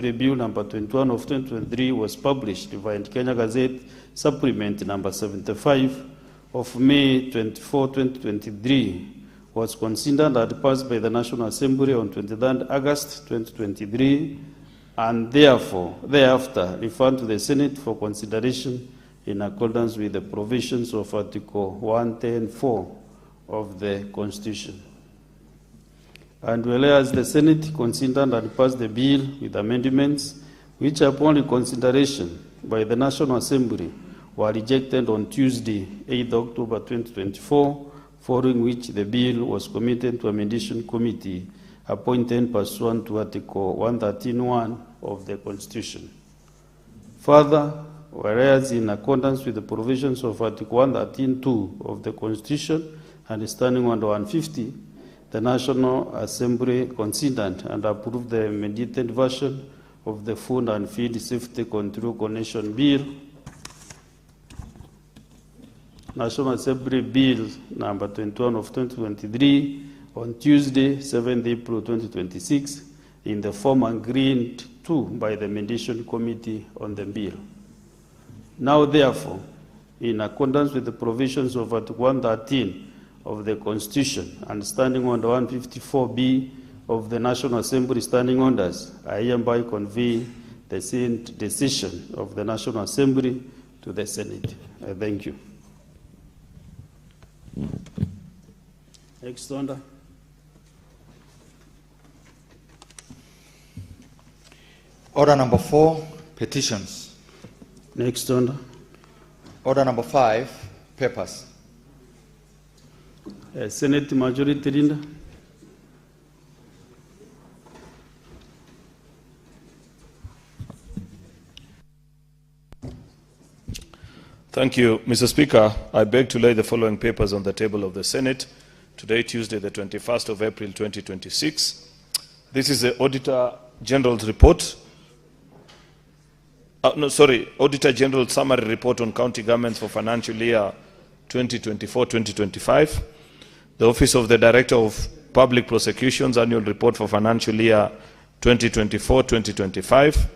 Bill number 21 of 2023 was published by Kenya Gazette Supplement number 75 of May 24, 2023, was considered and passed by the National Assembly on 23rd August 2023, and therefore, thereafter, referred to the Senate for consideration in accordance with the provisions of Article 110(4) of the Constitution. And whereas the Senate considered and passed the bill with amendments, which upon consideration by the National Assembly were rejected on Tuesday, 8 October 2024, following which the bill was committed to a mediation committee appointed pursuant to Article 113(1) of the Constitution. Further, whereas in accordance with the provisions of Article 113(2) of the Constitution and standing under 150, the National Assembly considered and approved the amended version of the Food and Feed Safety Control Connection Bill, National Assembly Bill number 21 of 2023, on Tuesday, 7th April 2026, in the form agreed to by the Mediation Committee on the bill. Now, therefore, in accordance with the provisions of Article 113 of the Constitution and standing under 154B of the National Assembly Standing Orders, I hereby convey the same decision of the National Assembly to the Senate. I thank you. Next order. Order number 4, petitions. Next order. Order number 5, papers. Senate Majority Leader. Thank you, Mr. Speaker. I beg to lay the following papers on the table of the Senate today, Tuesday, the 21st of April, 2026. This is the Auditor General's report. Auditor General's summary report on county governments for financial year 2024-2025. The Office of the Director of Public Prosecutions annual report for financial year 2024-2025.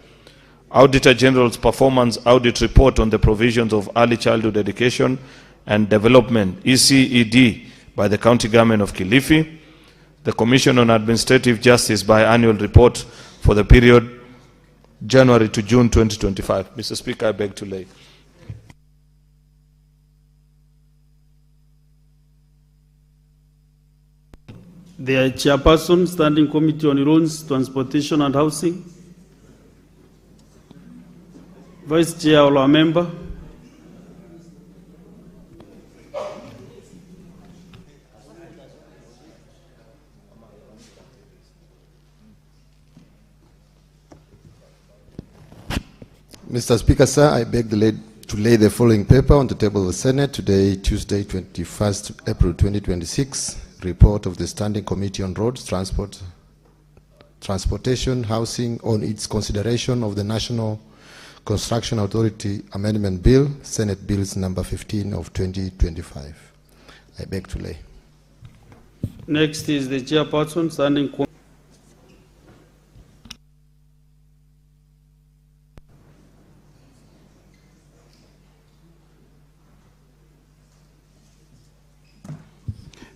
Auditor General's performance audit report on the provisions of early childhood education and development, ECED, by the County Government of Kilifi. The Commission on Administrative Justice biannual report for the period January to June 2025. Mr. Speaker, I beg to lay. The Chairperson, Standing Committee on Loans, Transportation and Housing. Vice Chair or a member. Mr. Speaker, sir, I beg to lay the following paper on the table of the Senate today, Tuesday, 21st April 2026. Report of the Standing Committee on Roads, Transportation, Housing on its consideration of the National Construction Authority Amendment Bill, Senate Bills number 15 of 2025. I beg to lay. Next is the Chairperson, Standing Committee.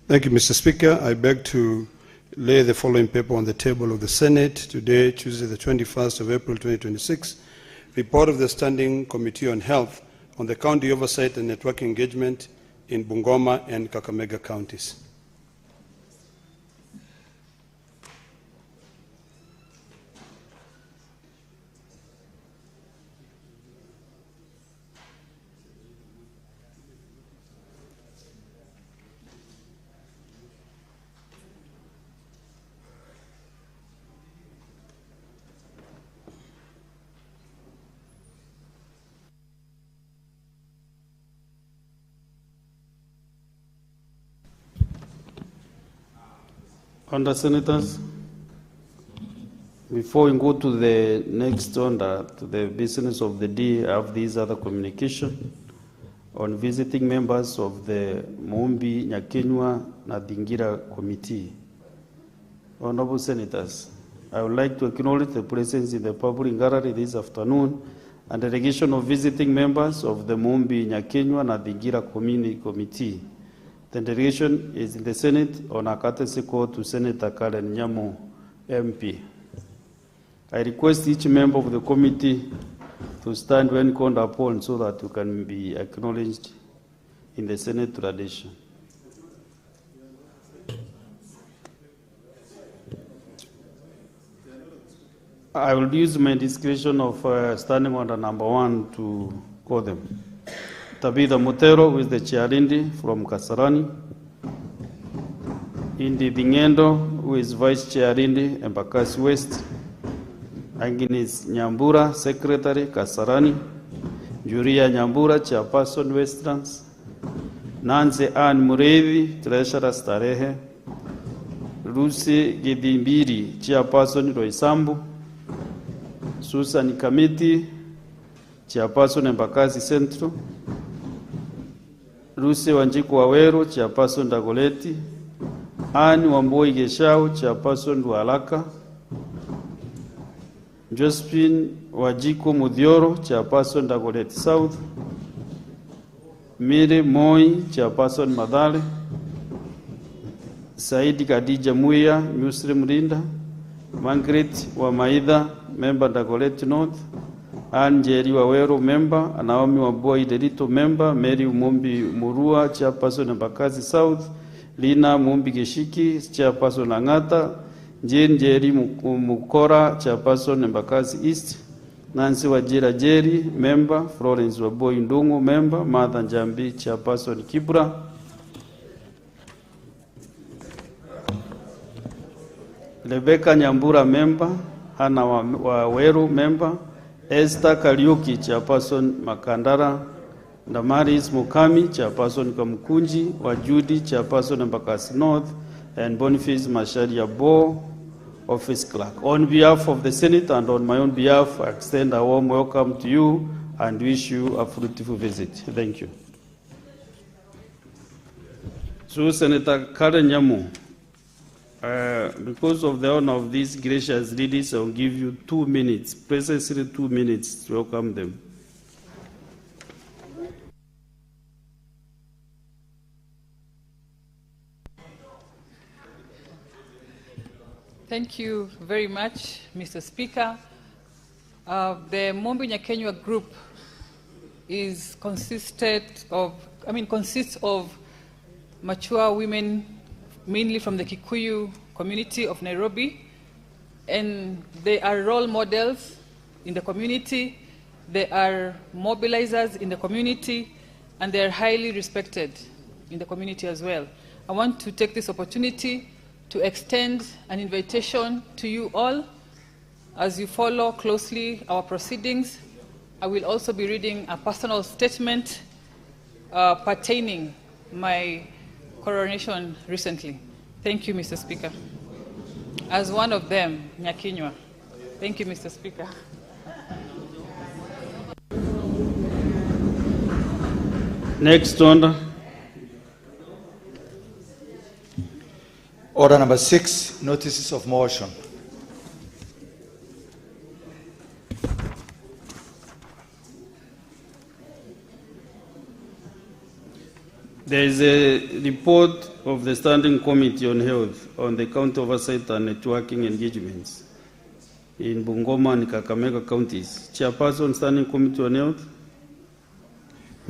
Thank you, Mr. Speaker. I beg to lay the following paper on the table of the Senate today, Tuesday, the 21st of April, 2026. Report of the Standing Committee on Health on the County Oversight and Network Engagement in Bungoma and Kakamega counties. Under Senators, before we go to the next order, to the business of the day, I have these other communication on visiting members of the Mumbi Nyakenywa Nadingira Committee. Honorable Senators, I would like to acknowledge the presence in the public gallery this afternoon and the delegation of visiting members of the Mumbi Nyakenywa na Dingira Community Committee. The delegation is in the Senate on a courtesy call to Senator Karen Nyamu, MP. I request each member of the committee to stand when called upon so that you can be acknowledged in the Senate tradition. I will use my discretion of standing order number 1 to call them. Tabitha Mutero, who is the Chiarindi from Kasarani. Indi Dingendo, who is Vice Chiarindi, Embakasi West. Agnes Nyambura, Secretary, Kasarani. Juria Nyambura, Chairperson, Westlands. Nancy Ann Murevi, Treasurer, Starehe. Lucy Gidimbiri, Chairperson, Roysambu. Susan Kamiti, Chairperson, Embakasi Central. Lucy Wanjiku Waweru, Chairperson, Dagoleti. Anne Wamboi Geshau, Chairperson, Lualaka. Josephine Wajiko Mudhioro, Chairperson, Dagoleti South. Mire Moi, Chairperson, Madale. Saidi Khadija Muya, Muslim Rinda. Margaret Wamaida, Member, Dagoleti North. Anne Jerry Waweru, Member. Naomi Wamboi Derito, Member. Mary Mumbi Murua, Chairperson, Embakasi South. Lina Mumbi Geshiki, Chairperson, Langata. Jane Jerry Mukora, Chairperson, Embakasi East. Nancy Wajira Jerry, Member. Florence Waboi Ndungu, Member. Martha Njambi, Chairperson, Kibra. Rebecca Nyambura, Member. Hana Waweru, Member. Esther Kariuki, Chairperson, Makandara. Damaris Mukami, Chairperson, Kamkunji. Wajudi, Chairperson, Embakasi North. And Boniface Masharia Bo, Office Clerk. On behalf of the Senate and on my own behalf, I extend a warm welcome to you and wish you a fruitful visit. Thank you. So, Senator Karen Nyamu, because of the honor of these gracious ladies, I will give you 2 minutes, precisely 2 minutes to welcome them. Thank you very much, Mr. Speaker. The Mumbi Nyakenywa group consists of mature women, mainly from the Kikuyu community of Nairobi, and they are role models in the community, they are mobilizers in the community, and they are highly respected in the community as well. I want to take this opportunity to extend an invitation to you all as you follow closely our proceedings. I will also be reading a personal statement pertaining my coronation recently. Thank you, Mr. Speaker. As one of them, Nyakenywa. Thank you, Mr. Speaker. Next order. Order number 6, notices of motion. There is a report of the Standing Committee on Health on the county oversight and networking engagements in Bungoma and Kakamega counties. Chairperson, Standing Committee on Health.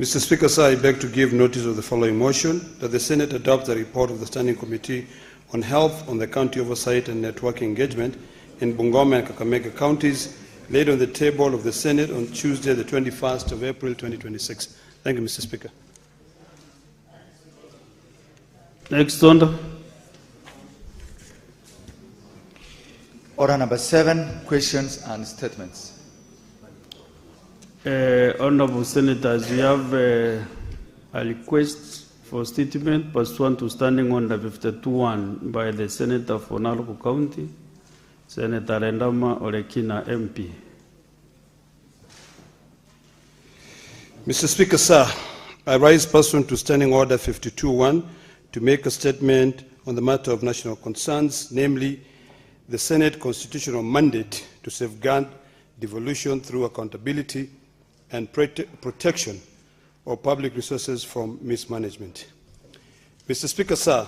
Mr. Speaker, sir, I beg to give notice of the following motion, that the Senate adopt the report of the Standing Committee on Health on the county oversight and networking engagement in Bungoma and Kakamega counties, laid on the table of the Senate on Tuesday, the 21st of April, 2026. Thank you, Mr. Speaker. Next order. Order number 7, questions and statements. Honorable Senators, we have a request for statement pursuant to Standing Order 52-1 by the Senator for Naroko County, Senator Rendama Orekina, MP. Mr. Speaker, sir, I rise pursuant to Standing Order 52-1 to make a statement on the matter of national concerns, namely the Senate constitutional mandate to safeguard devolution through accountability and protection of public resources from mismanagement. Mr. Speaker, sir,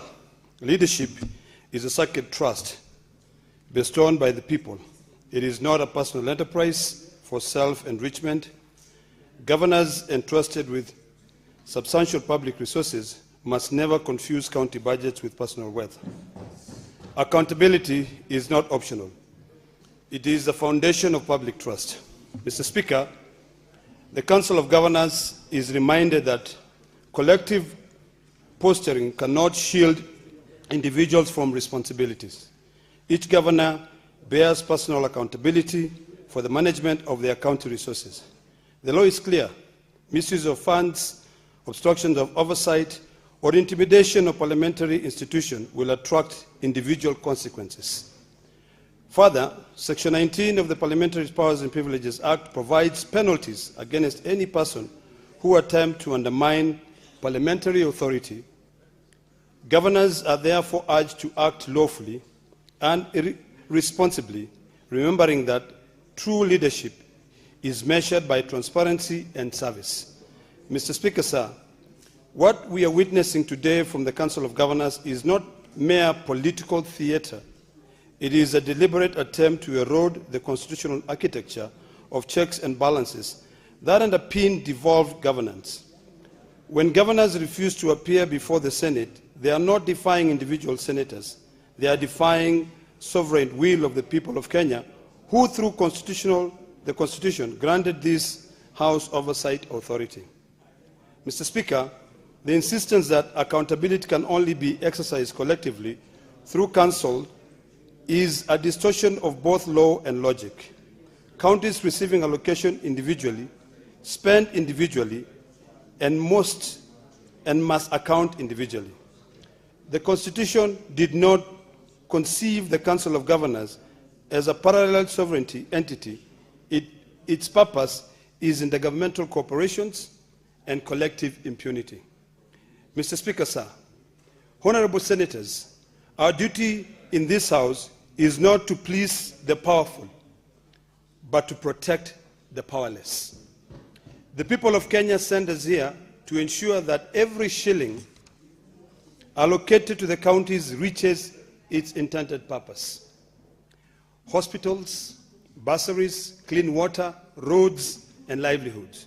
leadership is a sacred trust bestowed by the people. It is not a personal enterprise for self-enrichment. Governors entrusted with substantial public resources must never confuse county budgets with personal wealth. Accountability is not optional. It is the foundation of public trust. Mr. Speaker, the Council of Governors is reminded that collective posturing cannot shield individuals from responsibilities. Each governor bears personal accountability for the management of their county resources. The law is clear. Misuse of funds, obstructions of oversight, or intimidation of parliamentary institutions will attract individual consequences. Further, Section 19 of the Parliamentary Powers and Privileges Act provides penalties against any person who attempts to undermine parliamentary authority. Governors are therefore urged to act lawfully and responsibly, remembering that true leadership is measured by transparency and service. Mr. Speaker, sir, what we are witnessing today from the Council of Governors is not mere political theater. It is a deliberate attempt to erode the constitutional architecture of checks and balances that underpin devolved governance. When governors refuse to appear before the Senate, they are not defying individual senators. They are defying sovereign will of the people of Kenya, who through the Constitution granted this House oversight authority. Mr. Speaker, the insistence that accountability can only be exercised collectively through council is a distortion of both law and logic. Counties receiving allocation individually spend individually and must account individually. The Constitution did not conceive the Council of Governors as a parallel sovereignty entity. Its purpose is intergovernmental corporations and collective impunity. Mr. Speaker, sir, honorable senators, our duty in this House is not to please the powerful, but to protect the powerless. The people of Kenya sent us here to ensure that every shilling allocated to the counties reaches its intended purpose. Hospitals, bursaries, clean water, roads, and livelihoods.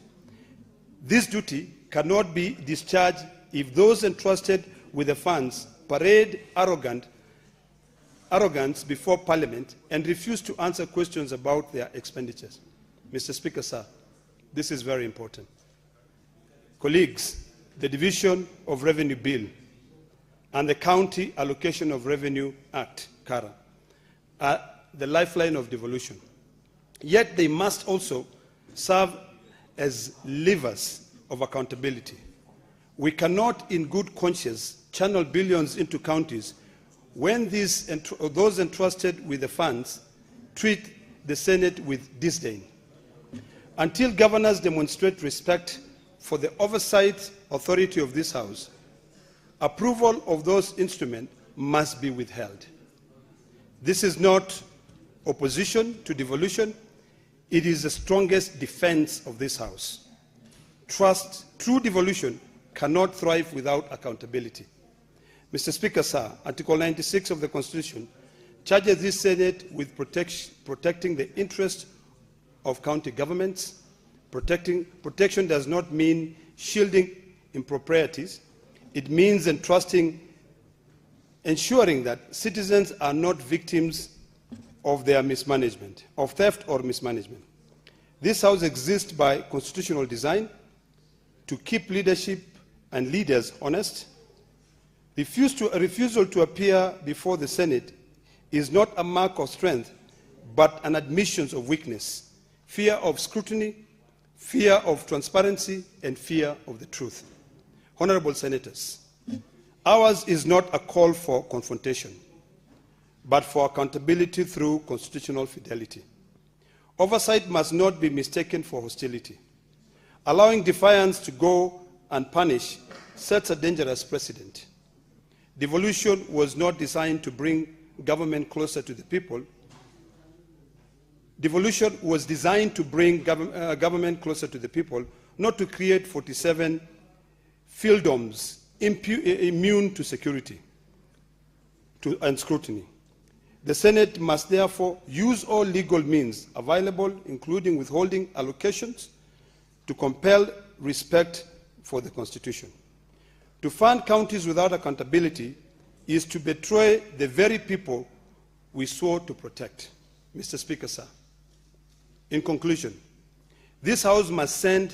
This duty cannot be discharged if those entrusted with the funds parade arrogance before Parliament and refuse to answer questions about their expenditures. Mr. Speaker, sir, this is very important. Colleagues, the Division of Revenue Bill and the County Allocation of Revenue Act, CARA, are the lifeline of devolution. Yet they must also serve as levers of accountability. We cannot, in good conscience, channel billions into counties when those entrusted with the funds treat the Senate with disdain. Until governors demonstrate respect for the oversight authority of this House, approval of those instruments must be withheld. This is not opposition to devolution. It is the strongest defense of this House. True devolution cannot thrive without accountability. Mr. Speaker, sir, Article 96 of the Constitution charges this Senate with protecting the interests of county governments. Protection does not mean shielding improprieties. It means ensuring that citizens are not victims of their mismanagement, of theft or mismanagement. This House exists by constitutional design to keep leadership and leaders honest. Refusal to appear before the Senate is not a mark of strength, but an admission of weakness, fear of scrutiny, fear of transparency, and fear of the truth. Honorable senators, ours is not a call for confrontation, but for accountability through constitutional fidelity. Oversight must not be mistaken for hostility. Allowing defiance to go unpunished sets a dangerous precedent. Devolution was not designed to bring government closer to the people, devolution was designed to bring government closer to the people, not to create 47 fiefdoms immune to security and scrutiny. The Senate must therefore use all legal means available, including withholding allocations, to compel respect for the Constitution. To fund counties without accountability is to betray the very people we swore to protect. Mr. Speaker, sir, in conclusion, this House must send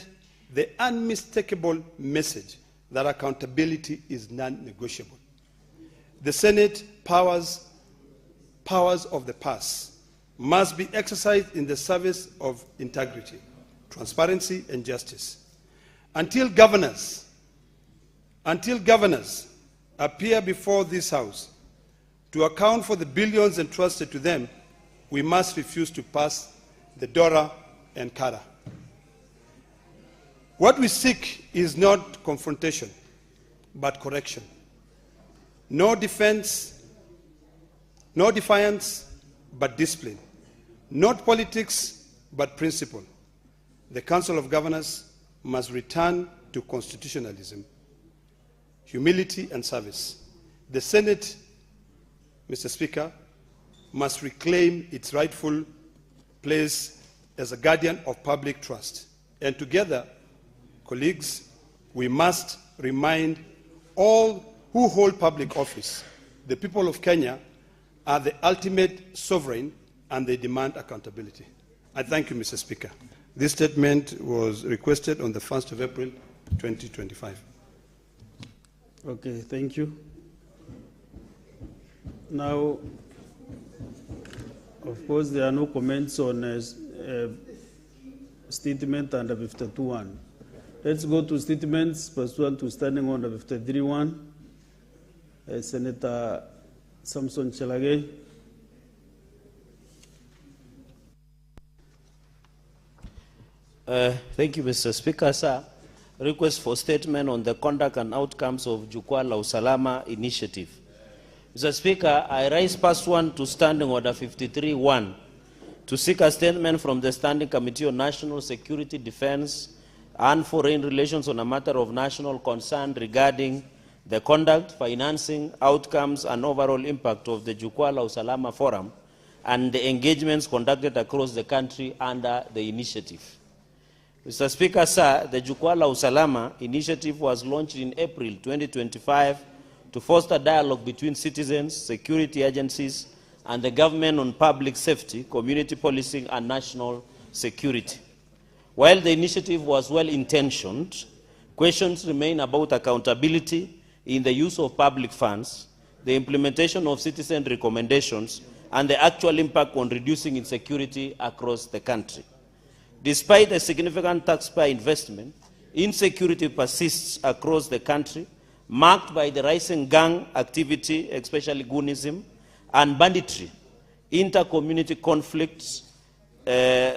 the unmistakable message that accountability is non-negotiable. The Senate powers of the past must be exercised in the service of integrity, transparency, and justice. Until governors appear before this House to account for the billions entrusted to them, we must refuse to pass the Dora and Kara. What we seek is not confrontation, but correction. No defiance, but discipline. Not politics, but principle. The Council of Governors must return to constitutionalism, humility, and service. The Senate, Mr. Speaker, must reclaim its rightful place as a guardian of public trust. And together, colleagues, we must remind all who hold public office, the people of Kenya are the ultimate sovereign and they demand accountability. I thank you, Mr. Speaker. This statement was requested on the 1st of April, 2025. Okay, thank you. Now, of course, there are no comments on statement under 52.1. Let's go to statements pursuant to Standing Order 53.1. Senator Samson Chelage. Thank you, Mr. Speaker, sir. Request for statement on the conduct and outcomes of Jukwaa la Usalama initiative. Mr. Speaker, I rise pursuant to Standing Order 53.1 to seek a statement from the Standing Committee on National Security, Defense, and Foreign Relations on a matter of national concern regarding the conduct, financing, outcomes, and overall impact of the Jukwaa la Usalama Forum and the engagements conducted across the country under the initiative. Mr. Speaker, sir, the Jukwaa la Usalama initiative was launched in April 2025 to foster dialogue between citizens, security agencies, and the government on public safety, community policing, and national security. While the initiative was well-intentioned, questions remain about accountability in the use of public funds, the implementation of citizen recommendations, and the actual impact on reducing insecurity across the country. Despite the significant taxpayer investment, insecurity persists across the country, marked by the rising gang activity, especially goonism, and banditry, inter-community conflicts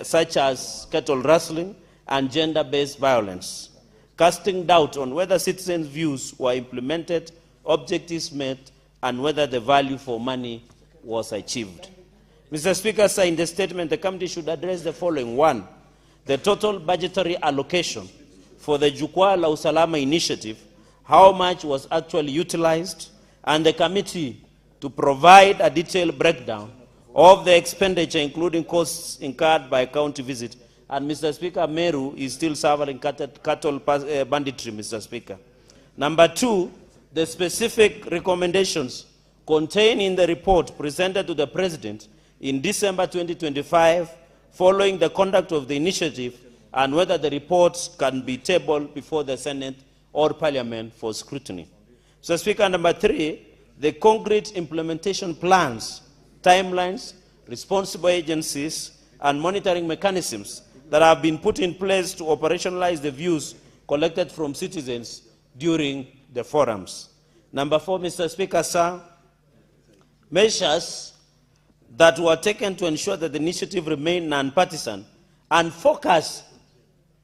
such as cattle rustling and gender-based violence, casting doubt on whether citizens' views were implemented, objectives met, and whether the value for money was achieved. Mr. Speaker, sir, in the statement, the committee should address the following. 1, the total budgetary allocation for the Jukwaa la Usalama initiative, how much was actually utilized, and the committee to provide a detailed breakdown of the expenditure, including costs incurred by county visit. And Mr. Speaker, Meru is still suffering cattle banditry, Mr. Speaker. Number 2, the specific recommendations contained in the report presented to the President in December 2025 following the conduct of the initiative, and whether the reports can be tabled before the Senate or Parliament for scrutiny. So, Speaker, number 3, the concrete implementation plans, timelines, responsible agencies, and monitoring mechanisms that have been put in place to operationalize the views collected from citizens during the forums. Number 4, Mr. Speaker, sir, measures that were taken to ensure that the initiative remained non-partisan and focus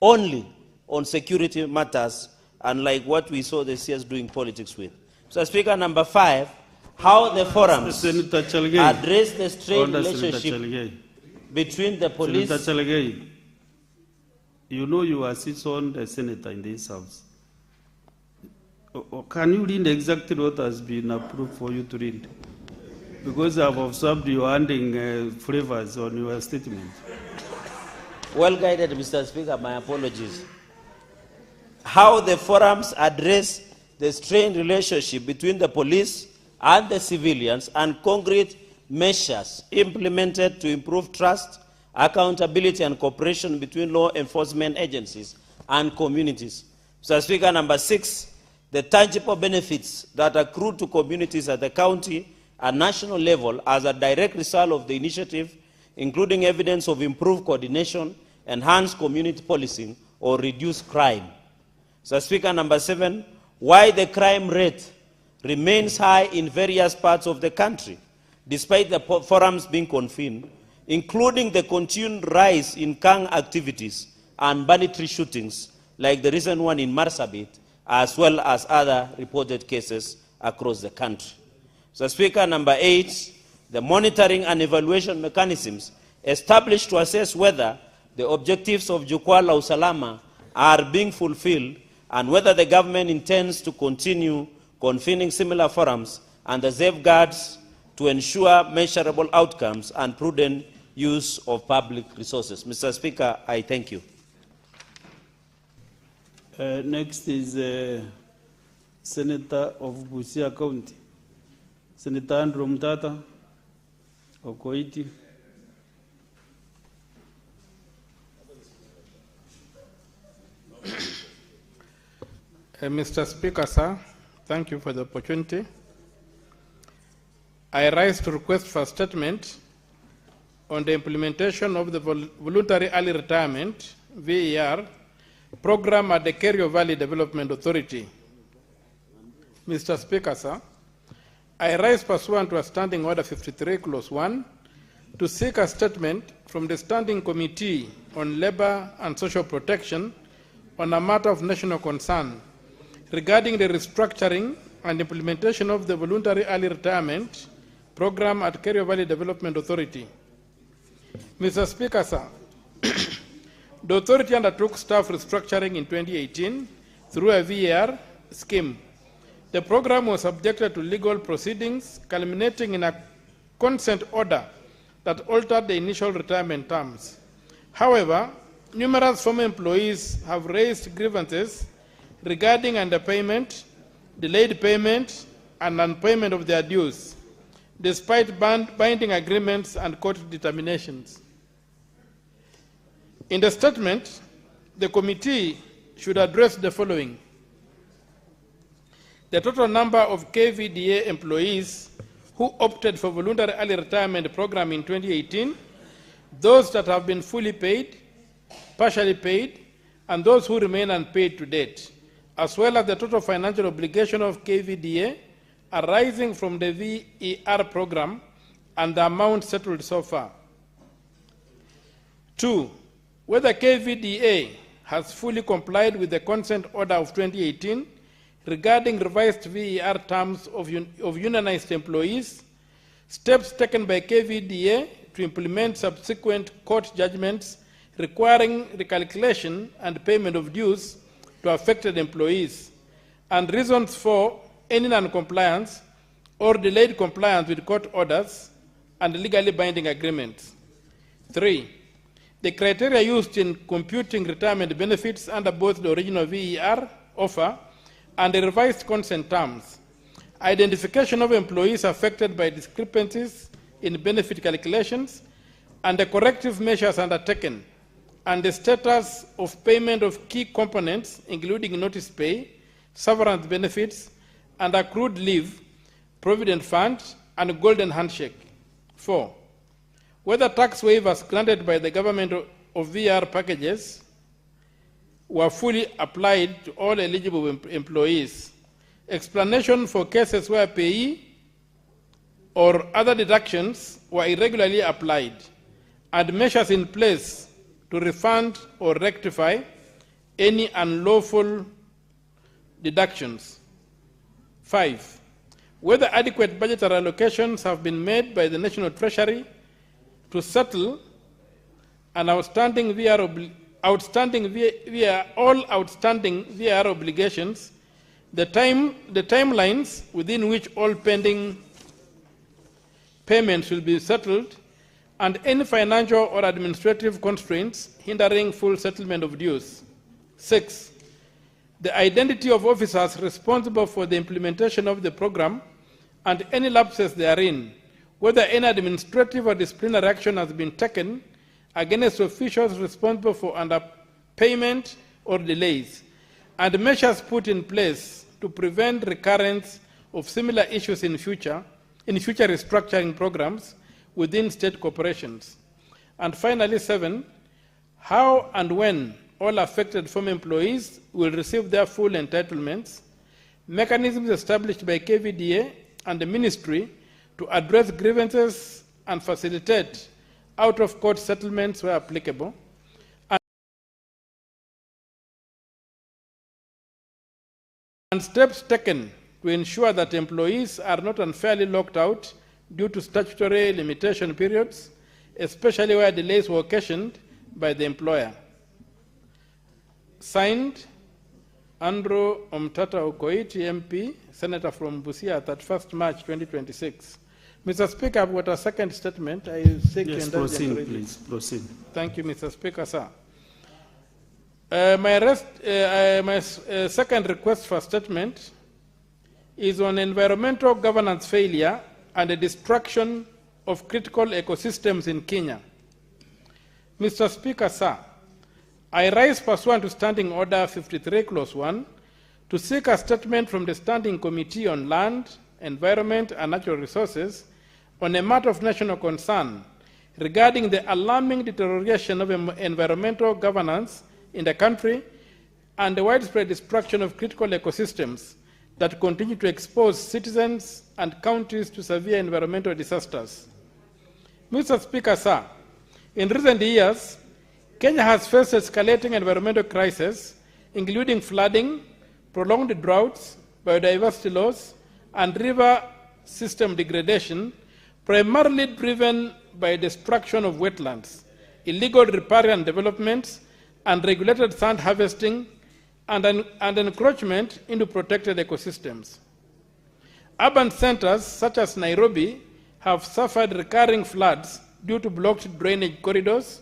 only on security matters, unlike what we saw the CS doing politics with. So, Speaker, number 5, how the forums Senator Chelgei. address the strained Order, Senator relationship Chelgei. between the police. Senator Chelgei, you know you are seasoned a senator in this house. Can you read exactly what has been approved for you to read? Because I have observed you handing flavors on your statement. Well guided, Mr. Speaker, my apologies. How the forums address the strained relationship between the police and the civilians and concrete measures implemented to improve trust, accountability and cooperation between law enforcement agencies and communities. Mr. Speaker, number 6, the tangible benefits that accrue to communities at the county and national level as a direct result of the initiative, including evidence of improved coordination, enhanced community policing, or reduced crime. Mr. Speaker, number 7, why the crime rate remains high in various parts of the country, despite the forums being convened, including the continued rise in gang activities and banditry shootings, like the recent one in Marsabit, as well as other reported cases across the country. So, Speaker, number 8, the monitoring and evaluation mechanisms established to assess whether the objectives of Jukwaa la Usalama are being fulfilled and whether the government intends to continue convening similar forums and the safeguards to ensure measurable outcomes and prudent use of public resources. Mr. Speaker, I thank you. Next is Senator of Busia County, Senator Andrew Mtata of Koiti. Mr. Speaker, sir, thank you for the opportunity. I rise to request for a statement on the implementation of the Voluntary Early Retirement, VER, program at the Kerio Valley Development Authority. Mr. Speaker, sir, I rise pursuant to a Standing Order 53, Clause 1, to seek a statement from the Standing Committee on Labor and Social Protection on a matter of national concern regarding the restructuring and implementation of the Voluntary Early Retirement program at Kerio Valley Development Authority. Mr. Speaker, sir, the authority undertook staff restructuring in 2018 through a VAR scheme. The program was subjected to legal proceedings, culminating in a consent order that altered the initial retirement terms. However, numerous former employees have raised grievances regarding underpayment, delayed payment, and non-payment of their dues, despite binding agreements and court determinations. In the statement, the committee should address the following: the total number of KVDA employees who opted for voluntary early retirement program in 2018, those that have been fully paid, partially paid, and those who remain unpaid to date, as well as the total financial obligation of KVDA arising from the VER program and the amount settled so far. 2, whether KVDA has fully complied with the consent order of 2018 regarding revised VER terms of unionized employees, steps taken by KVDA to implement subsequent court judgments requiring recalculation and payment of dues to affected employees, and reasons for any non-compliance or delayed compliance with court orders and legally binding agreements. 3, the criteria used in computing retirement benefits under both the original VER offer and the revised consent terms, identification of employees affected by discrepancies in benefit calculations, and the corrective measures undertaken, and the status of payment of key components, including notice pay, severance benefits, and accrued leave, provident fund, and golden handshake. 4, whether tax waivers granted by the government of VR packages were fully applied to all eligible employees. Explanation for cases where payee or other deductions were irregularly applied, and measures in place to refund or rectify any unlawful deductions. 5, whether adequate budgetary allocations have been made by the National Treasury to settle an outstanding VR all outstanding VR obligations, the timelines within which all pending payments will be settled, and any financial or administrative constraints hindering full settlement of dues. 6, the identity of officers responsible for the implementation of the program and any lapses therein, whether any administrative or disciplinary action has been taken against officials responsible for underpayment or delays, and measures put in place to prevent recurrence of similar issues in future restructuring programs within state corporations. And finally, 7, how and when all affected former employees will receive their full entitlements, mechanisms established by KVDA and the Ministry to address grievances and facilitate out-of-court settlements where applicable, and steps taken to ensure that employees are not unfairly locked out due to statutory limitation periods, especially where delays were occasioned by the employer. Signed, Andrew Omtata Okoiti, MP, Senator from Busia, 31st March 2026. Mr. Speaker, I've got a second statement. I seek Yes, to proceed, please. Proceed. Thank you, Mr. Speaker, sir. My second request for statement is on environmental governance failure and the destruction of critical ecosystems in Kenya. Mr. Speaker, sir, I rise pursuant to Standing Order 53, Clause 1, to seek a statement from the Standing Committee on Land, Environment and Natural Resources on a matter of national concern regarding the alarming deterioration of environmental governance in the country and the widespread destruction of critical ecosystems that continue to expose citizens and counties to severe environmental disasters. Mr. Speaker, sir, in recent years, Kenya has faced escalating environmental crises, including flooding, prolonged droughts, biodiversity loss, and river system degradation, primarily driven by destruction of wetlands, illegal riparian developments, unregulated sand harvesting, and encroachment into protected ecosystems. Urban centers such as Nairobi have suffered recurring floods due to blocked drainage corridors,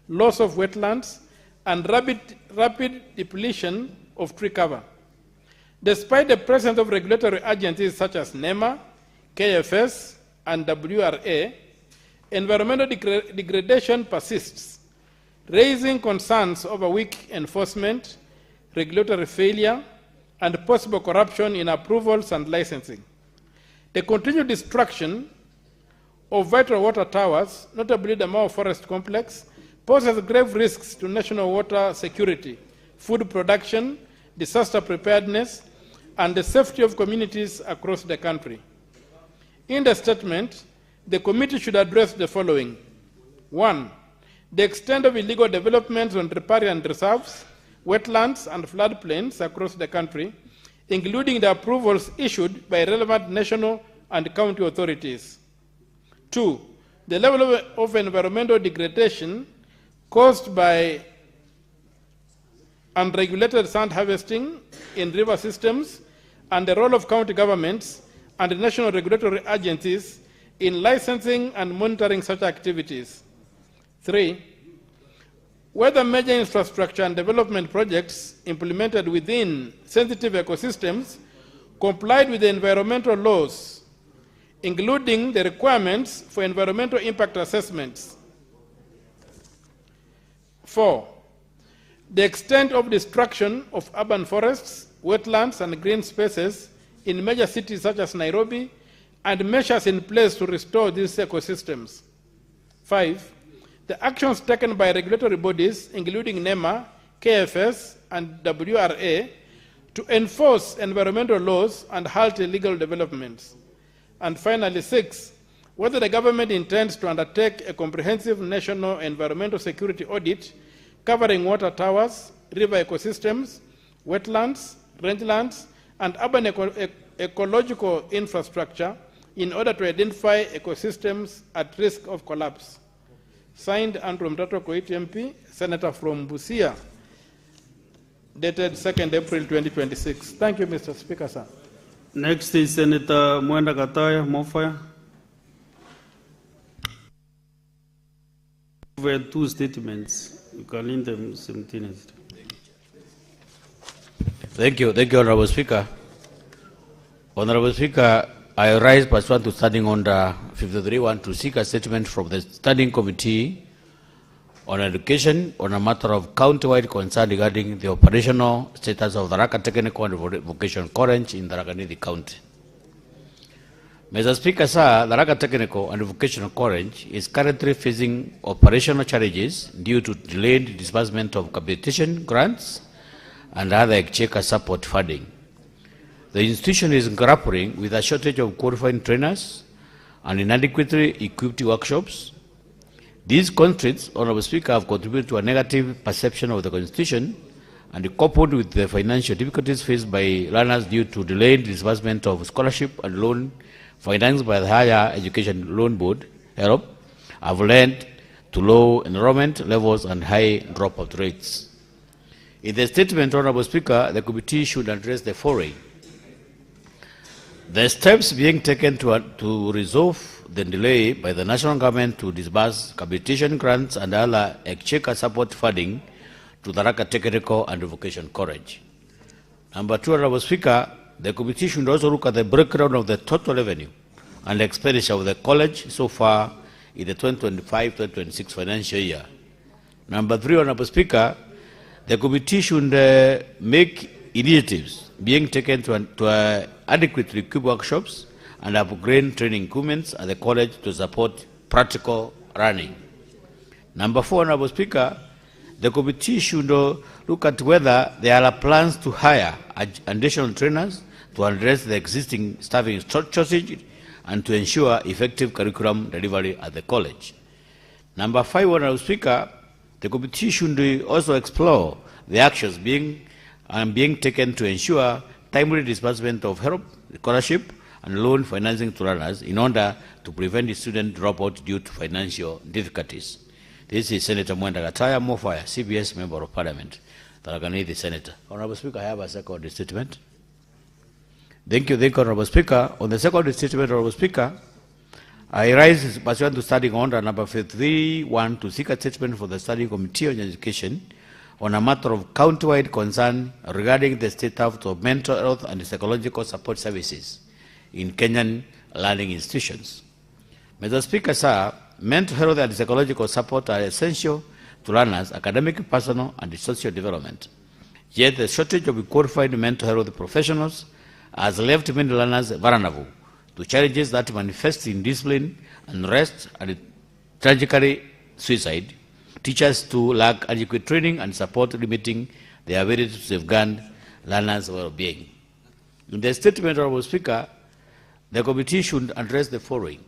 loss of wetlands, and rapid depletion of tree cover. Despite the presence of regulatory agencies such as NEMA, KFS, and WRA, environmental degradation persists, raising concerns over weak enforcement, regulatory failure, and possible corruption in approvals and licensing. The continued destruction of vital water towers, notably the Mao Forest Complex, poses grave risks to national water security, food production, disaster preparedness, and the safety of communities across the country. In the statement, the committee should address the following. 1, the extent of illegal developments on riparian reserves, wetlands, and floodplains across the country, including the approvals issued by relevant national and county authorities. 2, the level of environmental degradation caused by unregulated sand harvesting in river systems and the role of county governments and national regulatory agencies in licensing and monitoring such activities. 3, whether major infrastructure and development projects implemented within sensitive ecosystems complied with the environmental laws, including the requirements for environmental impact assessments. 4, the extent of destruction of urban forests, wetlands, and green spaces in major cities such as Nairobi, and measures in place to restore these ecosystems. 5, the actions taken by regulatory bodies, including NEMA, KFS, and WRA, to enforce environmental laws and halt illegal developments. And finally, 6, whether the government intends to undertake a comprehensive national environmental security audit covering water towers, river ecosystems, wetlands, rangelands, and urban ecological infrastructure in order to identify ecosystems at risk of collapse. Signed, Andrew Mtato Koiti MP, Senator from Busia, dated 2nd April 2026. Thank you, Mr. Speaker, sir. Next is Senator Mwenda Kataya, Mofaya. We have two statements. You can link them simultaneously. Thank you, Honorable Speaker. Honorable Speaker, I rise pursuant to Standing Order 53.1 to seek a statement from the Standing Committee on Education on a matter of county-wide concern regarding the operational status of the Raka Technical and Vocational College in the Tharaka County. Mr. Speaker, sir, the Raka Technical and Vocational College is currently facing operational challenges due to delayed disbursement of capitation grants and other exchequer support funding. The institution is grappling with a shortage of qualified trainers and inadequately equipped workshops. These constraints, Honorable Speaker, have contributed to a negative perception of the institution and coupled with the financial difficulties faced by learners due to delayed disbursement of scholarship and loan financed by the Higher Education Loan Board, HELOP, have led to low enrollment levels and high dropout rates. In the statement, Honorable Speaker, the committee should address the following. The steps being taken to resolve the delay by the national government to disburse capitation grants and other exchequer support funding to the Raka Technical and Vocational College. Number two, Honorable Speaker, the committee should also look at the breakdown of the total revenue and expenditure of the college so far in the 2025-2026 financial year. Number three, Honorable Speaker, the committee should make initiatives being taken to adequately equip workshops and upgrade training equipment at the college to support practical running. Number four, Honorable Speaker, the committee should look at whether there are plans to hire additional trainers to address the existing staffing shortage and to ensure effective curriculum delivery at the college. Number five, Honorable Speaker, the committee should also explore the actions being taken to ensure timely disbursement of help, scholarship, and loan financing to learners in order to prevent student dropout due to financial difficulties. This is Senator Mwenda Kataya, Mofaya, CBS Member of Parliament, Tharaka Senator. Honorable Speaker, I have a second statement. Thank you, Honorable Speaker. On the second statement, Honorable Speaker, I rise pursuant to Standing Order number 53.1 to seek a statement for the Standing Committee on Education on a matter of county-wide concern regarding the status of mental health and psychological support services in Kenyan learning institutions. Mr. Speaker, sir, mental health and psychological support are essential to learners' academic, personal, and social development. Yet the shortage of qualified mental health professionals has left many learners vulnerable to challenges that manifest in discipline, unrest, and tragically suicide. Teachers too lack adequate training and support, limiting their ability to safeguard learners' well-being. In the statement, Honorable Speaker, the committee should address the following.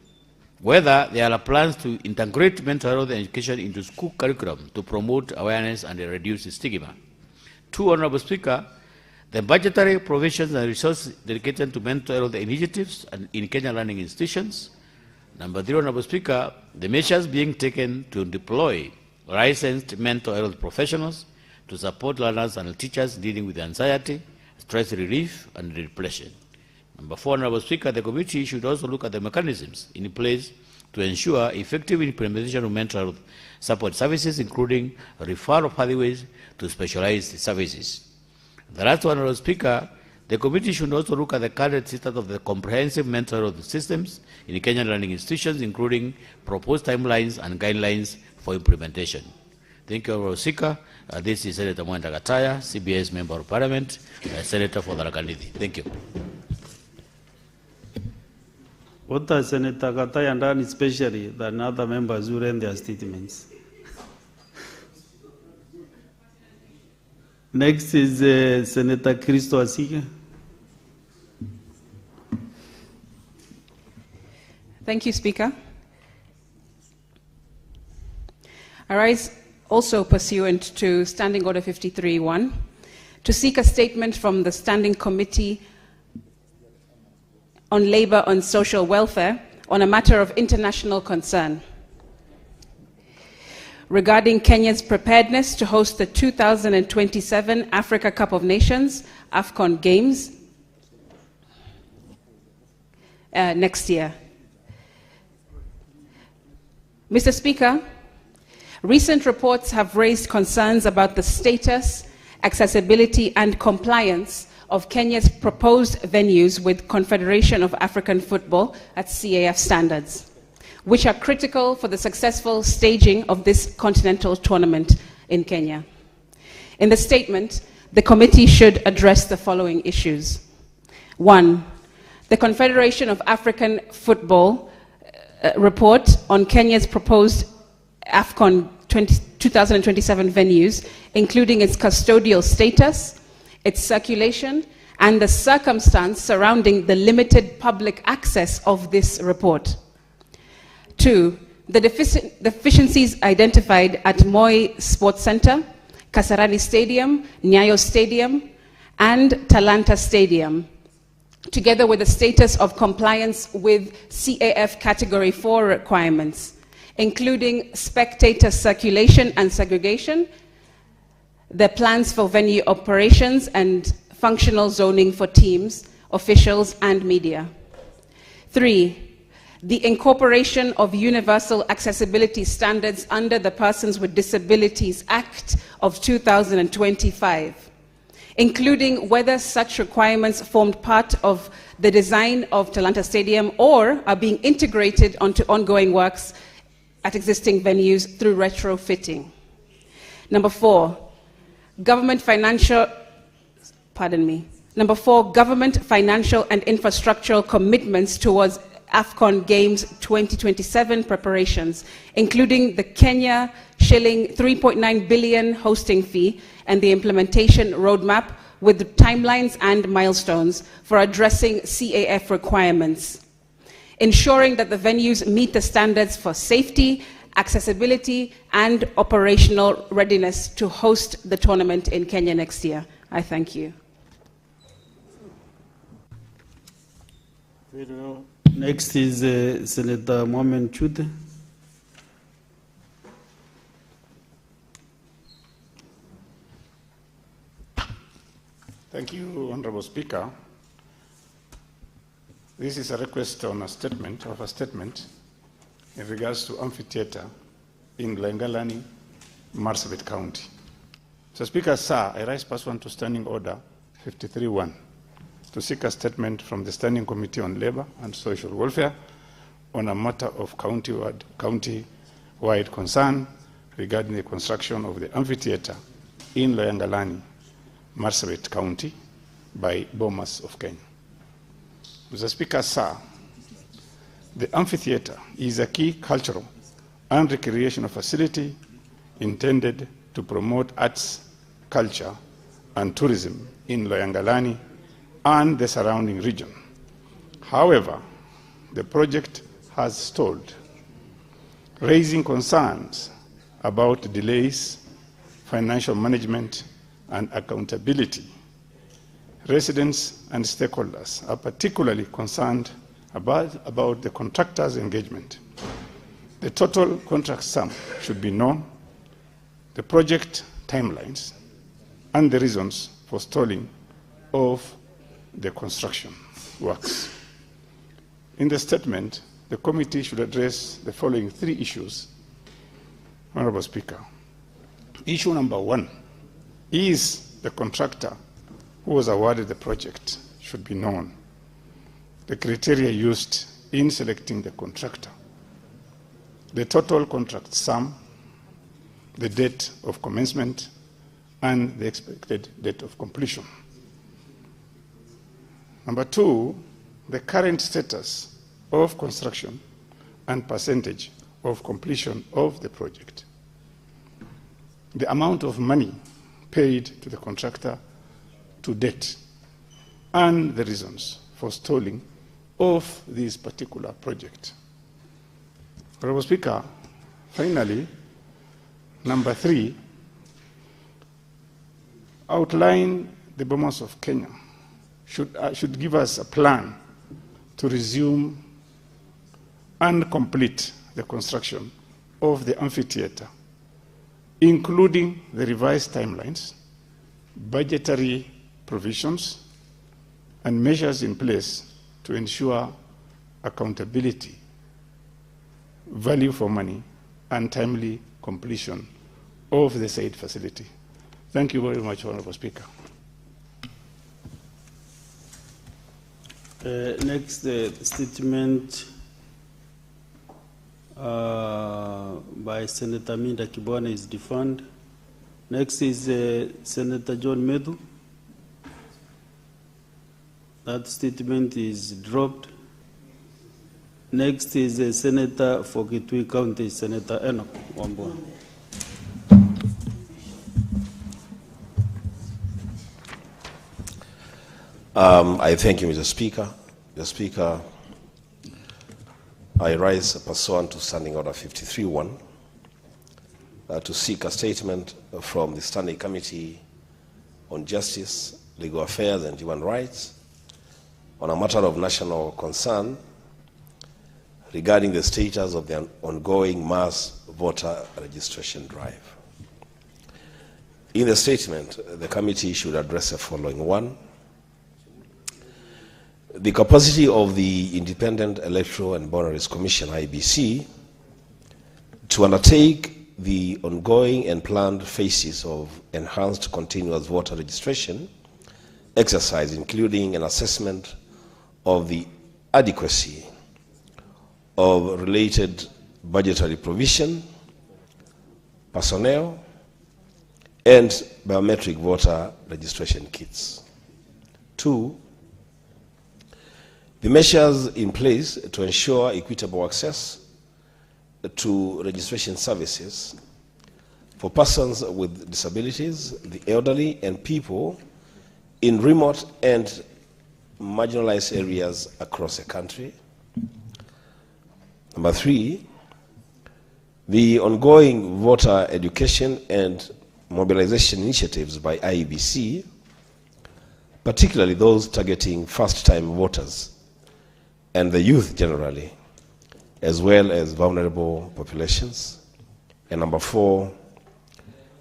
Whether there are plans to integrate mental health education into school curriculum to promote awareness and reduce stigma. Two, Honorable Speaker, the budgetary provisions and resources dedicated to mental health initiatives in Kenya learning institutions. Number three, Honorable Speaker, the measures being taken to deploy licensed mental health professionals to support learners and teachers dealing with anxiety, stress relief, and depression. Number four, Honorable Speaker, the committee should also look at the mechanisms in place to ensure effective implementation of mental health support services, including referral pathways to specialized services. The last one, Honorable Speaker, the committee should also look at the current status of the comprehensive mental health systems in Kenyan learning institutions, including proposed timelines and guidelines for implementation. Thank you, Honorable Speaker. This is Senator Mwenda Kataya, CBS Member of Parliament, Senator for Tharaka Nithi. Thank you. What does Senator Kataya done especially than other members who read their statements? Next is Senator Christo Asige. Thank you, Speaker. I rise also pursuant to Standing Order 53.1 to seek a statement from the Standing Committee on Labour and Social Welfare on a matter of international concern regarding Kenya's preparedness to host the 2027 Africa Cup of Nations, AFCON Games, next year. Mr. Speaker, recent reports have raised concerns about the status, accessibility, and compliance of Kenya's proposed venues with Confederation of African Football at CAF standards, which are critical for the successful staging of this continental tournament in Kenya. In the statement, the committee should address the following issues. 1, the Confederation of African Football report on Kenya's proposed AFCON 2027 venues, including its custodial status, its circulation, and the circumstance surrounding the limited public access of this report. 2, the deficiencies identified at Moi Sports Center, Kasarani Stadium, Nyayo Stadium, and Talanta Stadium, together with the status of compliance with CAF Category 4 requirements, including spectator circulation and segregation, the plans for venue operations, and functional zoning for teams, officials, and media. 3, the incorporation of universal accessibility standards under the Persons with Disabilities Act of 2025, including whether such requirements formed part of the design of Talanta Stadium or are being integrated onto ongoing works at existing venues through retrofitting. Number 4, government financial and infrastructural commitments towards AFCON Games 2027 preparations, including the Kenya shilling 3.9 billion hosting fee and the implementation roadmap with timelines and milestones for addressing CAF requirements, ensuring that the venues meet the standards for safety, accessibility, and operational readiness to host the tournament in Kenya next year. I thank you. Next is Senator Mohamed Chute. Thank you, Honorable Speaker. This is a request on a statement in regards to amphitheater in Lengalani, Marsabit County. Mr. Speaker, sir, I rise pursuant to Standing Order 53-1 to seek a statement from the Standing Committee on Labour and Social Welfare on a matter of county-wide concern regarding the construction of the amphitheater in Lengalani, Marsabit County by Bomas of Kenya. Mr. Speaker, sir, the amphitheater is a key cultural and recreational facility intended to promote arts, culture, and tourism in Loyangalani and the surrounding region. However, the project has stalled, raising concerns about delays, financial management, and accountability. Residents and stakeholders are particularly concerned about the contractor's engagement. The total contract sum should be known, the project timelines, and the reasons for stalling of the construction works. In the statement, the committee should address the following 3 issues. Honorable Speaker, issue number 1 is the contractor who was awarded the project should be known, the criteria used in selecting the contractor, the total contract sum, the date of commencement, and the expected date of completion. Number 2, the current status of construction and percentage of completion of the project, the amount of money paid to the contractor to date, and the reasons for stalling of this particular project. Honorable Speaker, finally, number 3, outline the Bomas of Kenya should give us a plan to resume and complete the construction of the amphitheater, including the revised timelines, budgetary provisions, and measures in place to ensure accountability, value for money, and timely completion of the said facility. Thank you very much, Honorable Speaker. Next statement by Senator Minda Kibwana is defunct. Next is Senator John Medu. That statement is dropped. Next is Senator for Kitui County, Senator Enoch Wambua. I thank you, Mr. Speaker. Mr. Speaker, I rise pursuant to Standing Order 53-1 to seek a statement from the Standing Committee on Justice, Legal Affairs and Human Rights on a matter of national concern regarding the status of the ongoing mass voter registration drive. In the statement, the committee should address the following. One, the capacity of the Independent Electoral and Boundaries Commission, IBC, to undertake the ongoing and planned phases of enhanced continuous voter registration exercise, including an assessment of the adequacy of related budgetary provision, personnel, and biometric voter registration kits. Two, the measures in place to ensure equitable access to registration services for persons with disabilities, the elderly, and people in remote and marginalized areas across the country. Number three, the ongoing voter education and mobilization initiatives by IEBC, particularly those targeting first-time voters and the youth generally, as well as vulnerable populations. And number four,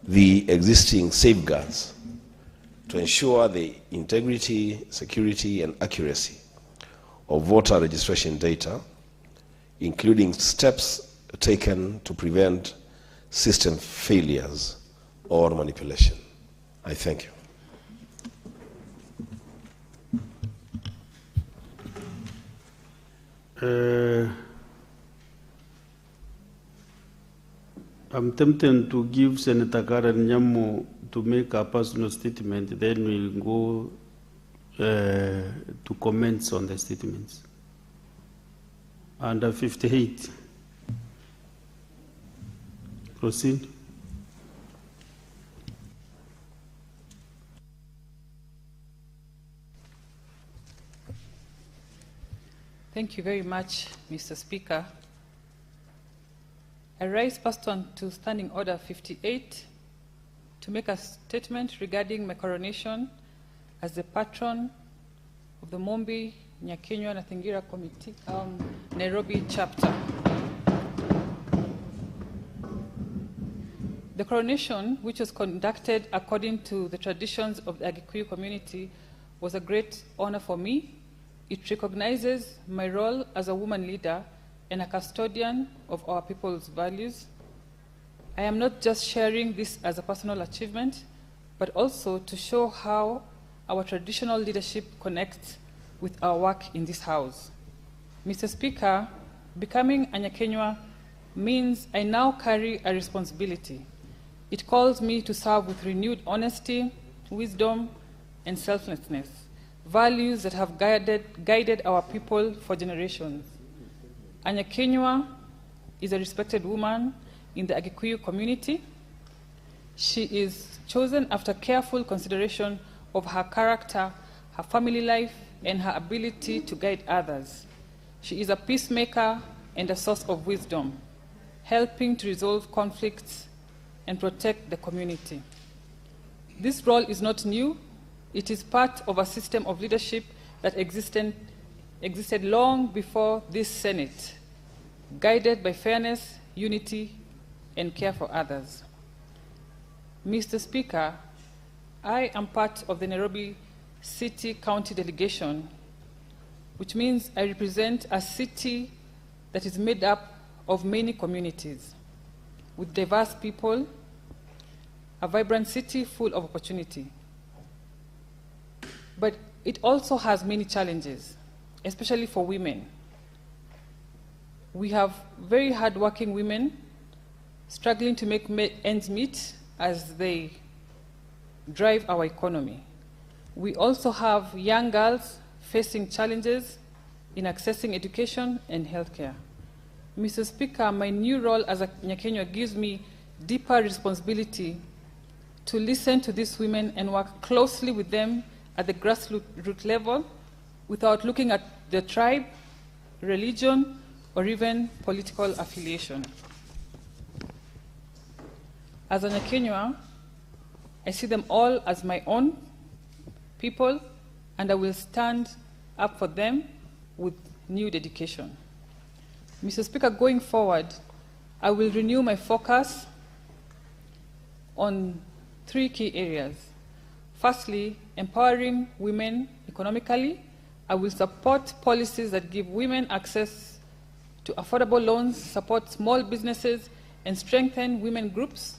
the existing safeguards to ensure the integrity, security, and accuracy of voter registration data, including steps taken to prevent system failures or manipulation. I thank you. I'm tempted to give Senator Karen Nyamu to make a personal statement, then we'll go to comments on the statements. Under 58. Proceed. Thank you very much, Mr. Speaker. I rise pursuant to Standing Order 58 to make a statement regarding my coronation as the patron of the Mombi Nyakenywa Nathingira Committee, Nairobi chapter. The coronation, which was conducted according to the traditions of the Agikuyu community, was a great honor for me. It recognizes my role as a woman leader and a custodian of our people's values. I am not just sharing this as a personal achievement, but also to show how our traditional leadership connects with our work in this house. Mr. Speaker, becoming a Nyakenywa means I now carry a responsibility. It calls me to serve with renewed honesty, wisdom, and selflessness, values that have guided our people for generations. A Nyakenywa is a respected woman in the Agikuyu community. She is chosen after careful consideration of her character, her family life, and her ability to guide others. She is a peacemaker and a source of wisdom, helping to resolve conflicts and protect the community. This role is not new. It is part of a system of leadership that existed existed long before this Senate, guided by fairness, unity, and care for others. Mr. Speaker, I am part of the Nairobi City County delegation, which means I represent a city that is made up of many communities, with diverse people, a vibrant city full of opportunity. But it also has many challenges, especially for women. We have very hardworking women struggling to make ends meet as they drive our economy. We also have young girls facing challenges in accessing education and healthcare. Mr. Speaker, my new role as a Nyakenywa gives me deeper responsibility to listen to these women and work closely with them at the grassroots level without looking at their tribe, religion, or even political affiliation. As a Nyakenywa, I see them all as my own people, and I will stand up for them with new dedication. Mr. Speaker, going forward, I will renew my focus on 3 key areas. Firstly, empowering women economically. I will support policies that give women access to affordable loans, support small businesses, and strengthen women groups.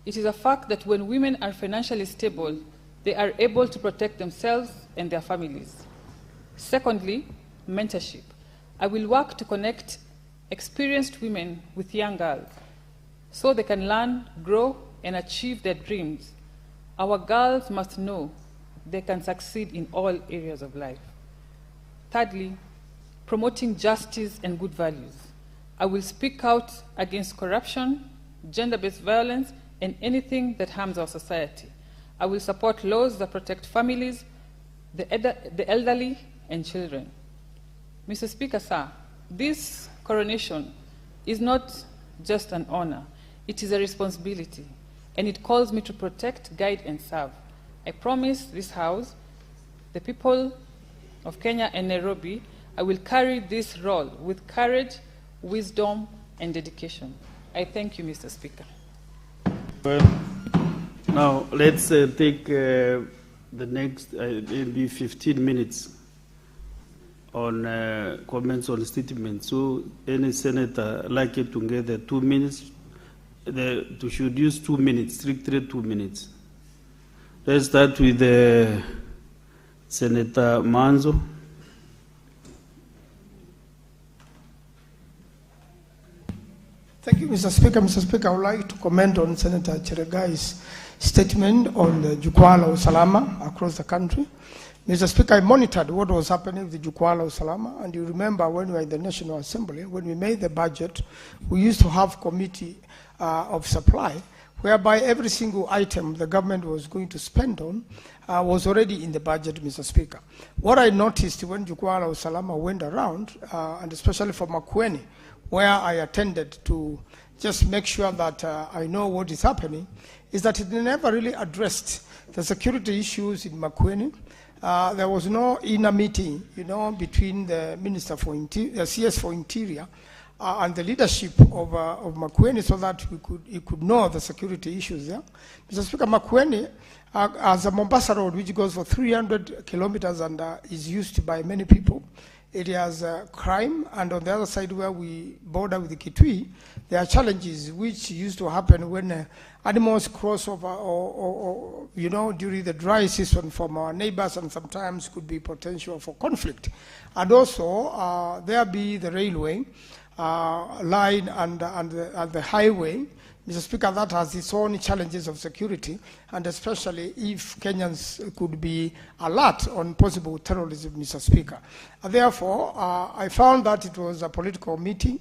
It is a fact that when women are financially stable, they are able to protect themselves and their families. Secondly, mentorship. I will work to connect experienced women with young girls so they can learn, grow, and achieve their dreams. Our girls must know they can succeed in all areas of life. Thirdly, promoting justice and good values. I will speak out against corruption, gender-based violence, and anything that harms our society. I will support laws that protect families, the elderly, and children. Mr. Speaker, sir, this coronation is not just an honor, it is a responsibility, and it calls me to protect, guide, and serve. I promise this House, the people of Kenya and Nairobi, I will carry this role with courage, wisdom, and dedication. I thank you, Mr. Speaker. Well, now let's take the next maybe 15 minutes on comments on statements. So any senator likely to get the 2 minutes, to should use 2 minutes, strictly 2 minutes. Let's start with Senator Manzo. Thank you, Mr. Speaker. Mr. Speaker, I would like to comment on Senator Cheregai's statement on the Jukwaa la Usalama across the country. Mr. Speaker, I monitored what was happening with the Jukwaa la Usalama, and you remember when we were in the National Assembly, when we made the budget, we used to have committee of supply, whereby every single item the government was going to spend on was already in the budget, Mr. Speaker. What I noticed when Jukwaa la Usalama went around, and especially for Makueni, where I attended to just make sure that I know what is happening, is that it never really addressed the security issues in Makueni. There was no inner meeting, between the Minister for the CS for Interior and the leadership of Makueni, so that you could know the security issues there. Mr. Speaker, Makueni as a Mombasa road, which goes for 300 kilometers and is used by many people. It has crime, and on the other side where we border with the Kitui, there are challenges which used to happen when animals cross over or during the dry season from our neighbors, and sometimes could be potential for conflict. And also, there be the railway line and the highway. Mr. Speaker, that has its own challenges of security, and especially if Kenyans could be alert on possible terrorism, Mr. Speaker. Therefore, I found that it was a political meeting.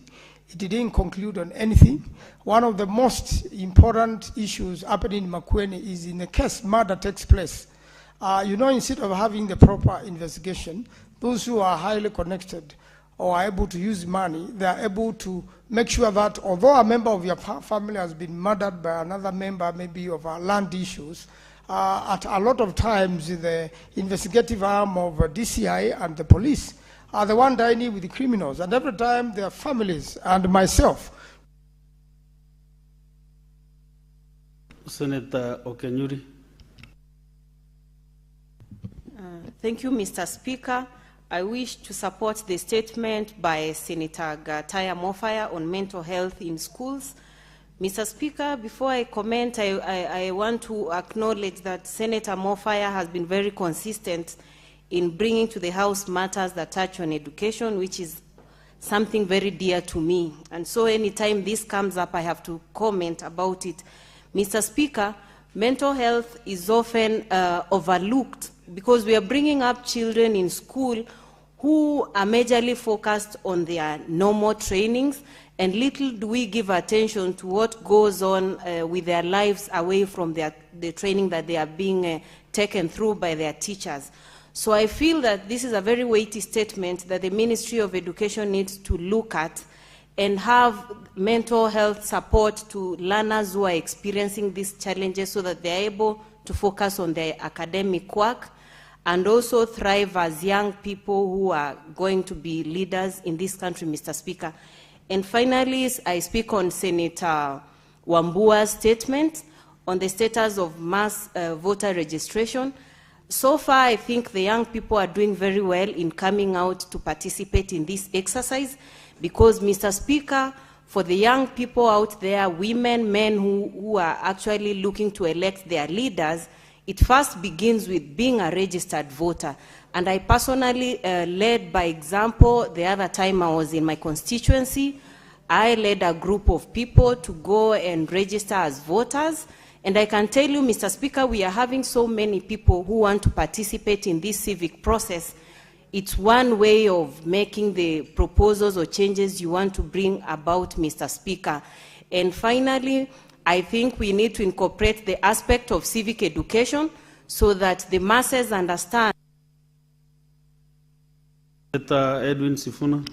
It didn't conclude on anything. One of the most important issues happening in Makueni is in a case murder takes place. Instead of having the proper investigation, those who are highly connected or are able to use money, they are able to make sure that although a member of your family has been murdered by another member, maybe of land issues, at a lot of times the investigative arm of DCI and the police are the one dining with the criminals, and every time their families and myself. Senator Okenyuri. Thank you, Mr. Speaker. I wish to support the statement by Senator Gataya Mofaya on mental health in schools. Mr. Speaker, before I comment, I want to acknowledge that Senator Mofaya has been very consistent in bringing to the House matters that touch on education, which is something very dear to me. And so anytime this comes up, I have to comment about it. Mr. Speaker, mental health is often overlooked because we are bringing up children in school who are majorly focused on their normal trainings, and little do we give attention to what goes on with their lives away from the training that they are being taken through by their teachers. So I feel that this is a very weighty statement that the Ministry of Education needs to look at and have mental health support to learners who are experiencing these challenges so that they are able to focus on their academic work and also thrive as young people who are going to be leaders in this country, Mr. Speaker. And finally, I speak on Senator Wambua's statement on the status of mass voter registration. So far, I think the young people are doing very well in coming out to participate in this exercise because, Mr. Speaker, for the young people out there, women, men who are actually looking to elect their leaders, it first begins with being a registered voter. And I personally led by example. The other time I was in my constituency, I led a group of people to go and register as voters. And I can tell you, Mr. Speaker, we are having so many people who want to participate in this civic process. It's one way of making the proposals or changes you want to bring about, Mr. Speaker. And finally, I think we need to incorporate the aspect of civic education so that the masses understand. Senator Edwin Sifuna.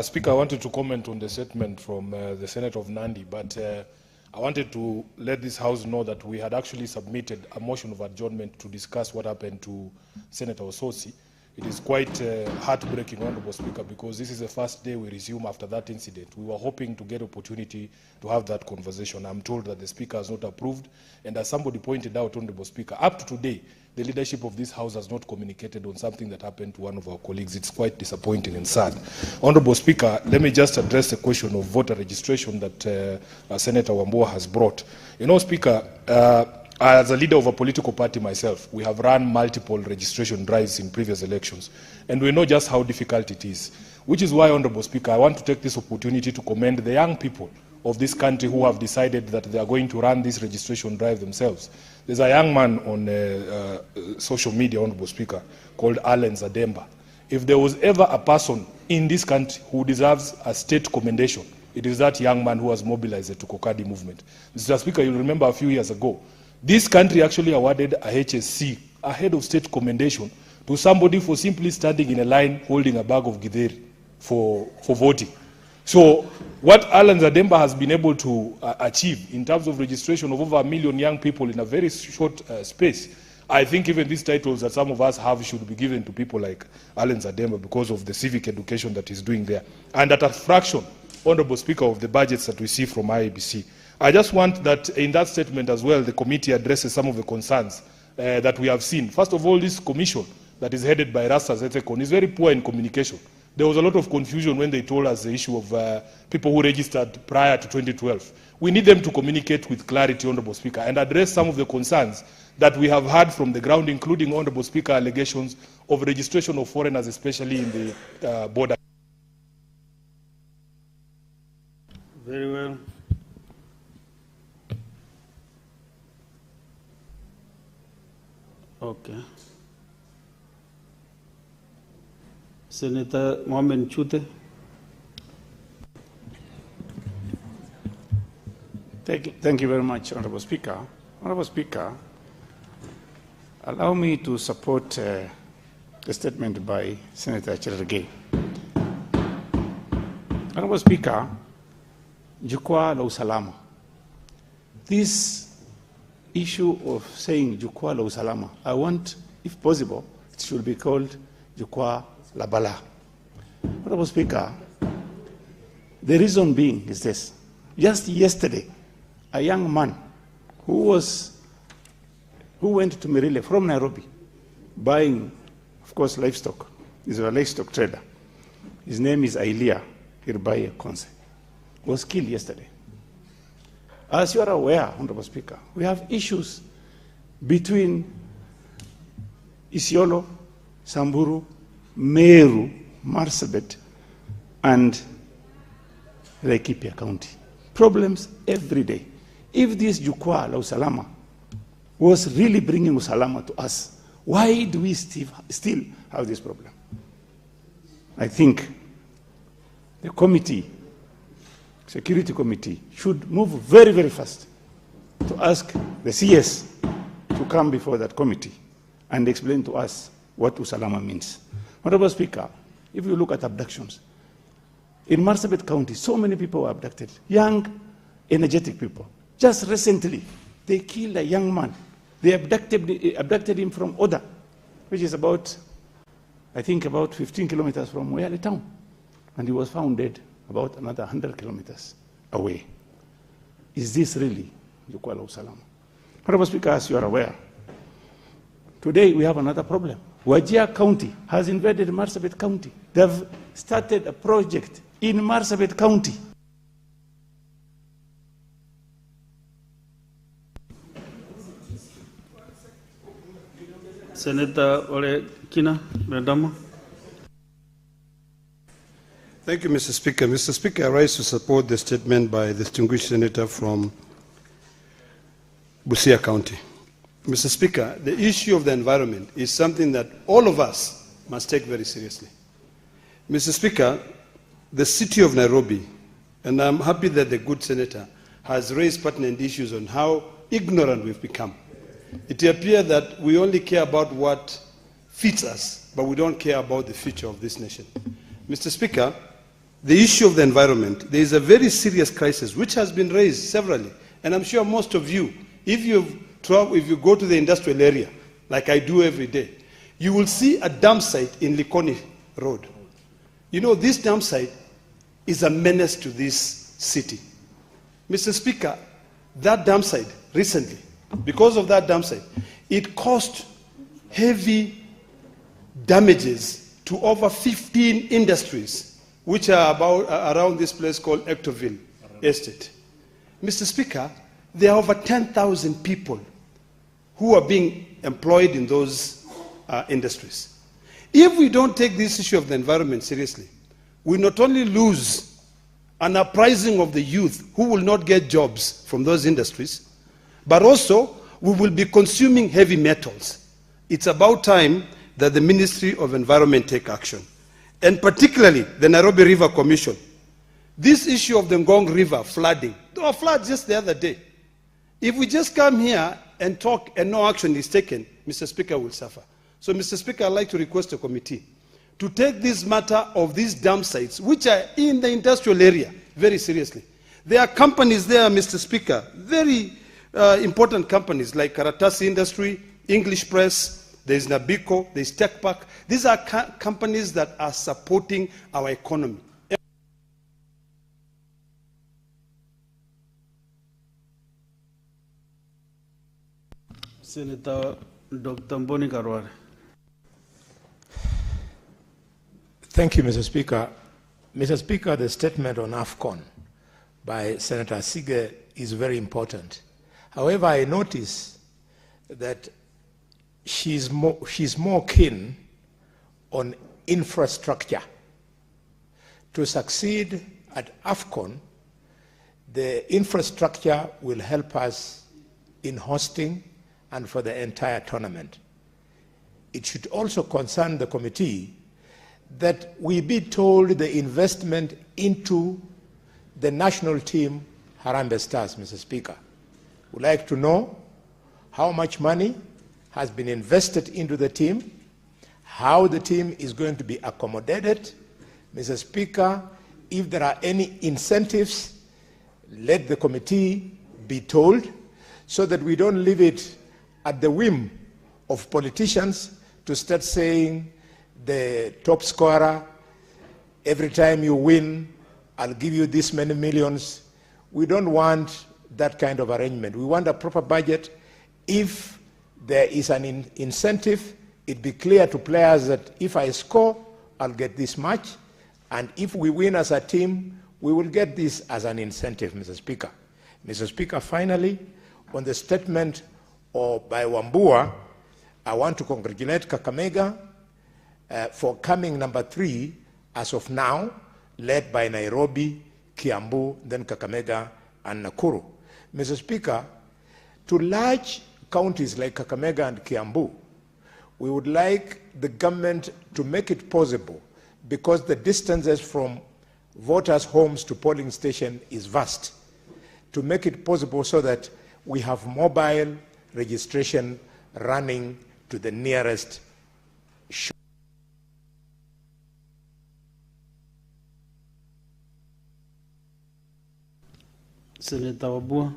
Speaker, I wanted to comment on the statement from the Senator of Nandi, but I wanted to let this House know that we had actually submitted a motion of adjournment to discuss what happened to Senator Ososi. It is quite heartbreaking, Honorable Speaker, because this is the first day we resume after that incident. We were hoping to get opportunity to have that conversation. I'm told that the Speaker has not approved, and as somebody pointed out, Honorable Speaker, up to today, the leadership of this House has not communicated on something that happened to one of our colleagues. It's quite disappointing and sad. Honorable Speaker, let me just address the question of voter registration that Senator Wambua has brought. You know, Speaker, as a leader of a political party myself, we have run multiple registration drives in previous elections, and we know just how difficult it is, which is why, Honorable Speaker, I want to take this opportunity to commend the young people of this country who have decided that they are going to run this registration drive themselves. There's a young man on social media, Honorable Speaker, called Allen Zademba. If there was ever a person in this country who deserves a state commendation, it is that young man who has mobilized the Tukokadi movement. Mr. Speaker, you'll remember a few years ago, this country actually awarded a HSC, a head of state commendation, to somebody for simply standing in a line holding a bag of githeri for voting. So what Alan Zademba has been able to achieve in terms of registration of over 1 million young people in a very short space, I think even these titles that some of us have should be given to people like Alan Zademba because of the civic education that he's doing there. And at a fraction, Honorable Speaker, of the budgets that we see from IEBC. I just want that in that statement as well, the committee addresses some of the concerns that we have seen. First of all, this commission that is headed by Rasta Zetekon is very poor in communication. There was a lot of confusion when they told us the issue of people who registered prior to 2012. We need them to communicate with clarity, Honorable Speaker, and address some of the concerns that we have heard from the ground, including, Honorable Speaker, allegations of registration of foreigners, especially in the border. Very well. Okay. Senator Mohamed Chute. Thank you very much, Honorable Speaker. Honorable Speaker, allow me to support the statement by Senator Cherargei. Honorable Speaker, Jukwaa la Usalama. This issue of saying Jukwaa la Usalama, I want, if possible, It should be called Jukwaa la Balaa. Honorable Speaker, the reason being is this. Just yesterday, a young man who went to Merile from Nairobi buying, of course, livestock. He's a livestock trader. His name is Ailia Irbaye Konse. Was killed yesterday. As you are aware, Honorable Speaker, we have issues between Isiolo, Samburu, Meru, Marsabit, and Laikipia County. Problems every day. If this Jukwaa la Usalama was really bringing Usalama to us, why do we still have this problem? I think the committee, security committee, should move very, very fast to ask the CS to come before that committee and explain to us what Usalama means. Honorable Speaker, if you look at abductions, in Marsabit County, so many people were abducted, young, energetic people. Just recently, they killed a young man. They abducted him from Oda, which is about, I think, about 15 kilometers from Moyale town. And he was found dead about another 100 kilometers away. Is this really Jukwaa la Usalama? Honorable Speaker, as you are aware, today we have another problem. Wajir County has invaded Marsabit County. They've started a project in Marsabit County. Senator Ole Kina Redama. Thank you, Mr. Speaker. Mr. Speaker, I rise to support the statement by the distinguished senator from Busia County. Mr. Speaker, the issue of the environment is something that all of us must take very seriously. Mr. Speaker, the city of Nairobi, and I'm happy that the good senator has raised pertinent issues on how ignorant we've become. It appears that we only care about what fits us, but we don't care about the future of this nation. Mr. Speaker, the issue of the environment, there is a very serious crisis which has been raised severally, and I'm sure most of you, if you go to the industrial area, like I do every day, you will see a dump site in Likoni Road. You know, this dump site is a menace to this city. Mr. Speaker, that dump site recently, because of that dump site, it caused heavy damages to over 15 industries, which are around this place called Ectoville Estate. Mr. Speaker, there are over 10,000 people who are being employed in those industries. If we don't take this issue of the environment seriously, we not only lose an uprising of the youth who will not get jobs from those industries, but also we will be consuming heavy metals. It's about time that the Ministry of Environment take action, and particularly the Nairobi River Commission. This issue of the Ngong River flooding, there were floods just the other day. If we just come here and talk and no action is taken, Mr. Speaker will suffer. So, Mr. Speaker, I'd like to request the committee to take this matter of these dump sites, which are in the industrial area, very seriously. There are companies there, Mr. Speaker, very important companies like Karatasi Industry, English Press, there's Nabico, there's Tech Park. These are companies that are supporting our economy. Senator Dr. Mboni Karware. Thank you, Mr. Speaker. Mr. Speaker, the statement on AFCON by Senator Sige is very important. However, I notice that she's more keen on infrastructure. To succeed at AFCON, the infrastructure will help us in hosting and for the entire tournament. It should also concern the committee that we be told the investment into the national team Harambee Stars, Mr. Speaker. We'd like to know how much money has been invested into the team, how the team is going to be accommodated. Mr. Speaker, if there are any incentives, let the committee be told so that we don't leave it at the whim of politicians to start saying the top scorer, every time you win, I'll give you this many millions. We don't want that kind of arrangement. We want a proper budget. If there is an incentive, it be clear to players that if I score, I'll get this much. And if we win as a team, we will get this as an incentive, Mr. Speaker. Mr. Speaker, finally, on the statement by Wambua, I want to congratulate Kakamega for coming number 3 as of now, led by Nairobi, Kiambu, then Kakamega, and Nakuru. Mr. Speaker, to large counties like Kakamega and Kiambu, we would like the government to make it possible, because the distances from voters' homes to polling station is vast, to make it possible so that we have mobile registration running to the nearest shop. Senator Wabua.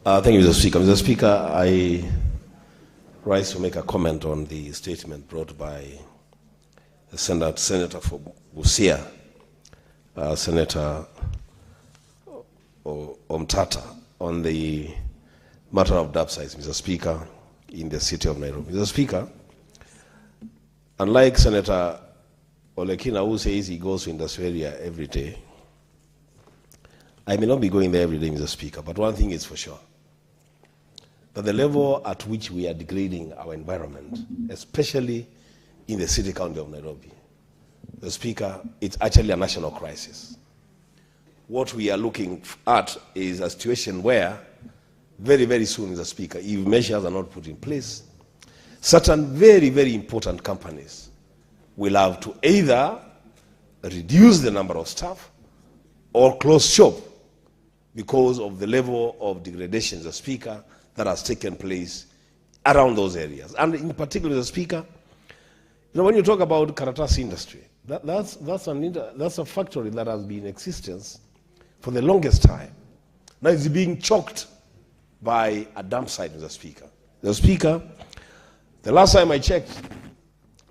Thank you, Mr. Speaker. Mr. Speaker, I rise to make a comment on the statement brought by the Senator for Busia, Senator Omtata, on the matter of dab sites, Mr. Speaker, in the city of Nairobi. Mr. Speaker, unlike Senator Olekina, who says he goes to industrial area every day, I may not be going there every day, Mr. Speaker, but one thing is for sure, that the level at which we are degrading our environment, especially in the city county of Nairobi, Mr. Speaker, it's actually a national crisis. What we are looking at is a situation where very, very soon, Mr. Speaker, if measures are not put in place, certain very, very important companies will have to either reduce the number of staff or close shop because of the level of degradation, Mr. Speaker, that has taken place around those areas. And in particular, Mr. Speaker, you know, when you talk about Karatasi industry, that's a factory that has been in existence for the longest time. Now it's being choked by a dump site, Mr. Speaker. Mr. Speaker, the last time I checked,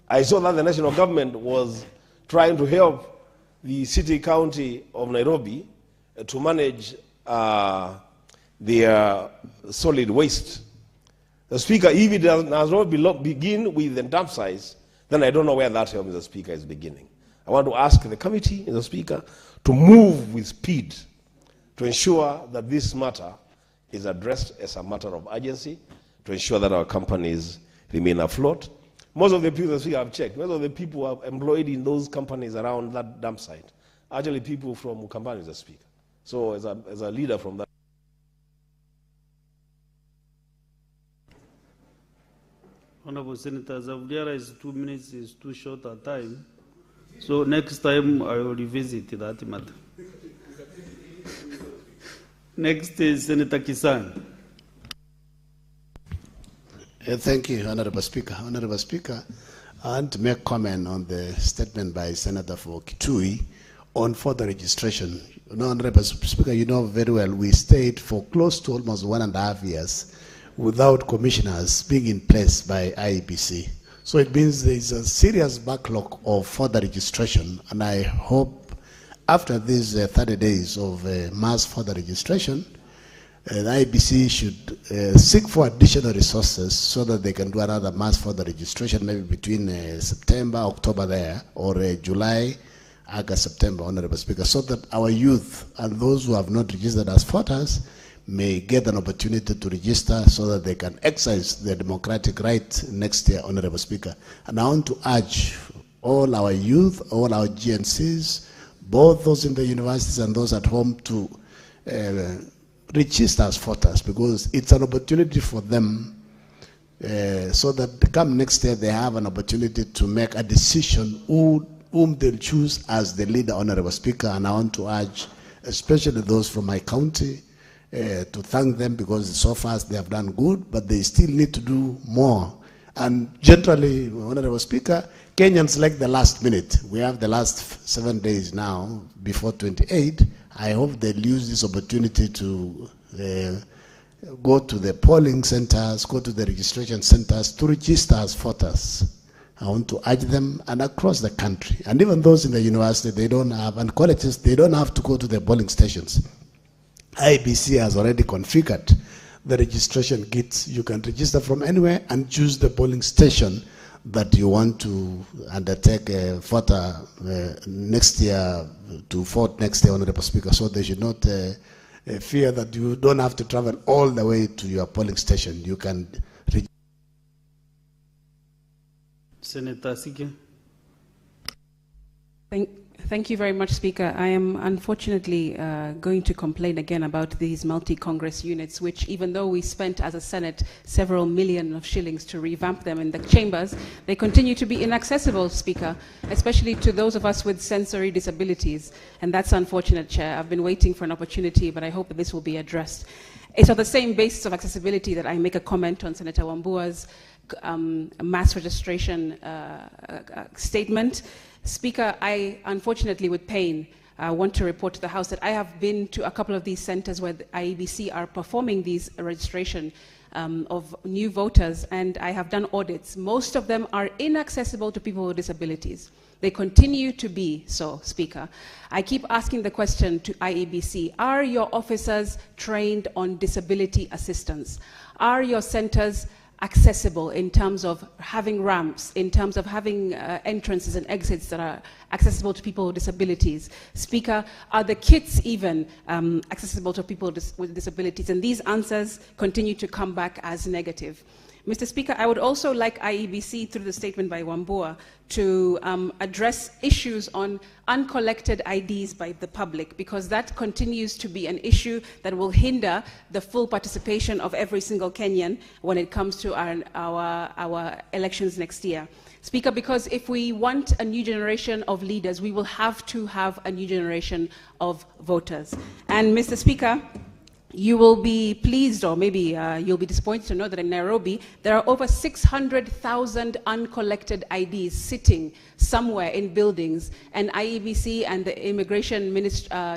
I saw that the national government was trying to help the city county of Nairobi to manage their solid waste. The Speaker, if it does not begin with the dump sites, then I don't know where that help, Mr. Speaker, is beginning. I want to ask the committee, Mr. Speaker, to move with speed to ensure that this matter is addressed as a matter of urgency, to ensure that our companies remain afloat. Most of the people, Mr. Speaker, I've checked, most of the people who are employed in those companies around that dump site are actually people from Mukambani, Mr. Speaker. So as a leader from that. Honorable Senator Zavdiara, is 2 minutes is too short a time. So next time I will revisit that matter. Next is Senator Kisan. Thank you, Honorable Speaker. Honorable Speaker, I want to make comment on the statement by Senator for Kitui on further registration. You know, Honorable Speaker, you know very well we stayed for close to almost 1.5 years without commissioners being in place by IEBC. So it means there is a serious backlog of further registration, and I hope after these 30 days of mass further registration, the IEBC should seek for additional resources so that they can do another mass further registration, maybe between September, October there, or July, August, September, Honorable Speaker, so that our youth and those who have not registered as voters may get an opportunity to register so that they can exercise their democratic right next year, Honorable Speaker. And I want to urge all our youth, all our GNCs, both those in the universities and those at home to register as voters, because it's an opportunity for them so that come next year they have an opportunity to make a decision whom they'll choose as the leader, Honorable Speaker. And I want to urge, especially those from my county, to thank them, because so far they have done good, but they still need to do more. And generally, Honorable Speaker, Kenyans like the last minute. We have the last 7 days now before 28. I hope they'll use this opportunity to go to the polling centers, go to the registration centers to register as voters. I want to urge them, and across the country, and even those in the university, they don't have, and colleges, they don't have to go to the polling stations. IBC has already configured the registration kits. You can register from anywhere and choose the polling station that you want to undertake a voter next year to vote next year, Honorable Speaker. So they should not fear that you don't have to travel all the way to your polling station. You can Senator Sige. Thank you very much, Speaker. I am unfortunately going to complain again about these multi-Congress units, which even though we spent as a Senate several million of shillings to revamp them in the chambers, they continue to be inaccessible, Speaker, especially to those of us with sensory disabilities. And that's unfortunate, Chair. I've been waiting for an opportunity, but I hope that this will be addressed. It's on the same basis of accessibility that I make a comment on Senator Wambua's mass registration statement. Speaker, I unfortunately with pain want to report to the House that I have been to a couple of these centers where the IEBC are performing these registration of new voters, and I have audits. Most of them are inaccessible to people with disabilities. They continue to be so, Speaker. I keep asking the question to IEBC, are your officers trained on disability assistance? Are your centers accessible in terms of having ramps, in terms of having entrances and exits that are accessible to people with disabilities? Speaker, are the kits even accessible to people with disabilities? And these answers continue to come back as negative. Mr. Speaker, I would also like IEBC, through the statement by Wambua, to address issues on uncollected IDs by the public, because that continues to be an issue that will hinder the full participation of every single Kenyan when it comes to our elections next year. Speaker, because if we want a new generation of leaders, we will have to have a new generation of voters. And Mr. Speaker, you will be pleased, or maybe you'll be disappointed to know that in Nairobi, there are over 600,000 uncollected IDs sitting somewhere in buildings, and IEBC and the immigration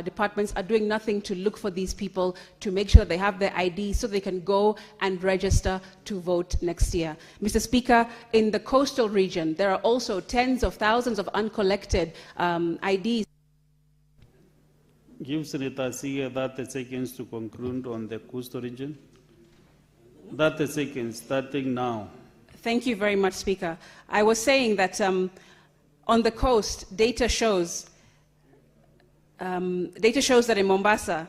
departments are doing nothing to look for these people to make sure they have their ID so they can go and register to vote next year. Mr. Speaker, in the coastal region, there are also tens of thousands of uncollected IDs. Give Senator Sige 30 seconds to conclude on the coastal region. 30 seconds, starting now. Thank you very much, Speaker. I was saying that on the coast, data shows that in Mombasa,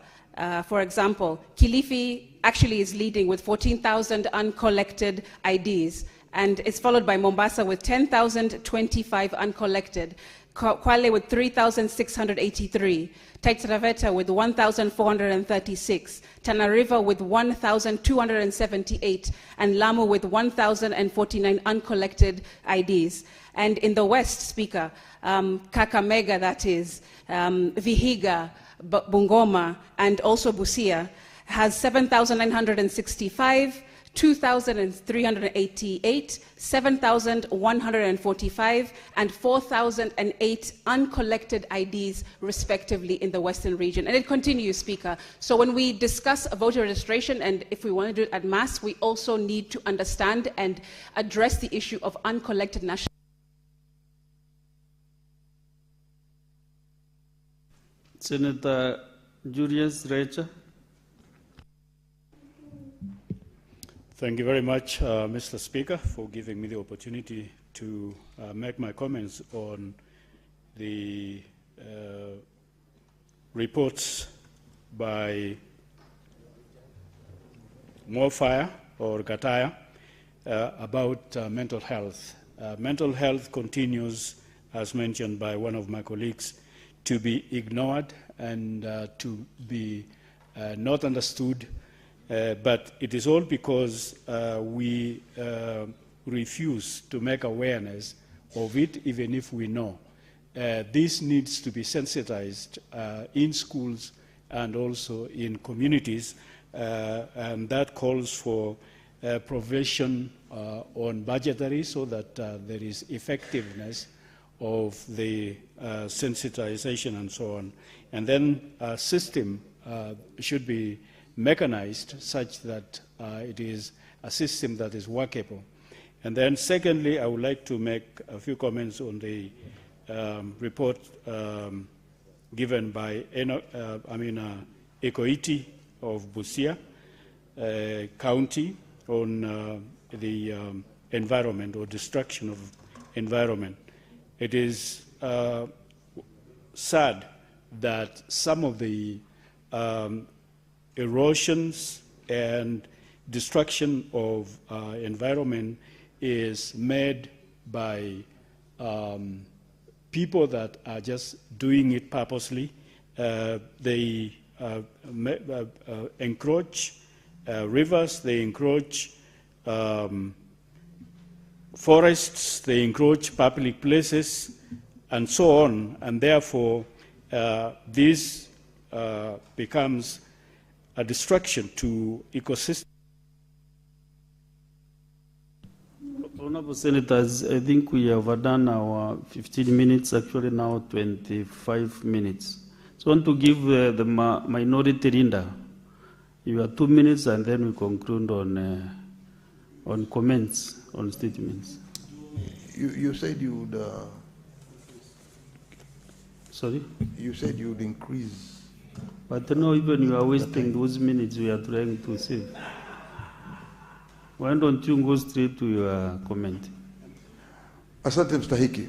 for example, Kilifi actually is leading with 14,000 uncollected IDs, and it's followed by Mombasa with 10,025 uncollected, Kwale with 3,683, Taita Taveta with 1,436, Tana River with 1,278, and Lamu with 1,049 uncollected IDs. And in the West, Speaker, Kakamega, that is, Vihiga, Bungoma, and also Busia, has 7,965, 2,388, 7,145, and 4,008 uncollected IDs, respectively, in the Western region. And it continues, Speaker. So when we discuss voter registration, and if we want to do it at mass, we also need to understand and address the issue of uncollected national. Senator Julius Recha. Thank you very much, Mr. Speaker, for giving me the opportunity to make my comments on the reports by Morfire or Gataya about mental health. Mental health continues, as mentioned by one of my colleagues, to be ignored and to be not understood. But it is all because we refuse to make awareness of it, even if we know. This needs to be sensitized in schools and also in communities, and that calls for provision on budgetary so that there is effectiveness of the sensitization and so on. And then a system should be mechanized such that it is a system that is workable. And then secondly, I would like to make a few comments on the report given by Ecoiti of Busia County on the environment or destruction of environment. It is sad that some of the erosions and destruction of environment is made by people that are just doing it purposely. They encroach rivers, they encroach forests, they encroach public places, and so on, and therefore this becomes a destruction to ecosystem. Honorable Senators, I think we have done our 15 minutes, actually now 25 minutes. So I want to give the minority leader, you have 2 minutes, and then we conclude on comments, on statements. You said you would... Sorry? You said you would increase... But no, even you are wasting those minutes we are trying to save. Why don't you go straight to your comment? Asante mstahiki,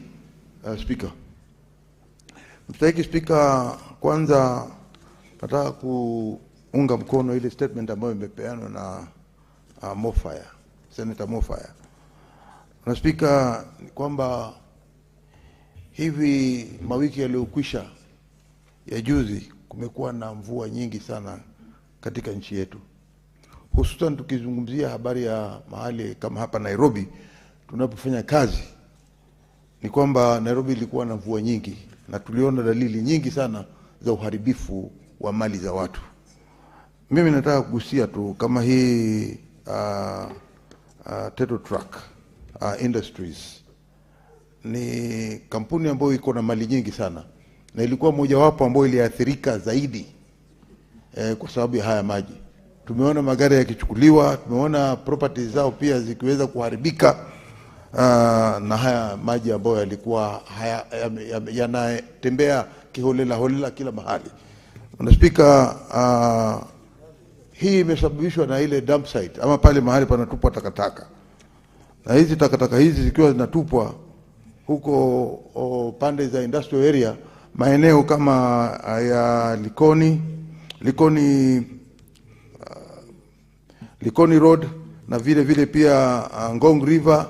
Speaker. Mstahiki Speaker, kwanza nataka kuunga mkono ile statement ambayo imepeanwa na Mofaya, Senator Mofaya. Na Speaker, ni kwamba hivi mawiki yaliyokwisha ya juzi kumekuwa na mvua nyingi sana katika nchi yetu. Hususan tukizungumzia habari ya mahali kama hapa Nairobi tunapofanya kazi, ni kwamba Nairobi ilikuwa na mvua nyingi na tuliona dalili nyingi sana za uharibifu wa mali za watu. Mimi nataka kugusia tu kama hii Teto Truck Industries ni kampuni ambayo iko na mali nyingi sana na ilikuwa mojawapo ambayo iliathirika zaidi kwa sababu ya haya maji. Tumeona magari yakichukuliwa, tumeona properties zao pia zikiweza kuharibika na haya maji ambayo yalikuwa yanatembea kiholela holela kila mahali. Na Speaker, hii imesababishwa na ile dump site ama pale mahali panatupwa takataka. Na hizi takataka hizi zikiwa zinatupwa huko pande za industrial area, maeneo kama ya Likoni Road na vile vile pia Ngong River.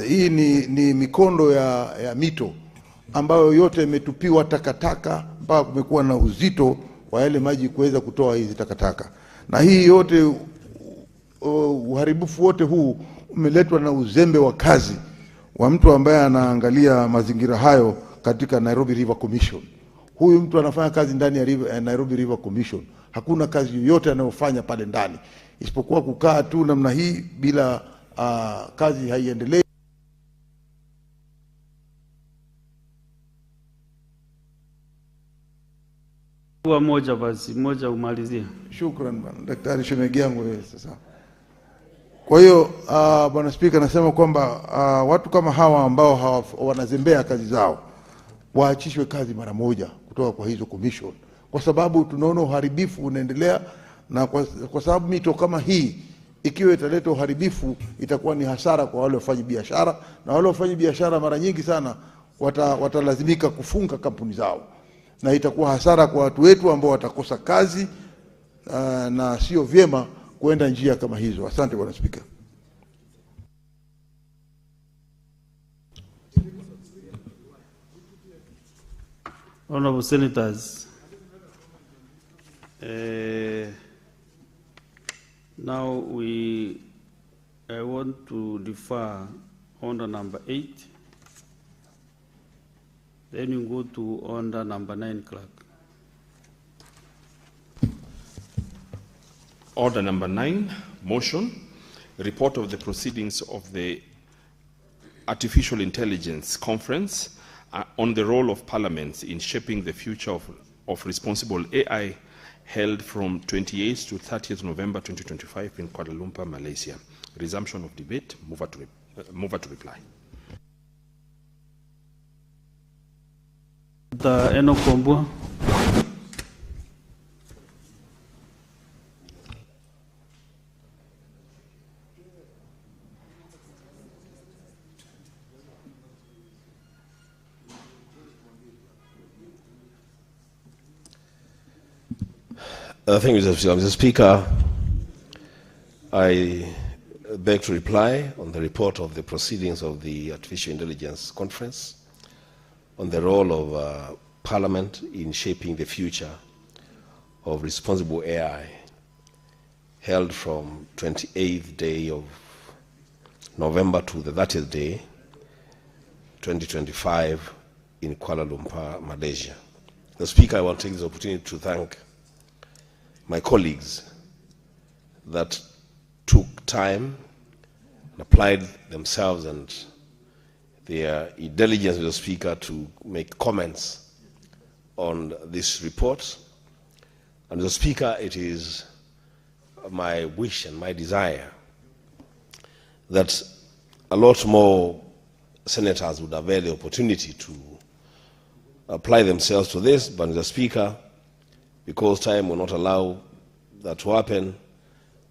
Hii ni mikondo ya mito ambayo yote imetupiwa takataka mpaka kumekuwa na uzito wa yale maji kuweza kutoa hizi takataka. Na hii yote uharibifu wote huu umeletwa na uzembe wa kazi wa mtu ambaye anaangalia mazingira hayo katika Nairobi River Commission. Huyu mtu anafanya kazi ndani ya Nairobi River Commission. Hakuna kazi yoyote anayofanya pale ndani isipokuwa kukaa tu namna hii bila kazi haiendelee. Kwa moja basi, moja umalizie. Shukran bwana Daktari Shemegi yangu sasa. Kwa hiyo bwana Speaker, nasema kwamba watu kama hawa ambao wanazembea kazi zao waachishwe kazi mara moja kutoka kwa hizo commission, kwa sababu tunaona uharibifu unaendelea, na kwa sababu mito kama hii ikiwa italeta uharibifu itakuwa ni hasara kwa wale wafanya biashara, na wale wafanya biashara mara nyingi sana watalazimika kufunga kampuni zao, na itakuwa hasara kwa watu wetu ambao watakosa kazi na sio vyema kuenda njia kama hizo. Asante bwana Speaker. Honorable Senators, now I want to defer order number 8. Then you go to order number 9, clerk. Order number 9, motion, report of the proceedings of the Artificial Intelligence Conference on the role of parliaments in shaping the future of responsible AI held from 28th to 30th November 2025 in Kuala Lumpur, Malaysia. Resumption of debate. Mover to reply. The Enoch Kombua. Thank you, Mr. Speaker. I beg to reply on the report of the proceedings of the Artificial Intelligence Conference on the role of Parliament in shaping the future of responsible AI, held from 28th day of November to the 30th day, 2025 in Kuala Lumpur, Malaysia. The Speaker, I want to take this opportunity to thank my colleagues that took time and applied themselves and their intelligence, Mr. Speaker, to make comments on this report. And Mr. Speaker, it is my wish and my desire that a lot more senators would avail the opportunity to apply themselves to this, but Mr. Speaker, because time will not allow that to happen,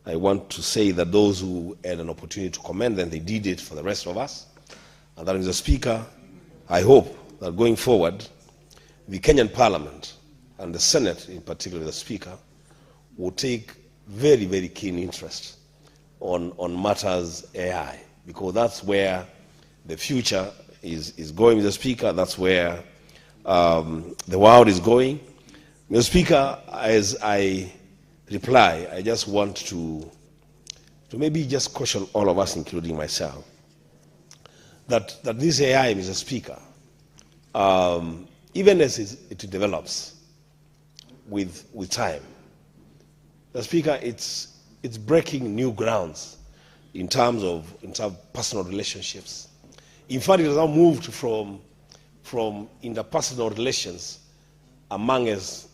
I want to say that those who had an opportunity to comment, then they did it for the rest of us. And that, Mr. Speaker, I hope that going forward, the Kenyan Parliament and the Senate in particular, the Speaker, will take very, very keen interest on matters AI, because that's where the future is going, Mr. Speaker. That's where the world is going. Mr. Speaker, as I reply, I just want to maybe just caution all of us, including myself, that this AI, Mr. Speaker, even as it develops with time, Mr. Speaker, it's breaking new grounds in terms of personal relationships. In fact, it has now moved from interpersonal relations among us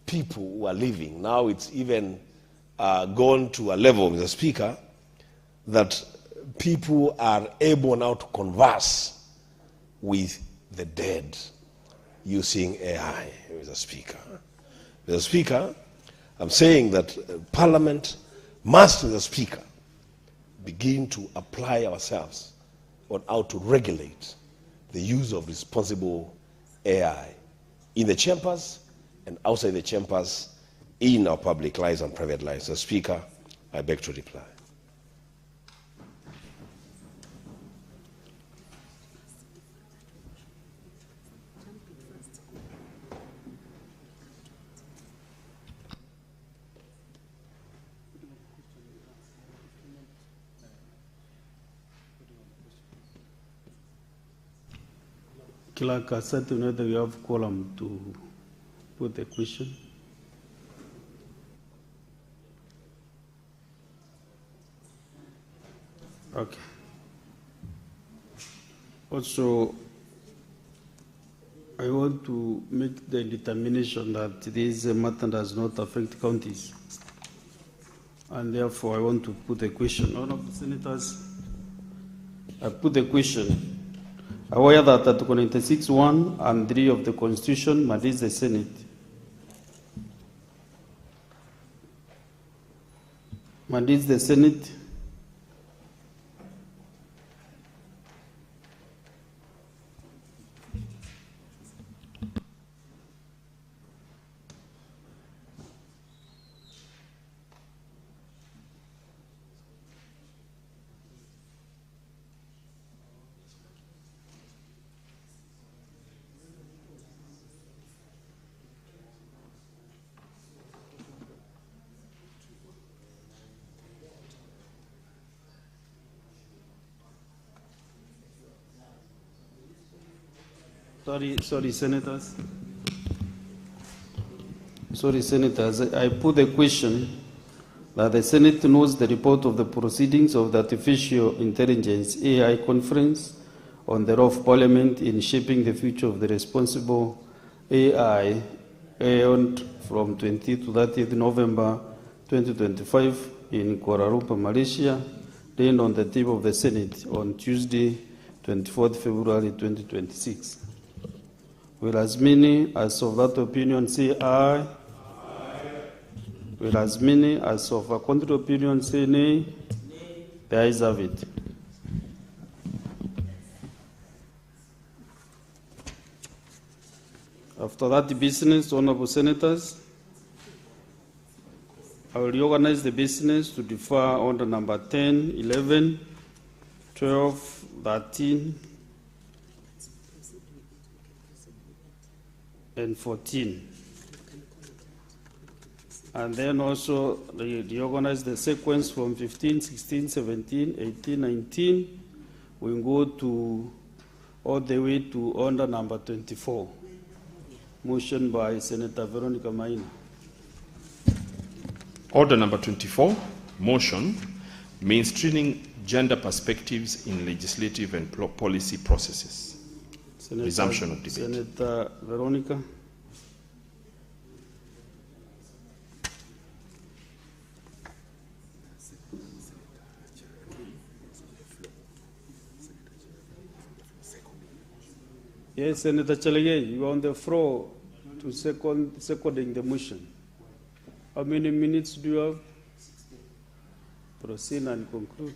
people who are living. Now it's even gone to a level, Mr. Speaker, that people are able now to converse with the dead using AI, Mr. Speaker. Mr. Speaker, I'm saying that Parliament must, Mr. Speaker, begin to apply ourselves on how to regulate the use of responsible AI in the chambers and outside the chambers, in our public lives and private lives. Mr. Speaker, I beg to reply. Clerk, I said to know that we have quorum to put the question. Okay. Also, I want to make the determination that this matter does not affect counties. And therefore, I want to put a question. Honorable Senators, I put the question. Aware that Article 96(1) and 3 of the Constitution mandates the Senate Sorry, Senators. I put the question that the Senate knows the report of the proceedings of the Artificial Intelligence AI Conference on the role of Parliament in shaping the future of the responsible AI from 20th to 30th November 2025 in Kuala Lumpur, Malaysia, then on the table of the Senate on Tuesday, 24th February 2026. Will as many as of that opinion say aye? Aye. Will as many as of a contrary opinion say nay? Nay. The ayes have it. After that business, honorable senators, I will reorganize the business to defer under number 10, 11, 12, 13, and 14. And then also reorganize the sequence from 15, 16, 17, 18, 19. We go to all the way to under number 24. Motion by Senator Veronica Maina. Order number 24, motion, mainstreaming gender perspectives in legislative and policy processes. Senator, resumption of debate. Senator Veronica. Yes, Senator Chalege, you are on the floor to seconding the motion. How many minutes do you have? Proceed and conclude.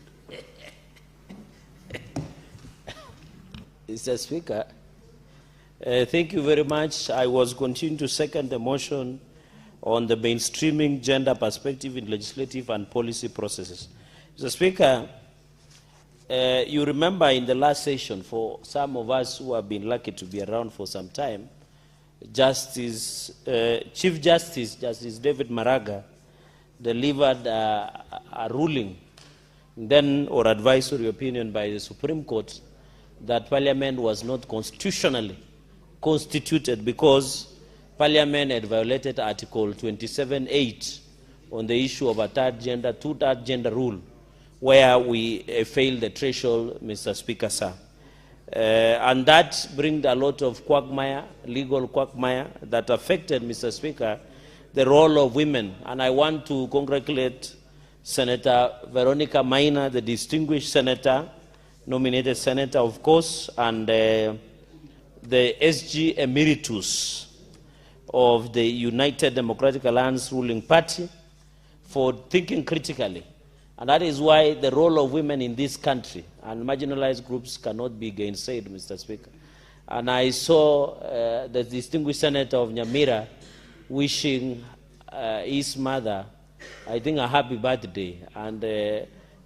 Mr. Speaker, thank you very much. I was continuing to second the motion on the mainstreaming gender perspective in legislative and policy processes. Mr. Speaker, you remember in the last session, for some of us who have been lucky to be around for some time, Chief Justice David Maraga delivered a ruling, then or advisory opinion by the Supreme Court that Parliament was not constitutionally constituted because Parliament had violated Article 27(8) on the issue of a two-third gender rule, where we failed the threshold, Mr. Speaker, sir. And that brings a lot of quagmire, legal quagmire, that affected, Mr. Speaker, the role of women. And I want to congratulate Senator Veronica Maina, the distinguished senator, nominated senator, of course, and the SG Emeritus of the United Democratic Alliance ruling party for thinking critically. And that is why the role of women in this country and marginalized groups cannot be gainsaid, Mr. Speaker. And I saw the distinguished senator of Nyamira wishing his mother, I think, a happy birthday. And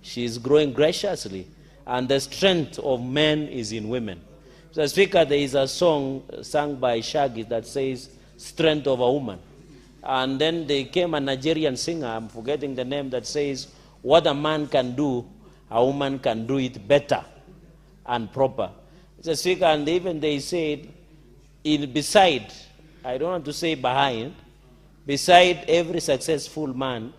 she is growing graciously. And the strength of men is in women. Mr. Speaker, there is a song sung by Shaggy that says, "Strength of a woman." And then there came a Nigerian singer, I'm forgetting the name, that says, "What a man can do, a woman can do it better and proper." Mr. Speaker, and even they said, beside, I don't want to say behind, beside every successful man,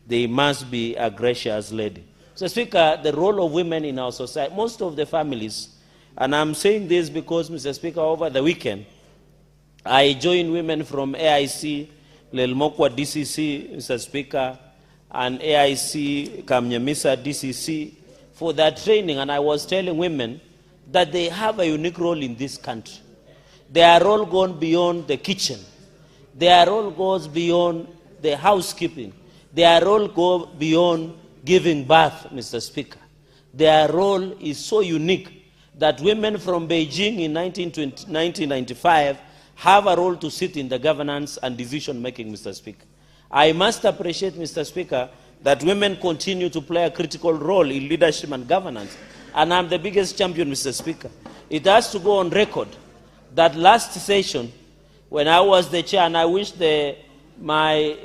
there must be a gracious lady. Mr. Speaker, the role of women in our society, most of the families, and I'm saying this because, Mr. Speaker, over the weekend, I joined women from AIC, Lelmokwa DCC, Mr. Speaker, and AIC Kamnyamisa DCC for their training, and I was telling women that they have a unique role in this country. Their role goes beyond the kitchen. Their role goes beyond the housekeeping. Their role goes beyond giving birth, Mr. Speaker. Their role is so unique that women from Beijing in 1995 have a role to sit in the governance and decision-making, Mr. Speaker. I must appreciate, Mr. Speaker, that women continue to play a critical role in leadership and governance. And I'm the biggest champion, Mr. Speaker. It has to go on record that last session, when I was the chair, and I wish my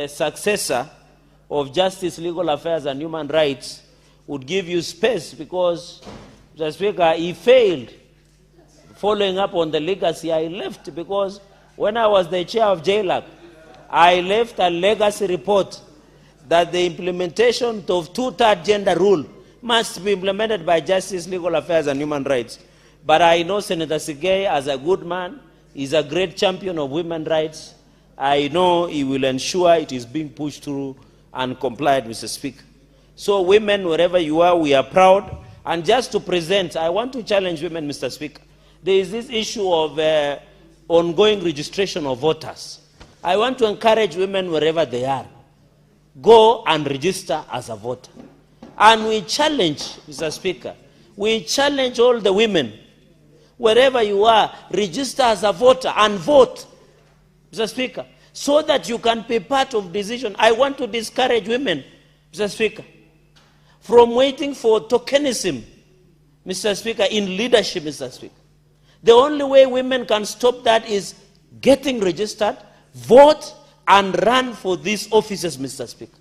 successor of Justice, Legal Affairs and Human Rights would give you space, because, Mr. Speaker, he failed following up on the legacy. I left because when I was the chair of JLAC, I left a legacy report that the implementation of two-third gender rule must be implemented by Justice, Legal Affairs and Human Rights. But I know Senator Sigei, as a good man, is a great champion of women's rights, I know he will ensure it is being pushed through and complied, Mr. Speaker. So women, wherever you are, we are proud. And just to present, I want to challenge women, Mr. Speaker. There is this issue of ongoing registration of voters. I want to encourage women wherever they are. Go and register as a voter. And we challenge, Mr. Speaker, we challenge all the women, wherever you are, register as a voter and vote, Mr. Speaker, so that you can be part of decision. I want to discourage women, Mr. Speaker, from waiting for tokenism, Mr. Speaker, in leadership, Mr. Speaker. The only way women can stop that is getting registered, vote, and run for these offices, Mr. Speaker.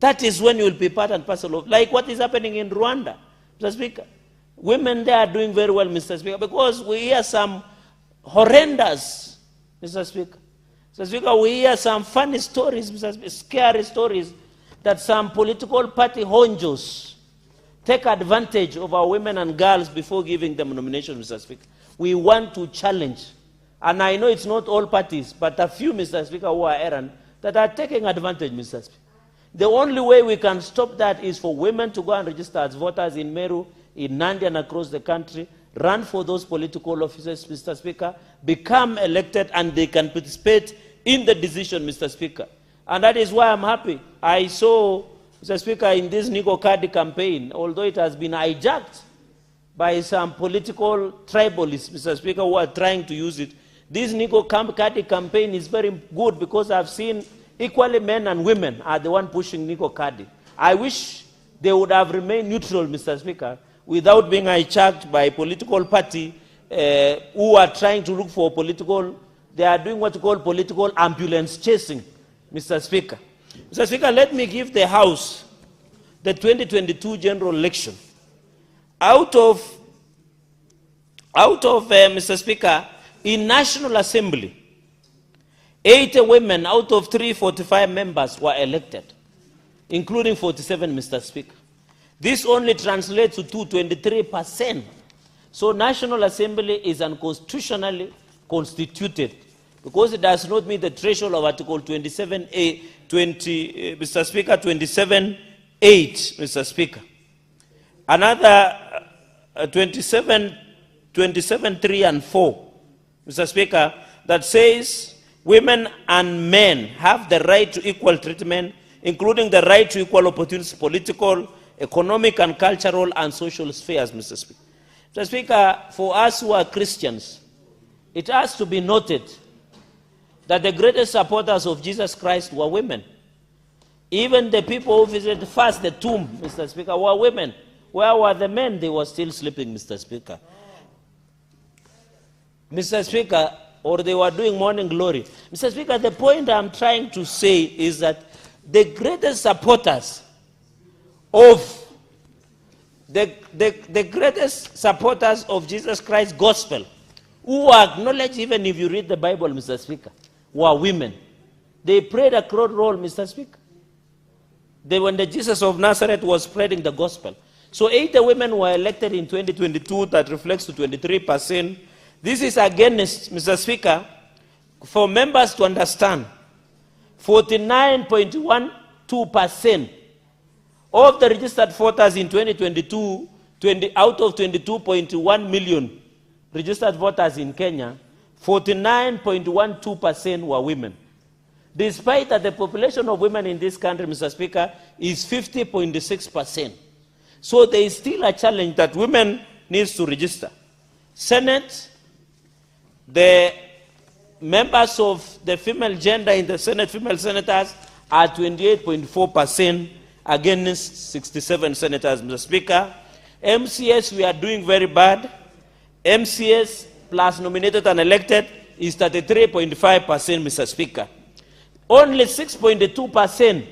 That is when you will be part and parcel of, like what is happening in Rwanda, Mr. Speaker. Women there are doing very well, Mr. Speaker, because we hear some horrendous, Mr. Speaker. Mr. Speaker, we hear some funny stories, Mr. Speaker, scary stories, that some political party honjos take advantage of our women and girls before giving them nomination, Mr. Speaker. We want to challenge. And I know it's not all parties, but a few, Mr. Speaker, who are errant, that are taking advantage, Mr. Speaker. The only way we can stop that is for women to go and register as voters in Meru, in Nandi, and across the country, run for those political offices, Mr. Speaker, become elected, and they can participate in the decision, Mr. Speaker. And that is why I'm happy. I saw, Mr. Speaker, in this Nico Kadi campaign, although it has been hijacked by some political tribalists, Mr. Speaker, who are trying to use it, this Nico Kadi campaign is very good because I've seen equally men and women are the one pushing Nico Kadi. I wish they would have remained neutral, Mr. Speaker, without being hijacked by political party who are trying to look for political, they are doing what you call political ambulance chasing, Mr. Speaker. Mr. Speaker, let me give the House the 2022 general election. Out of Mr. Speaker, in National Assembly, 80 women out of 345 members were elected, including 47, Mr. Speaker. This only translates to 23%. So National Assembly is unconstitutionally constituted because it does not meet the threshold of Article 27A, Mr. Speaker, 27.8, Mr. Speaker. Another 27.3 and 4, Mr. Speaker, that says women and men have the right to equal treatment, including the right to equal opportunities, political, economic, and cultural and social spheres, Mr. Speaker. Mr. Speaker, for us who are Christians, it has to be noted that the greatest supporters of Jesus Christ were women. Even the people who visited first the tomb, Mr. Speaker, were women. Where were the men? They were still sleeping, Mr. Speaker. Mr. Speaker, or they were doing morning glory. Mr. Speaker, the point I'm trying to say is that the greatest supporters of the greatest supporters of Jesus Christ's gospel, who acknowledge, even if you read the Bible, Mr. Speaker, were women. They played a crowd role, Mr. Speaker. When the Jesus of Nazareth was spreading the gospel. So 80 women were elected in 2022, that reflects to 23%. This is against, Mr. Speaker, for members to understand, 49.12% of the registered voters in 2022, out of 22.1 million registered voters in Kenya, 49.12% were women. Despite that the population of women in this country, Mr. Speaker, is 50.6%. So there is still a challenge that women need to register. Senate, the members of the female gender in the Senate, female senators, are 28.4% against 67 senators, Mr. Speaker. MCS, we are doing very bad. MCS plus nominated and elected is 33.5%, Mr. Speaker. Only 6.2%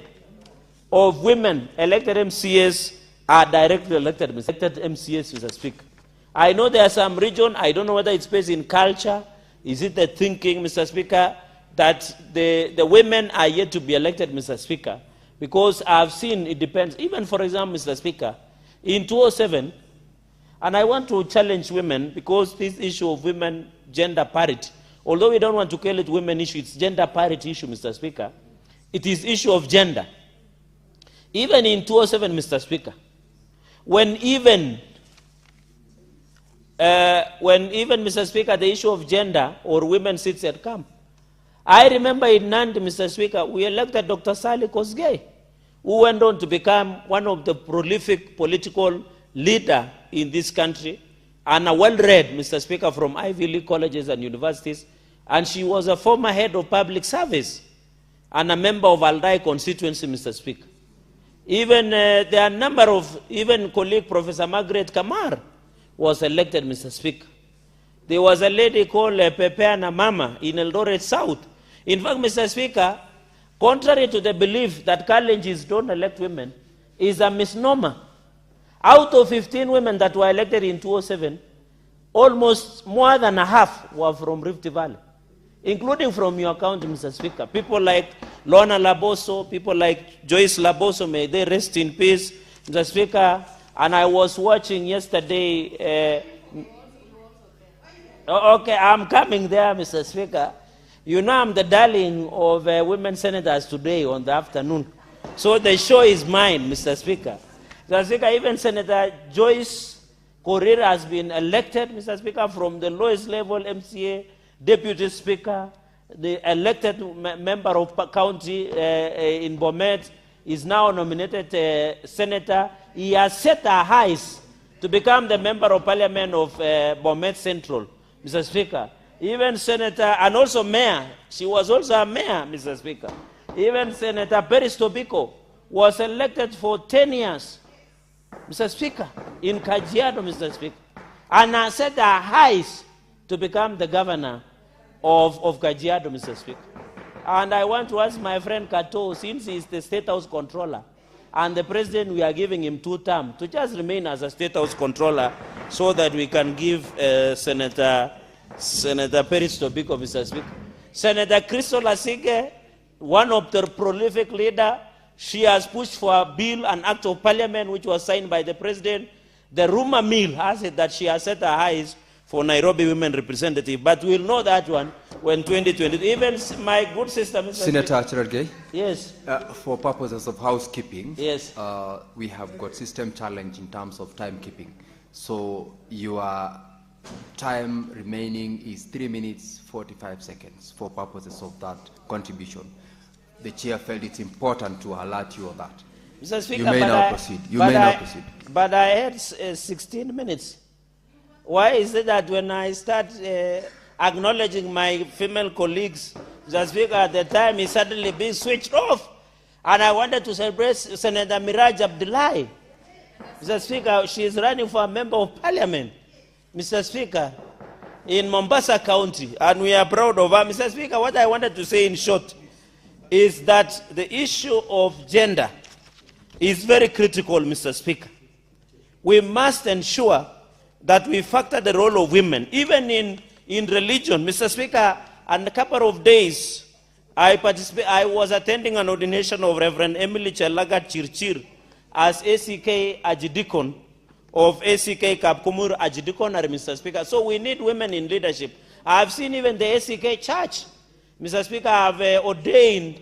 of women elected MCS are directly elected MCS, Mr. Speaker. I know there are some region, I don't know whether it's based in culture, is it the thinking, Mr. Speaker, that the women are yet to be elected, Mr. Speaker, because I've seen it depends. Even, for example, Mr. Speaker, in 2007, and I want to challenge women because this issue of women gender parity Although we don't want to call it women issue, it's gender parity issue, Mr. Speaker. It is issue of gender. Even in 207, Mr. Speaker, when even, Mr. Speaker, the issue of gender or women sits at camp. I remember in Nandi, Mr. Speaker, we elected Dr. Sally Kosgei, who went on to become one of the prolific political leaders in this country, and a well-read, Mr. Speaker, from Ivy League colleges and universities, and she was a former head of public service and a member of Aldai constituency, Mr. Speaker. Even there are a number of, even colleague Professor Margaret Kamar was elected, Mr. Speaker. There was a lady called Pepeana Mama in Eldoret South. In fact, Mr. Speaker, contrary to the belief that Kalenjins don't elect women, is a misnomer. Out of 15 women that were elected in 2007, almost more than a half were from Rift Valley, including from your county, Mr. Speaker. People like Lorna Laboso, people like Joyce Laboso, may they rest in peace, Mr. Speaker. And I was watching yesterday. Okay, I'm coming there, Mr. Speaker. You know I'm the darling of women senators today on the afternoon. So the show is mine, Mr. Speaker. Mr. Speaker, even Senator Joyce Korir has been elected, Mr. Speaker, from the lowest level, MCA, Deputy Speaker, the elected member of county in Bomet is now nominated senator. He has set her highs to become the member of parliament of Bomet Central, Mr. Speaker. Even Senator, and also Mayor, she was also a mayor, Mr. Speaker. Even Senator Peris Tobiko was elected for 10 years, Mr. Speaker, in Kajiado, Mr. Speaker. And has set her highs to become the governor of Kajiado, Mr. Speaker. And I want to ask my friend Kato, since he is the State House Controller, and the President, we are giving him 2 terms, to just remain as a State House Controller so that we can give Senator Peris Tobiko, Mr. Speaker. Senator Crystal Asige, one of the prolific leaders, she has pushed for a bill, an act of parliament, which was signed by the President. The rumor mill has it that she has set her highs for Nairobi women representative, but we'll know that one when 2020. Even my good sister, Mr. Senator Cherargei. Yes. For purposes of housekeeping, yes, we have got system challenge in terms of timekeeping. So your time remaining is 3 minutes 45 seconds for purposes of that contribution. The chair felt it's important to alert you of that. Mr. Speaker, you may now proceed. You may now proceed. But I had 16 minutes. Why is it that when I start acknowledging my female colleagues, Mr. Speaker, at the time is suddenly being switched off? And I wanted to celebrate Senator Miraj Abdullahi. Mr. Speaker, she is running for a member of parliament, Mr. Speaker, in Mombasa County, and we are proud of her. Mr. Speaker, what I wanted to say in short is that the issue of gender is very critical, Mr. Speaker. We must ensure that we factor the role of women, even in religion. Mr. Speaker, and a couple of days, I was attending an ordination of Reverend Emily Chelagat Chirchir as ACK Ajidikon of ACK Kapkumur Ajidikonary, Mr. Speaker. So we need women in leadership. I've seen even the ACK Church, Mr. Speaker, have ordained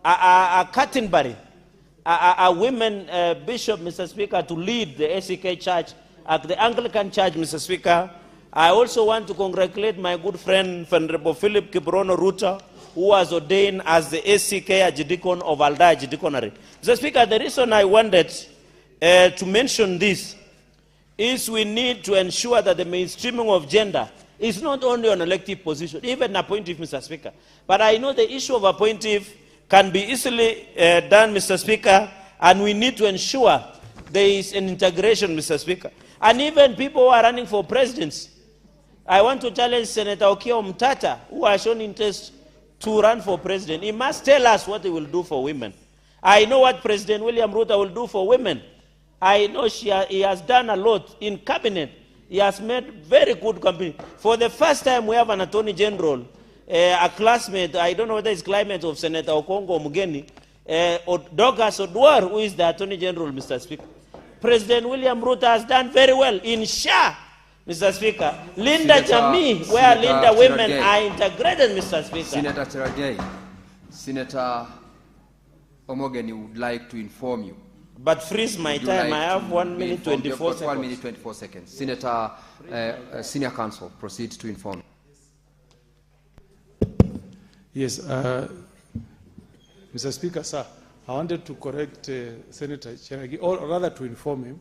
a Kattenbury, a women bishop, Mr. Speaker, to lead the ACK Church at the Anglican Church, Mr. Speaker. I also want to congratulate my good friend, Venerable Philip Kibrono Ruta, who was ordained as the ACK Ajidikon of Alda Ajidikonary. Mr. Speaker, the reason I wanted to mention this is we need to ensure that the mainstreaming of gender is not only on elective position, even appointive, Mr. Speaker. But I know the issue of appointive can be easily done, Mr. Speaker, and we need to ensure there is an integration, Mr. Speaker. And even people who are running for presidents, I want to challenge Senator Okiya Omtata, who has shown interest to run for president. He must tell us what he will do for women. I know what President William Ruto will do for women. I know he has done a lot in cabinet. He has made very good campaign. For the first time, we have an Attorney General, a classmate, I don't know whether it's classmate of Senator Okongo Mugeni, Douglas Odwar, who is the Attorney General, Mr. Speaker. President William Ruto has done very well in SHA, Mr. Speaker. Linda Jamii, where Senator Linda women Cherargei. are integrated, Mr. Speaker. Senator Cherargei, Senator Omogeni would like to inform you. But freeze my Would you time. like I have to 1 be minute, informed? You've 24 got 1 seconds. minute, 24 seconds. Senator, Senior Counsel, proceed to inform. Yes, Mr. Speaker, sir, I wanted to correct Senator Cherargei, or rather to inform him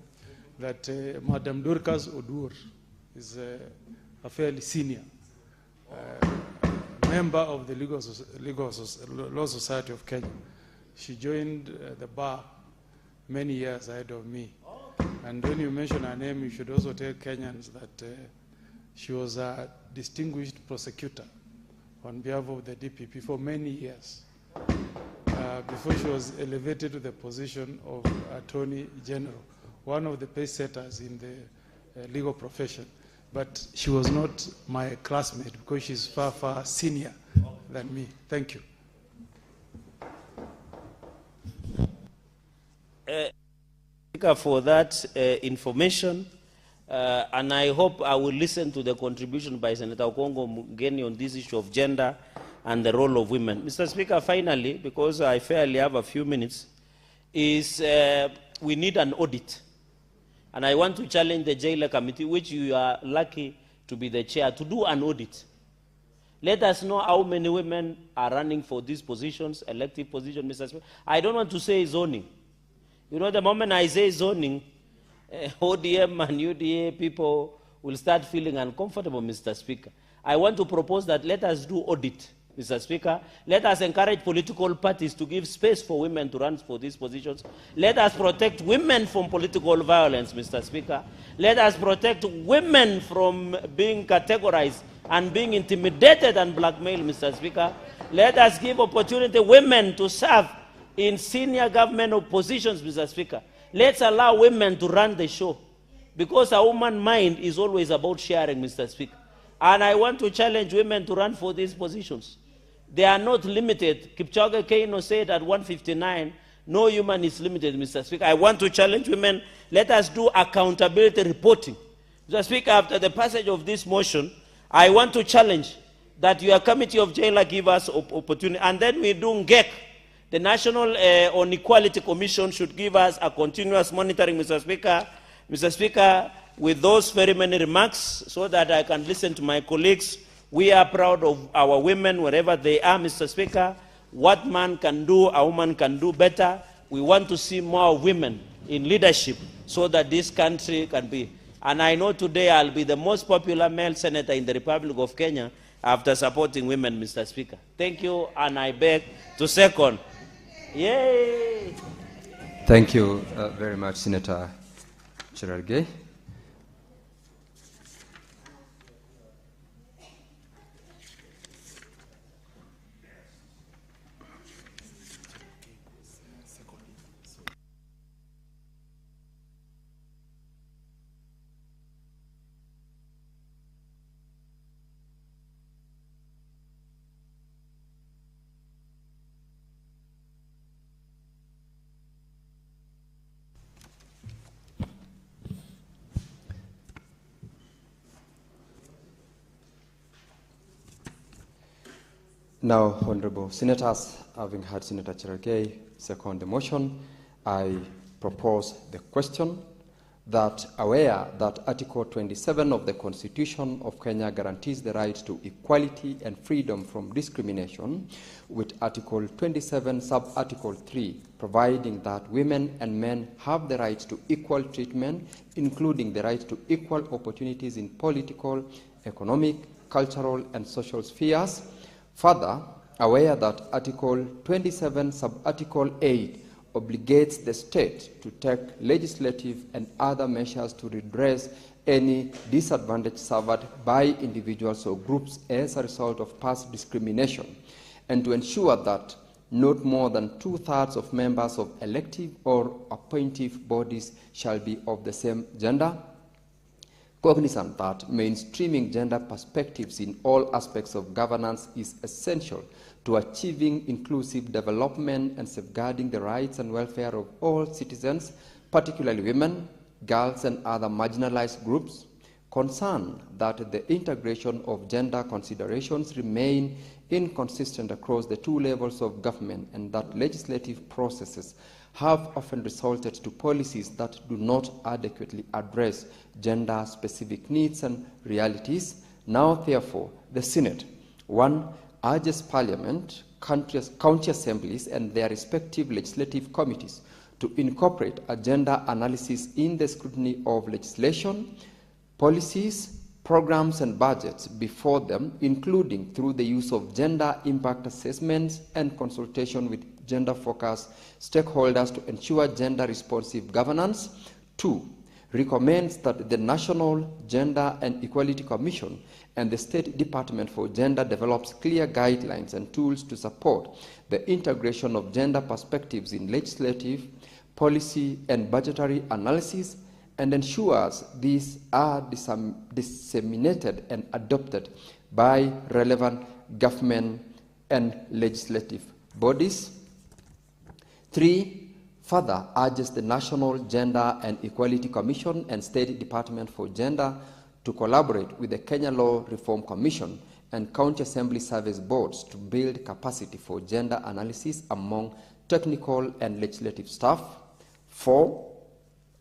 that Madam Dorcas Odur is a fairly senior member of the Law Society of Kenya. She joined the bar many years ahead of me. And when you mention her name, you should also tell Kenyans that she was a distinguished prosecutor on behalf of the DPP for many years, before she was elevated to the position of Attorney General, one of the pace setters in the legal profession. But she was not my classmate because she's far, far senior than me. Thank you. For that information, and I hope I will listen to the contribution by Senator Okongo Mugeni on this issue of gender and the role of women. Mr. Speaker, finally, because I fairly have a few minutes, is we need an audit. And I want to challenge the Jailer Committee, which you are lucky to be the chair, to do an audit. Let us know how many women are running for these positions, elective positions, Mr. Speaker. I don't want to say zoning. You know, the moment I say zoning, ODM and UDA people will start feeling uncomfortable, Mr. Speaker. I want to propose that let us do audit, Mr. Speaker. Let us encourage political parties to give space for women to run for these positions. Let us protect women from political violence, Mr. Speaker. Let us protect women from being categorized and being intimidated and blackmailed, Mr. Speaker. Let us give opportunity to women to serve in senior government positions, Mr. Speaker. Let's allow women to run the show, because a woman's mind is always about sharing, Mr. Speaker. And I want to challenge women to run for these positions. They are not limited. Kipchoge Keino said at 159, no human is limited, Mr. Speaker. I want to challenge women. Let us do accountability reporting. Mr. Speaker, after the passage of this motion, I want to challenge that your Committee of Jailer give us opportunity, and then we do NGEC. The National on Equality Commission should give us a continuous monitoring, Mr. Speaker. Mr. Speaker, with those very many remarks, so that I can listen to my colleagues, we are proud of our women wherever they are, Mr. Speaker. What man can do, a woman can do better. We want to see more women in leadership so that this country can be. And I know today I'll be the most popular male senator in the Republic of Kenya after supporting women, Mr. Speaker. Thank you, and I beg to second. Yay! Thank you very much, Senator Cherargei. Now, Honorable Senators, having heard Senator Cherargei second the motion, I propose the question that, aware that Article 27 of the Constitution of Kenya guarantees the right to equality and freedom from discrimination, with Article 27, Sub-Article 3, providing that women and men have the right to equal treatment, including the right to equal opportunities in political, economic, cultural, and social spheres. Further, aware that Article 27, Sub-Article 8 obligates the state to take legislative and other measures to redress any disadvantage suffered by individuals or groups as a result of past discrimination, and to ensure that not more than 2/3 of members of elective or appointive bodies shall be of the same gender. Cognizant that mainstreaming gender perspectives in all aspects of governance is essential to achieving inclusive development and safeguarding the rights and welfare of all citizens, particularly women, girls, and other marginalized groups. concerned that the integration of gender considerations remain inconsistent across the two levels of government and that legislative processes have often resulted to policies that do not adequately address gender-specific needs and realities. Now, therefore, the Senate, 1, urges Parliament, county assemblies, and their respective legislative committees to incorporate a gender analysis in the scrutiny of legislation, policies, programs, and budgets before them, including through the use of gender impact assessments and consultation with gender-focused stakeholders to ensure gender-responsive governance. 2, recommends that the National Gender and Equality Commission and the State Department for Gender develops clear guidelines and tools to support the integration of gender perspectives in legislative, policy, and budgetary analysis, and ensures these are disseminated and adopted by relevant government and legislative bodies. 3, further urges the National Gender and Equality Commission and State Department for Gender to collaborate with the Kenya Law Reform Commission and County Assembly Service Boards to build capacity for gender analysis among technical and legislative staff. 4,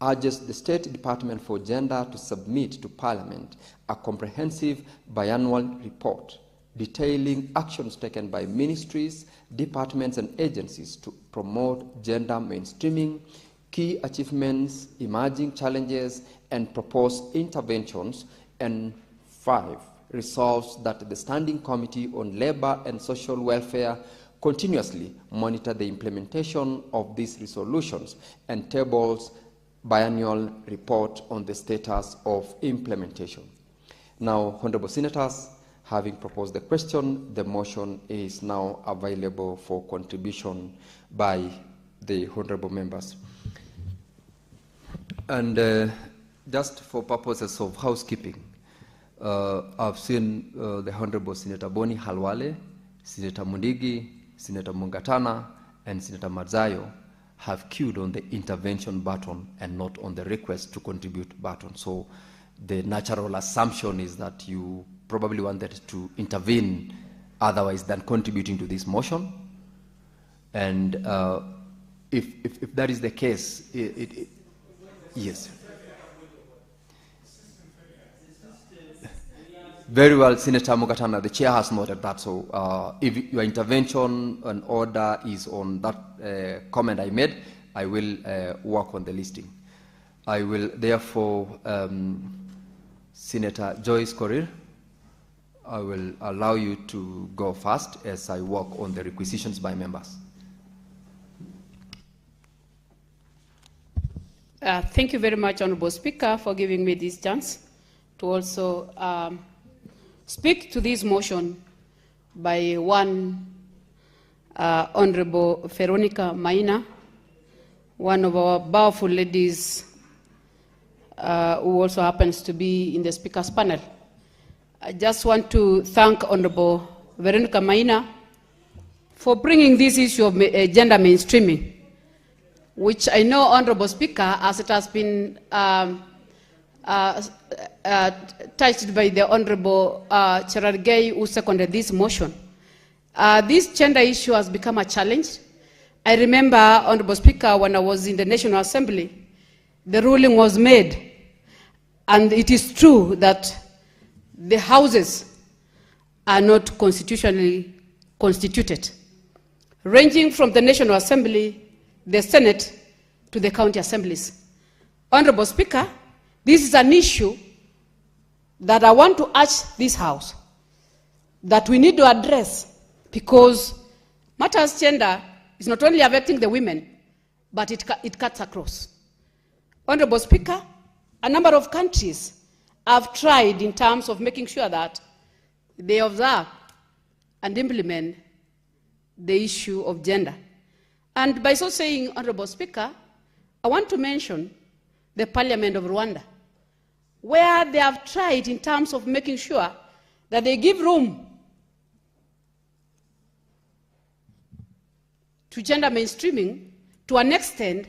urges the State Department for Gender to submit to Parliament a comprehensive biannual report detailing actions taken by ministries, departments, and agencies to promote gender mainstreaming, key achievements, emerging challenges, and proposed interventions. And 5, resolves that the Standing Committee on Labor and Social Welfare continuously monitor the implementation of these resolutions and tables biannual report on the status of implementation. Now, Honorable Senators, having proposed the question, the motion is now available for contribution by the honorable members. And just for purposes of housekeeping, I've seen the Honorable Senator Boni Halwale, Senator Mundigi, Senator Mungatana, and Senator Madzayo have queued on the intervention button and not on the request to contribute button. So the natural assumption is that you probably wanted to intervene otherwise than contributing to this motion. And if that is the case, yes. Very well, Senator Mugatana, the chair has noted that. So if your intervention and order is on that comment I made, I will work on the listing. I will therefore, Senator Joyce Korir, I will allow you to go first as I work on the requisitions by members. Thank you very much, Honorable Speaker, for giving me this chance to also speak to this motion by one Honorable Veronica Maina, one of our powerful ladies who also happens to be in the Speaker's panel. I just want to thank Honorable Veronica Maina for bringing this issue of gender mainstreaming, which I know, Honorable Speaker, as it has been touched by the Honorable Cherargei, who seconded this motion. This gender issue has become a challenge. I remember, Honorable Speaker, when I was in the National Assembly, the ruling was made, and it is true that the houses are not constitutionally constituted, ranging from the National Assembly, the Senate, to the county assemblies. Honorable Speaker, this is an issue that I want to urge this House that we need to address, because matters gender is not only affecting the women, but it cuts across. Honorable Speaker, a number of countries have tried in terms of making sure that they observe and implement the issue of gender. And by so saying, Honorable Speaker, I want to mention the Parliament of Rwanda, where they have tried in terms of making sure that they give room to gender mainstreaming to an extent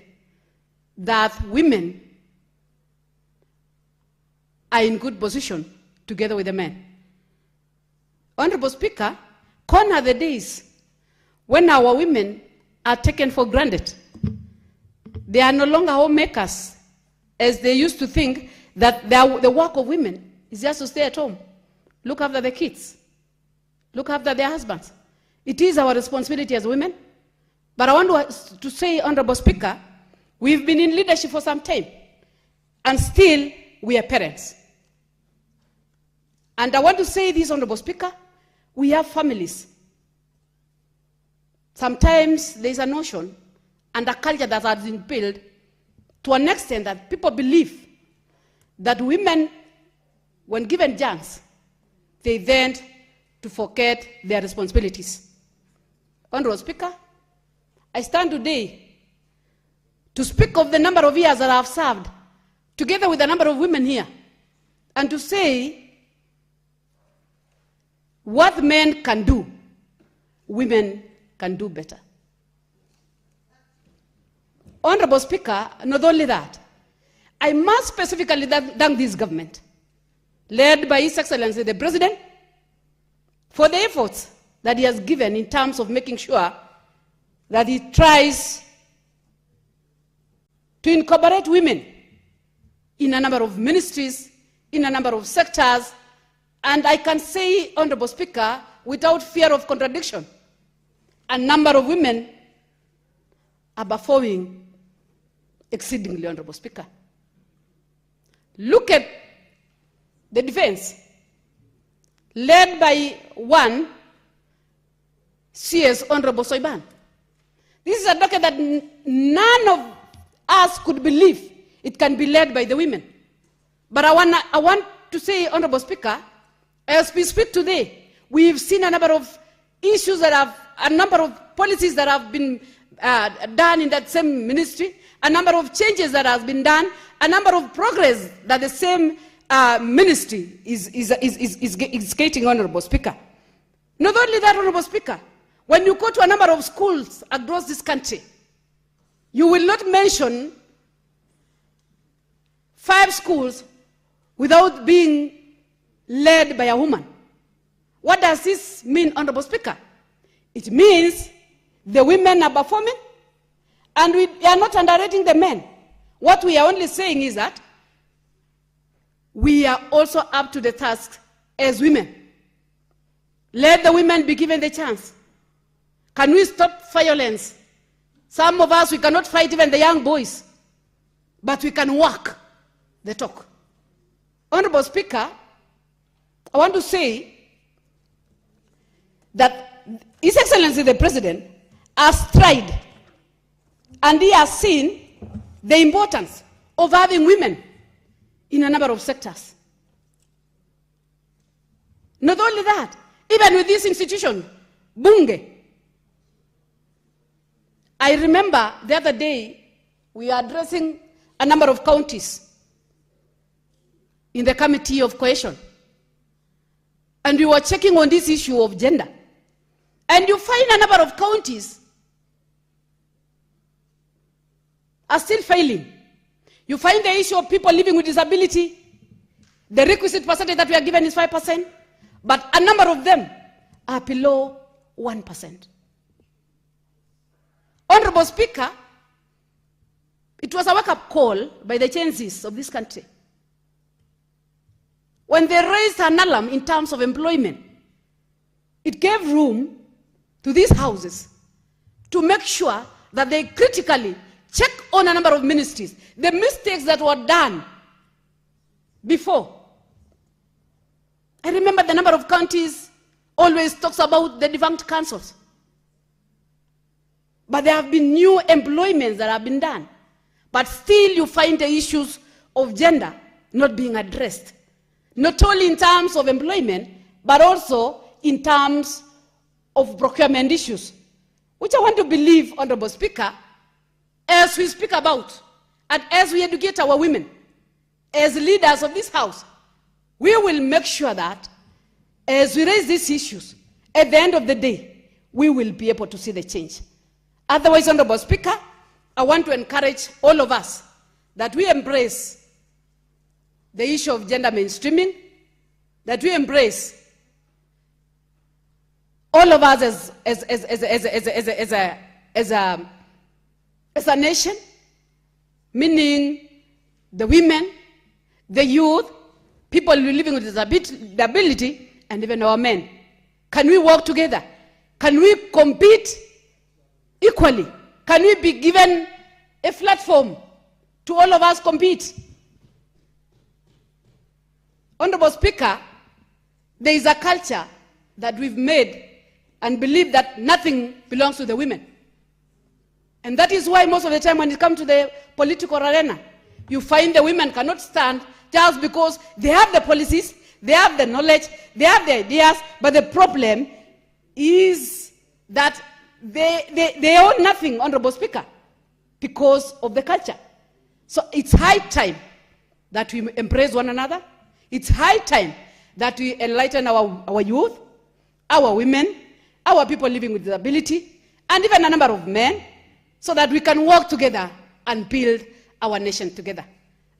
that women are in good position together with the men. Honorable Speaker, gone are the days when our women are taken for granted. They are no longer homemakers, as they used to think that the work of women is just to stay at home, look after the kids, look after their husbands. It is our responsibility as women. But I want to say, Honorable Speaker, we've been in leadership for some time, and still we are parents. And I want to say this, Honorable Speaker, we have families. Sometimes there's a notion and a culture that has been built to an extent that people believe that women, when given chance, they tend to forget their responsibilities. Honorable Speaker, I stand today to speak of the number of years that I have served, together with a number of women here, and to say what men can do, women can do better. Honorable Speaker, not only that, I must specifically thank this government, led by His Excellency the President, for the efforts that he has given in terms of making sure that he tries to incorporate women in a number of ministries, in a number of sectors, and I can say, Honorable Speaker, without fear of contradiction, a number of women are performing exceedingly, Honorable Speaker. Look at the defense, led by one CS Honorable Soiban. This is a docket that none of us could believe it can be led by the women. But I want to say, Honorable Speaker, as we speak today, we've seen a number of issues that have, a number of policies that have been done in that same ministry, a number of changes that have been done, a number of progress that the same ministry is getting, Honorable Speaker. Not only that, Honorable Speaker, when you go to a number of schools across this country, you will not mention 5 schools without being led by a woman. What does this mean, Honorable Speaker? It means the women are performing, and we are not underrating the men. What we are only saying is that we are also up to the task as women. Let the women be given the chance. Can we stop violence? Some of us, we cannot fight even the young boys, but we can walk the talk. Honorable Speaker, I want to say that His Excellency the President has tried, and he has seen the importance of having women in a number of sectors. Not only that, even with this institution, Bunge. I remember the other day, we were addressing a number of counties in the Committee of Cohesion. And we were checking on this issue of gender. And you find a number of counties are still failing. You find the issue of people living with disability. The requisite percentage that we are given is 5%, but a number of them are below 1%. Honorable Speaker, it was a wake-up call by the Gen Zs of this country. When they raised an alarm in terms of employment, it gave room to these houses to make sure that they critically check on a number of ministries, the mistakes that were done before. I remember the number of counties always talks about the defunct councils. But there have been new employments that have been done. But still you find the issues of gender not being addressed. Not only in terms of employment, but also in terms of procurement issues, which I want to believe, Honorable Speaker, as we speak about and as we educate our women, as leaders of this House, we will make sure that as we raise these issues, at the end of the day, we will be able to see the change. Otherwise, Honorable Speaker, I want to encourage all of us that we embrace the issue of gender mainstreaming, that we embrace all of us as a nation, meaning the women, the youth, people living with disability, and even our men. Can we work together? Can we compete equally? Can we be given a platform to all of us compete? Honorable Speaker, there is a culture that we've made and believe that nothing belongs to the women. And that is why most of the time when it comes to the political arena, you find the women cannot stand just because they have the policies, they have the knowledge, they have the ideas, but the problem is that they own nothing, Honorable Speaker, because of the culture. So it's high time that we embrace one another. It's high time that we enlighten our youth, our women, our people living with disability, and even a number of men, so that we can work together and build our nation together.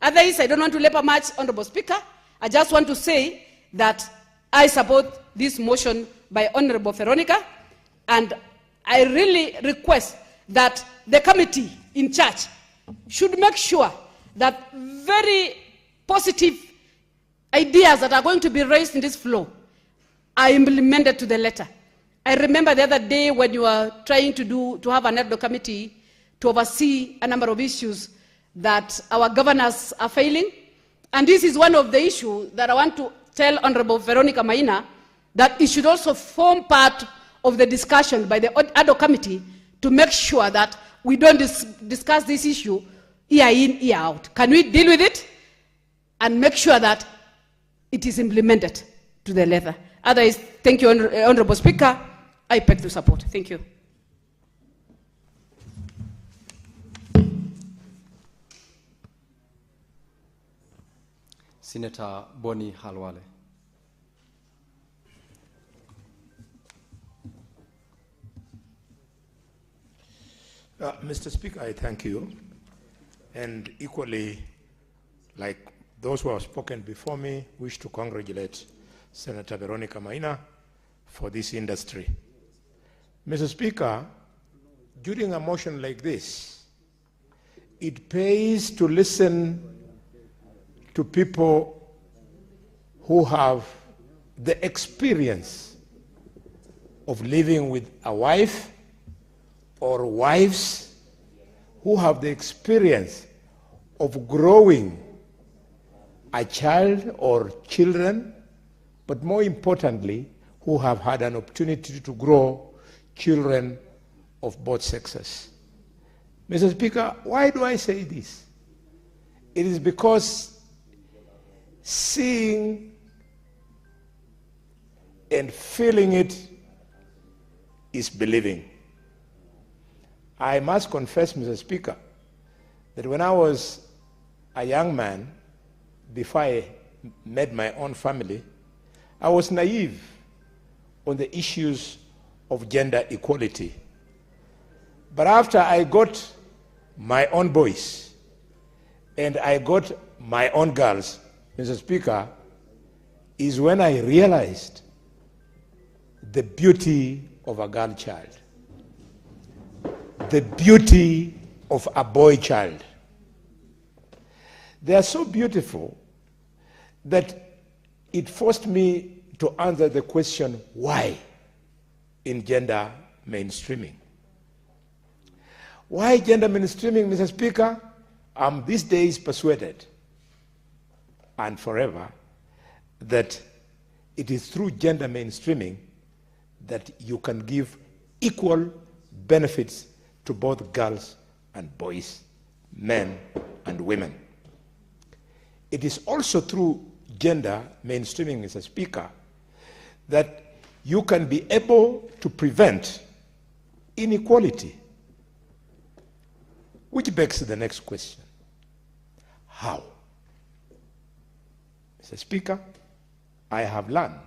Otherwise, I don't want to labor much, Honorable Speaker. I just want to say that I support this motion by Honorable Veronica, and I really request that the committee in charge should make sure that very positive ideas that are going to be raised in this floor are implemented to the letter. I remember the other day when you were trying to have an ad hoc committee to oversee a number of issues that our governors are failing. And this is one of the issues that I want to tell Honorable Veronica Maina that it should also form part of the discussion by the ad hoc committee to make sure that we don't discuss this issue year in, year out. Can we deal with it and make sure that it is implemented to the letter? Otherwise, thank you, Honorable Speaker. I beg to support. Thank you. Senator Boni Halwale. Mr. Speaker, I thank you. And equally, like those who have spoken before me, wish to congratulate Senator Veronica Maina for this industry. Mr. Speaker, during a motion like this, it pays to listen to people who have the experience of living with a wife or wives who have the experience of growing a child or children, but more importantly, who have had an opportunity to grow children of both sexes. Mr. Speaker, why do I say this? It is because seeing and feeling it is believing. I must confess, Mr. Speaker, that when I was a young man, before I met my own family, I was naive on the issues of gender equality. But after I got my own boys and I got my own girls, Mr. Speaker, is when I realized the beauty of a girl child, the beauty of a boy child. They are so beautiful that it forced me to answer the question, why in gender mainstreaming? Why gender mainstreaming, Mr. Speaker? I'm these days persuaded, and forever, that it is through gender mainstreaming that you can give equal benefits to both girls and boys, men and women. It is also through gender mainstreaming, Mr. Speaker, that you can be able to prevent inequality. Which begs the next question. How? Mr. Speaker, I have learned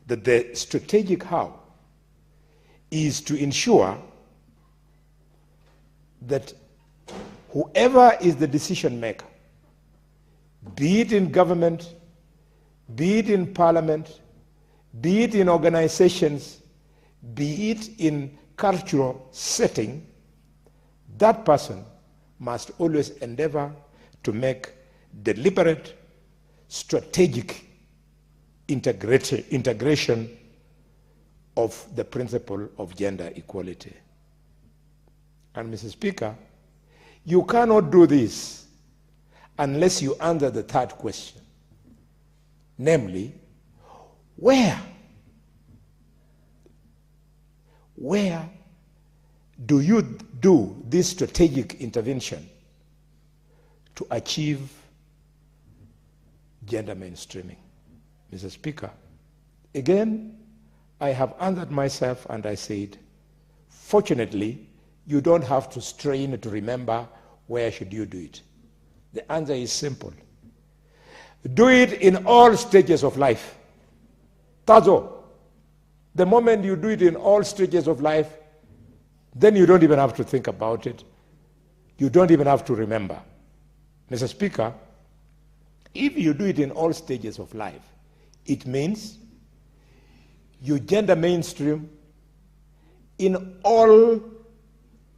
that the strategic how is to ensure that whoever is the decision maker be it in government, be it in parliament, be it in organizations, be it in cultural setting, that person must always endeavor to make deliberate, strategic integration of the principle of gender equality. And Mr. Speaker, you cannot do this unless you answer the third question, namely, where do you do this strategic intervention to achieve gender mainstreaming? Mr. Speaker, again, I have answered myself and I said, fortunately, you don't have to strain to remember where should you do it. The answer is simple. Do it in all stages of life. That's all. The moment you do it in all stages of life, then you don't even have to think about it. You don't even have to remember. Mr. Speaker, if you do it in all stages of life, it means you gender mainstream in all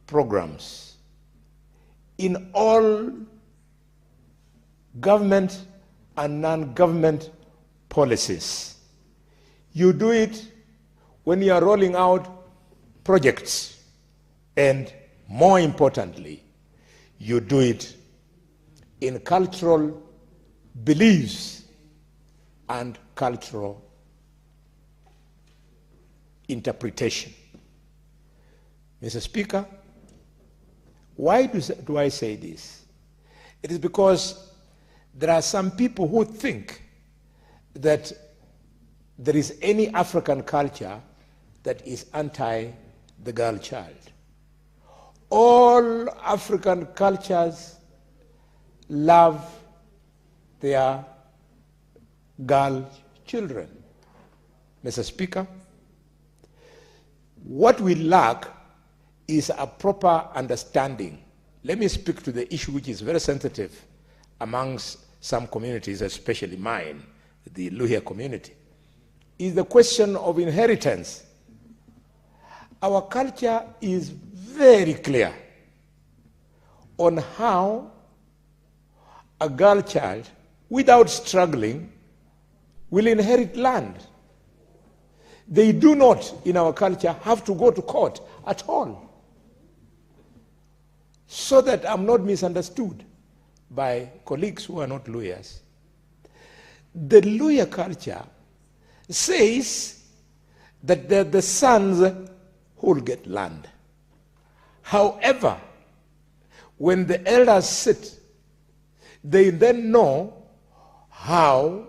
programs, in all government and non-government policies. You do it when you are rolling out projects, and more importantly, you do it in cultural beliefs and cultural interpretation. Mr. Speaker, why do I say this? It is because there are some people who think that there is any African culture that is anti the girl child. All African cultures love their girl children. Mr. Speaker, what we lack is a proper understanding. Let me speak to the issue which is very sensitive amongst some communities, especially mine, the Luhya community, is the question of inheritance. Our culture is very clear on how a girl child, without struggling, will inherit land. They do not, in our culture, have to go to court at all. So that I'm not misunderstood by colleagues who are not lawyers. The Luhya culture says that they're the sons who will get land. However, when the elders sit, they then know how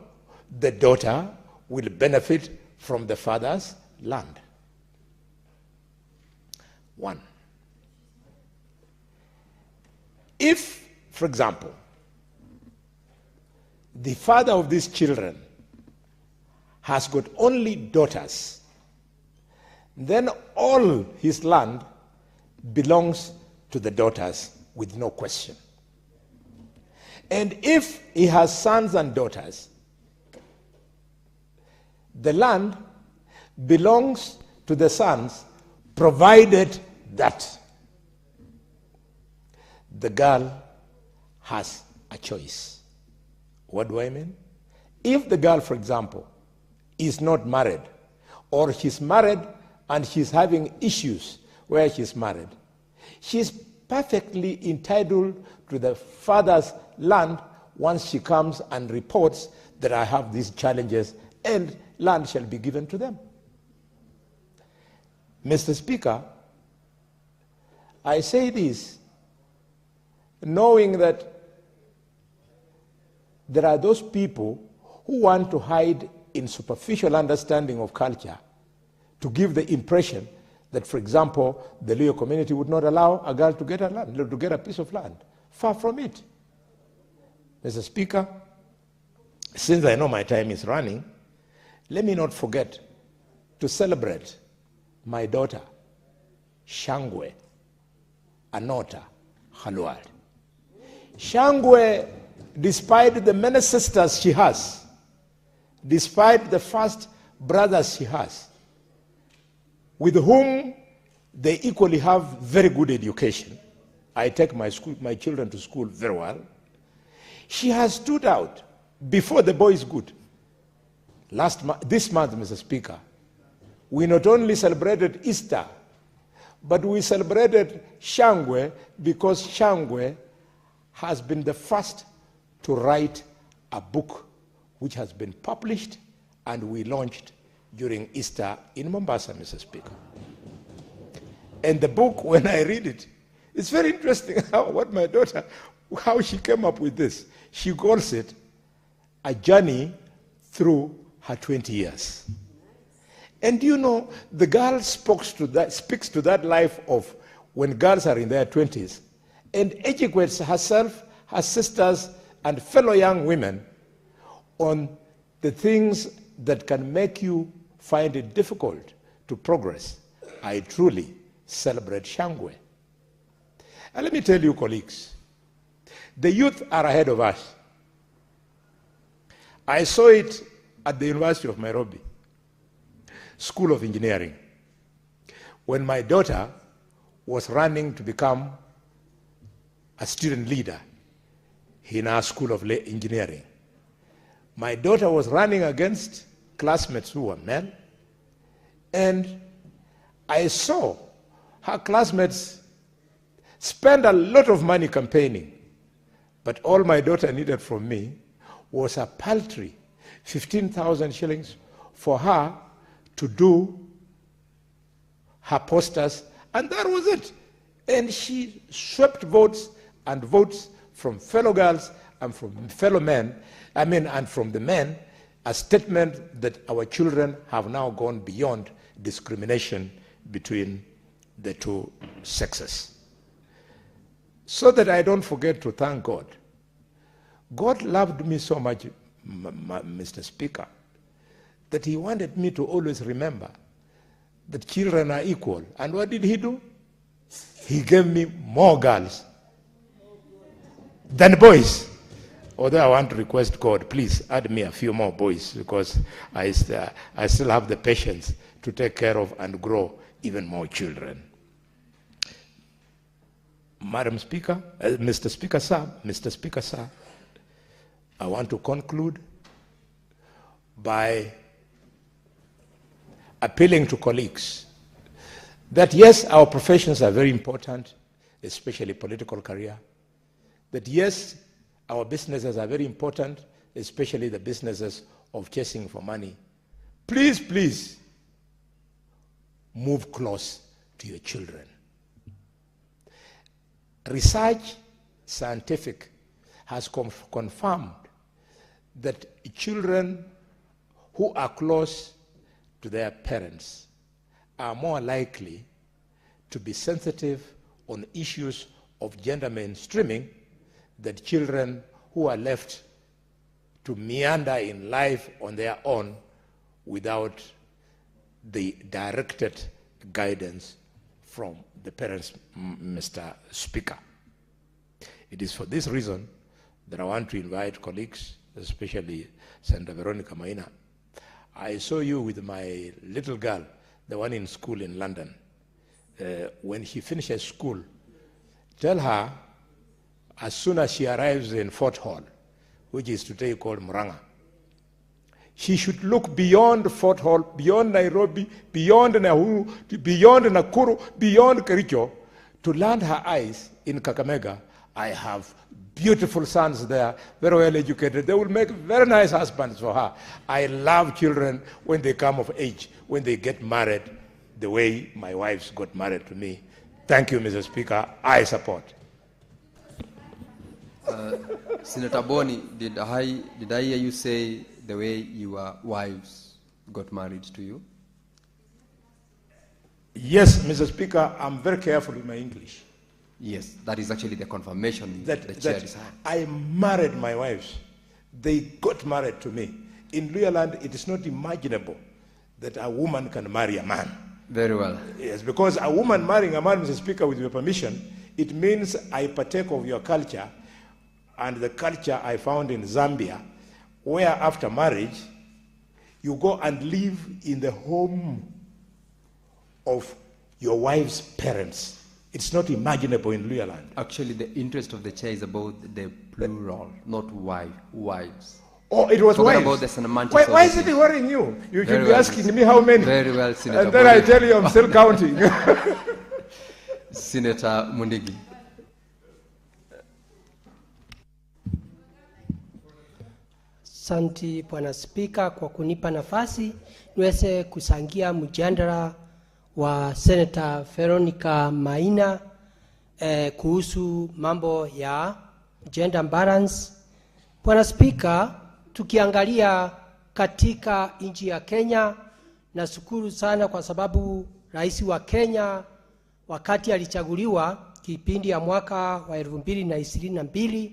the daughter will benefit from the father's land. One. If, for example, the father of these children has got only daughters, then all his land belongs to the daughters with no question. And if he has sons and daughters, the land belongs to the sons, provided that the girl has a choice. What do I mean? If the girl, for example, is not married, or she's married and she's having issues where she's married, she's perfectly entitled to the father's land once she comes and reports that I have these challenges, and land shall be given to them. Mr. Speaker, I say this knowing that there are those people who want to hide in superficial understanding of culture to give the impression that, for example, the Luhya community would not allow a girl to get a land, to get a piece of land. Far from it. Mr. Speaker, since I know my time is running, let me not forget to celebrate my daughter, Shangwe Anota Khalwal. Shangwe despite the many sisters she has, despite the first brothers she has, with whom they equally have very good education. I take my children to school very well. She has stood out before the boys' good. This month, Mr. Speaker, we not only celebrated Easter, but we celebrated Shangwe because Shangwe has been the first to write a book which has been published and we launched during Easter in Mombasa, Mr. Speaker. And the book, when I read it, it's very interesting what my daughter, how she came up with this. She calls it A Journey Through Her 20 Years. And you know, the girl speaks to that life of when girls are in their 20s and educates herself, her sisters, and fellow young women on the things that can make you find it difficult to progress. I truly celebrate Shangwe. And let me tell you, colleagues, the youth are ahead of us. I saw it at the University of Nairobi, School of Engineering, when my daughter was running to become a student leader in our School of Engineering. My daughter was running against classmates who were men, and I saw her classmates spend a lot of money campaigning, but all my daughter needed from me was a paltry 15,000 shillings for her to do her posters, and that was it. And she swept votes and votes from fellow girls and from fellow men, and from the men, a statement that our children have now gone beyond discrimination between the two sexes. So that I don't forget to thank God. God loved me so much, Mr. Speaker, that he wanted me to always remember that children are equal. And what did he do? He gave me more girls than boys. Although I want to request God, please add me a few more boys, because I still have the patience to take care of and grow even more children. Madam Speaker, Mr. Speaker, sir, I want to conclude by appealing to colleagues that yes, our professions are very important, especially political career, that yes, our businesses are very important, especially the businesses of chasing for money. Please, please, move close to your children. Research, scientific, has confirmed that children who are close to their parents are more likely to be sensitive on issues of gender mainstreaming than children who are left to meander in life on their own without the directed guidance from the parents, Mr. Speaker. It is for this reason that I want to invite colleagues, especially Senator Veronica Maina. I saw you with my little girl, the one in school in London. When she finishes school, tell her, as soon as she arrives in Fort Hall, which is today called Murang'a, she should look beyond Fort Hall, beyond Nairobi, beyond Nahuru, beyond Nakuru, beyond Kericho, to land her eyes in Kakamega. I have beautiful sons there, very well educated. They will make very nice husbands for her. I love children when they come of age, when they get married, the way my wives got married to me. Thank you, Mr. Speaker. I support. Senator Boni, did I hear you say the way your wives got married to you? Yes, Mr. Speaker, I'm very careful with my English. Yes, that is actually the confirmation that the chair is having. I married my wives. They got married to me. In Luyaland, it is not imaginable that a woman can marry a man. Very well. Yes, because a woman marrying a man, Mr. Speaker, with your permission, it means I partake of your culture. and the culture I found in Zambia, where after marriage, you go and live in the home of your wife's parents. It's not imaginable in Luyaland. Actually, the interest of the chair is about the plural, not wives. Oh, it was Forget wives. about the semantics. Why is it worrying you? You should be well, asking me how many. Very well, Senator. And then I tell you I'm still counting. Senator Mundigi. Asante Bwana Spika kwa kunipa nafasi niweze kusangia mjadala wa Senator Veronica Maina kuhusu mambo ya gender balance. Bwana Spika, tukiangalia katika nchi ya Kenya, nashukuru sana kwa sababu rais wa Kenya wakati alichaguliwa kipindi ya mwaka wa 2022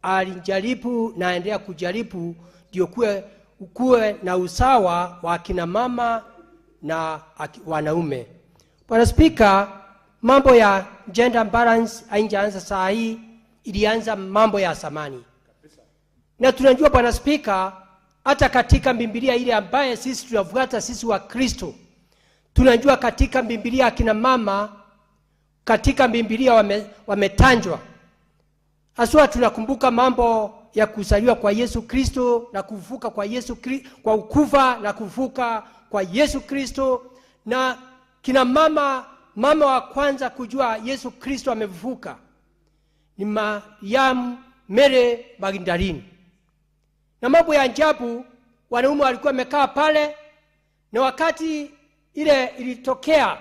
alijaribu na endelea kujaribu ndio kuwe na usawa wa kina mama na wanaume. Bwana Spika, mambo ya gender balance haijaanza saa hii, ilianza mambo ya zamani. Na tunajua Bwana Spika, hata katika Biblia ile ambaye sisi tunafuata sisi wa Kristo, tunajua katika Biblia akina mama katika Biblia wametanjwa. Haswa tunakumbuka mambo ya kuzaliwa kwa Yesu Kristo na kufufuka kwa Yesu Kristo, kwa ukufa na kufufuka kwa Yesu Kristo. Na kina mama wa kwanza kujua Yesu Kristo amefufuka ni Mariamu Mary Magdalene. Na mambo ya ajabu, wanaume walikuwa wamekaa pale, na wakati ile ilitokea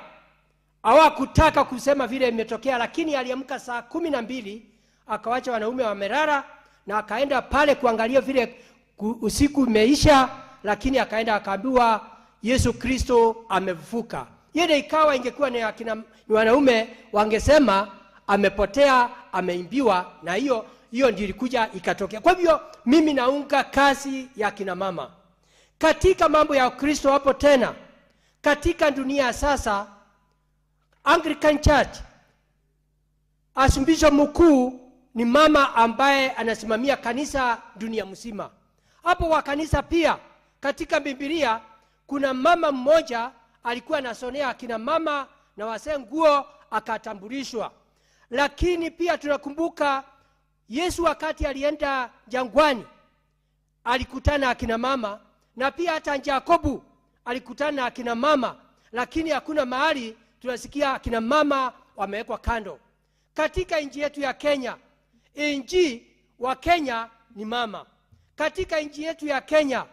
hawakutaka kusema vile imetokea, lakini aliamka saa 12 akawacha wanaume wamelala na akaenda pale kuangalia vile usiku umeisha, lakini akaenda akaambiwa Yesu Kristo amefufuka. Yeye ikawa ingekuwa ni wanaume wangesema amepotea, ameimbiwa, na hiyo ndio ilikuja ikatokea. Kwa hivyo mimi naunga kazi ya kina mama katika mambo ya Kristo. Hapo tena katika dunia sasa, Anglican Church Archbishop mkuu ni mama ambaye anasimamia kanisa dunia mzima. Hapo wa kanisa pia katika Biblia kuna mama mmoja alikuwa anasonea akina mama na wazee nguo akatambulishwa. Lakini pia tunakumbuka Yesu wakati alienda jangwani alikutana akina mama, na pia hata Yakobo alikutana akina mama, lakini hakuna mahali tunasikia akina mama wamewekwa kando. Katika nchi yetu ya Kenya, nchi wa Kenya ni mama. Katika nchi yetu ya Kenya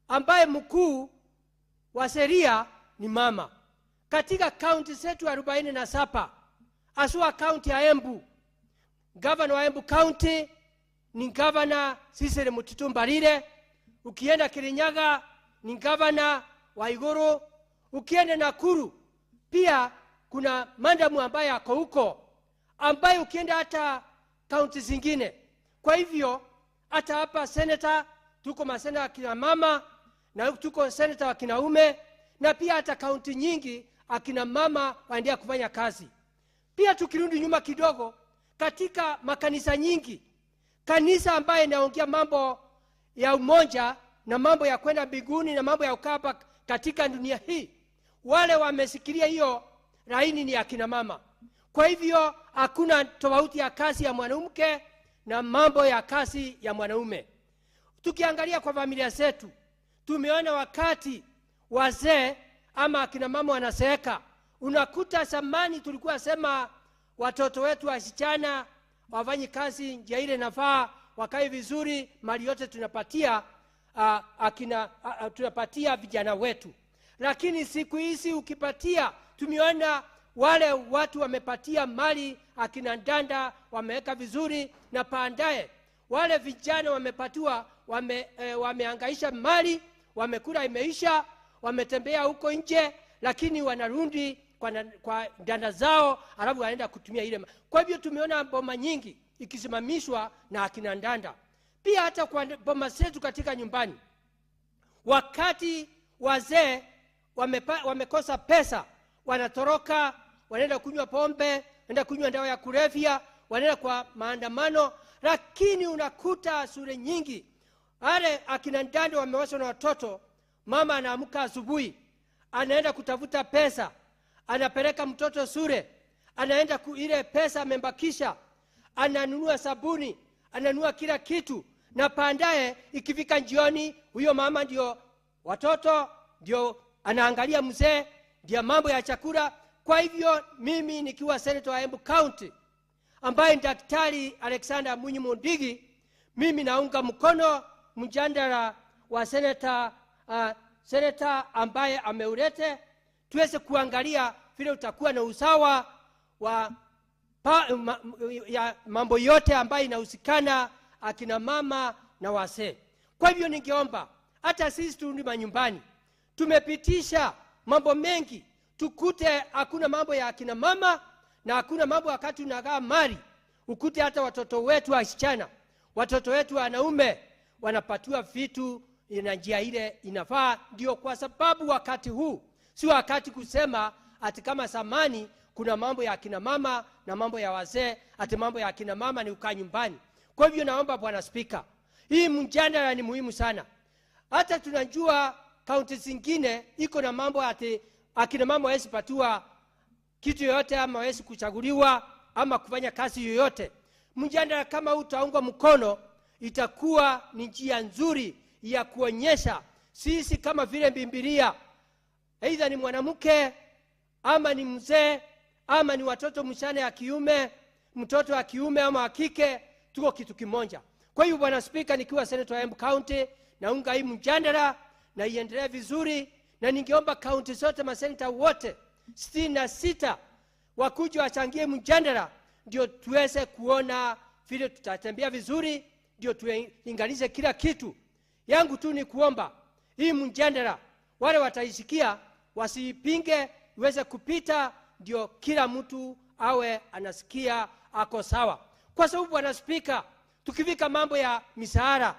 ambaye mkuu wa sheria ni mama. Katika kaunti zetu 47, aswa kaunti ya Embu, governor wa Embu County ni governor Cecily Mutitu Mbarire. Ukienda Kirinyaga ni governor wa Iguru. Ukienda Nakuru pia kuna mandamu ambaye ako huko, ambaye ukienda hata kaunti zingine. Kwa hivyo hata hapa senator tuko masenata akina mama na tuko senator wa kinaume, na pia hata kaunti nyingi akina mama waendelea kufanya kazi. Pia tukirudi nyuma kidogo, katika makanisa nyingi, kanisa ambaye inaongea mambo ya umoja na mambo ya kwenda mbinguni na mambo ya ukaba katika dunia hii, wale wamesikilia hiyo laini ni akina mama. Kwa hivyo hakuna tofauti ya kazi ya mwanamke na mambo ya kazi ya mwanaume. Tukiangalia kwa familia zetu, tumeona wakati wazee ama akina mama wanaseeka, unakuta zamani tulikuwa sema watoto wetu wasichana wafanye kazi njia ile nafaa, wakae vizuri, mali yote tunapatia tunapatia vijana wetu. Lakini siku hizi ukipatia, tumeona wale watu wamepatia mali akina ndanda wameweka vizuri, na baadaye wale vijana wamepatiwa wamehangaisha mali, wamekula imeisha, wametembea huko nje, lakini wanarudi kwa ndanda zao alafu wanaenda kutumia ile. Kwa hivyo tumeona boma nyingi ikisimamishwa na akina ndanda. Pia hata kwa boma zetu katika nyumbani, wakati wazee wamekosa pesa, wanatoroka, wanaenda kunywa pombe, wanaenda kunywa dawa ya kulevya, wanaenda kwa maandamano, lakini unakuta shule nyingi wale akina ndani wamewaswa na watoto, mama anaamka asubuhi, anaenda kutafuta pesa, anapeleka mtoto shule, anaenda ile pesa amembakisha, ananunua sabuni, ananunua kila kitu, na baadaye ikifika jioni, huyo mama ndio watoto ndio anaangalia mzee, ndio mambo ya chakula. Kwa hivyo mimi nikiwa senator wa Embu County ambaye ni Daktari Alexander Munyimundigi, mimi naunga mkono mjadala wa senator ambaye ameulete, tuweze kuangalia vile utakuwa na usawa wa ya mambo yote ambayo inahusikana akina mama na wazee. Kwa hivyo ningeomba hata sisi turudi manyumbani, tumepitisha mambo mengi, tukute hakuna mambo ya akina mama na hakuna mambo wakati unagaa mali, ukute hata watoto wetu wasichana, watoto wetu wanaume wanapatiwa vitu na njia ile inafaa. Ndio kwa sababu wakati huu si wakati kusema ati kama zamani kuna mambo ya akina mama na mambo ya wazee, ati mambo ya akina mama ni ukaa nyumbani. Kwa hivyo naomba Bwana Spika, hii mjadala ni muhimu sana. Hata tunajua kaunti zingine iko na mambo ati akina mama hawezi patiwa kitu yoyote ama hawezi kuchaguliwa ama kufanya kazi yoyote. Mjadala kama utaungwa mkono, itakuwa ni njia nzuri ya kuonyesha sisi kama vile Biblia, aidha ni mwanamke ama ni mzee ama ni watoto mshane ya kiume, mtoto wa kiume ama wa kike, tuko kitu kimoja. Kwa hiyo Bwana Spika, nikiwa senator wa Embu County, naunga hii mjadala na iendelee vizuri, na ningeomba kaunti zote maseneta wote 66 wakuja wachangie mjadala, ndio tuweze kuona vile tutatembea vizuri, ndio tuinganishe kila kitu. Yangu tu ni kuomba hii mjadala wale wataisikia wasipinge, iweze kupita, ndio kila mtu awe anasikia ako sawa. Kwa sababu Bwana Spika, tukifika mambo ya misahara,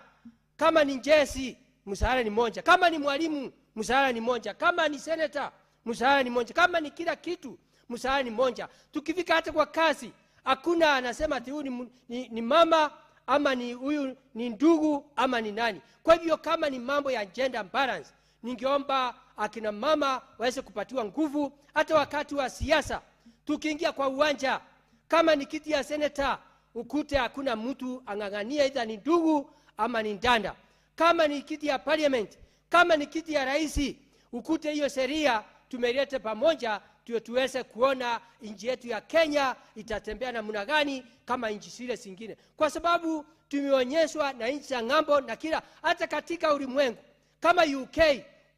kama ni njesi msahara ni moja, kama ni mwalimu msahara ni moja, kama ni senator msahara ni moja, kama ni kila kitu msahara ni moja. Tukifika hata kwa kazi, hakuna anasema ati huyu ni mama ama ni huyu ni ndugu ama ni nani. Kwa hivyo kama ni mambo ya gender balance, ningeomba akina mama waweze kupatiwa nguvu. Hata wakati wa siasa tukiingia kwa uwanja, kama ni kiti ya senator, ukute hakuna mtu angangania either ni ndugu ama ni ndanda. Kama ni kiti ya parliament, kama ni kiti ya rais, ukute hiyo sheria tumelete pamoja, tuweze kuona nchi yetu ya Kenya itatembea namna gani kama nchi zile zingine. Kwa sababu tumeonyeshwa na nchi za ng'ambo na kila, hata katika ulimwengu kama UK,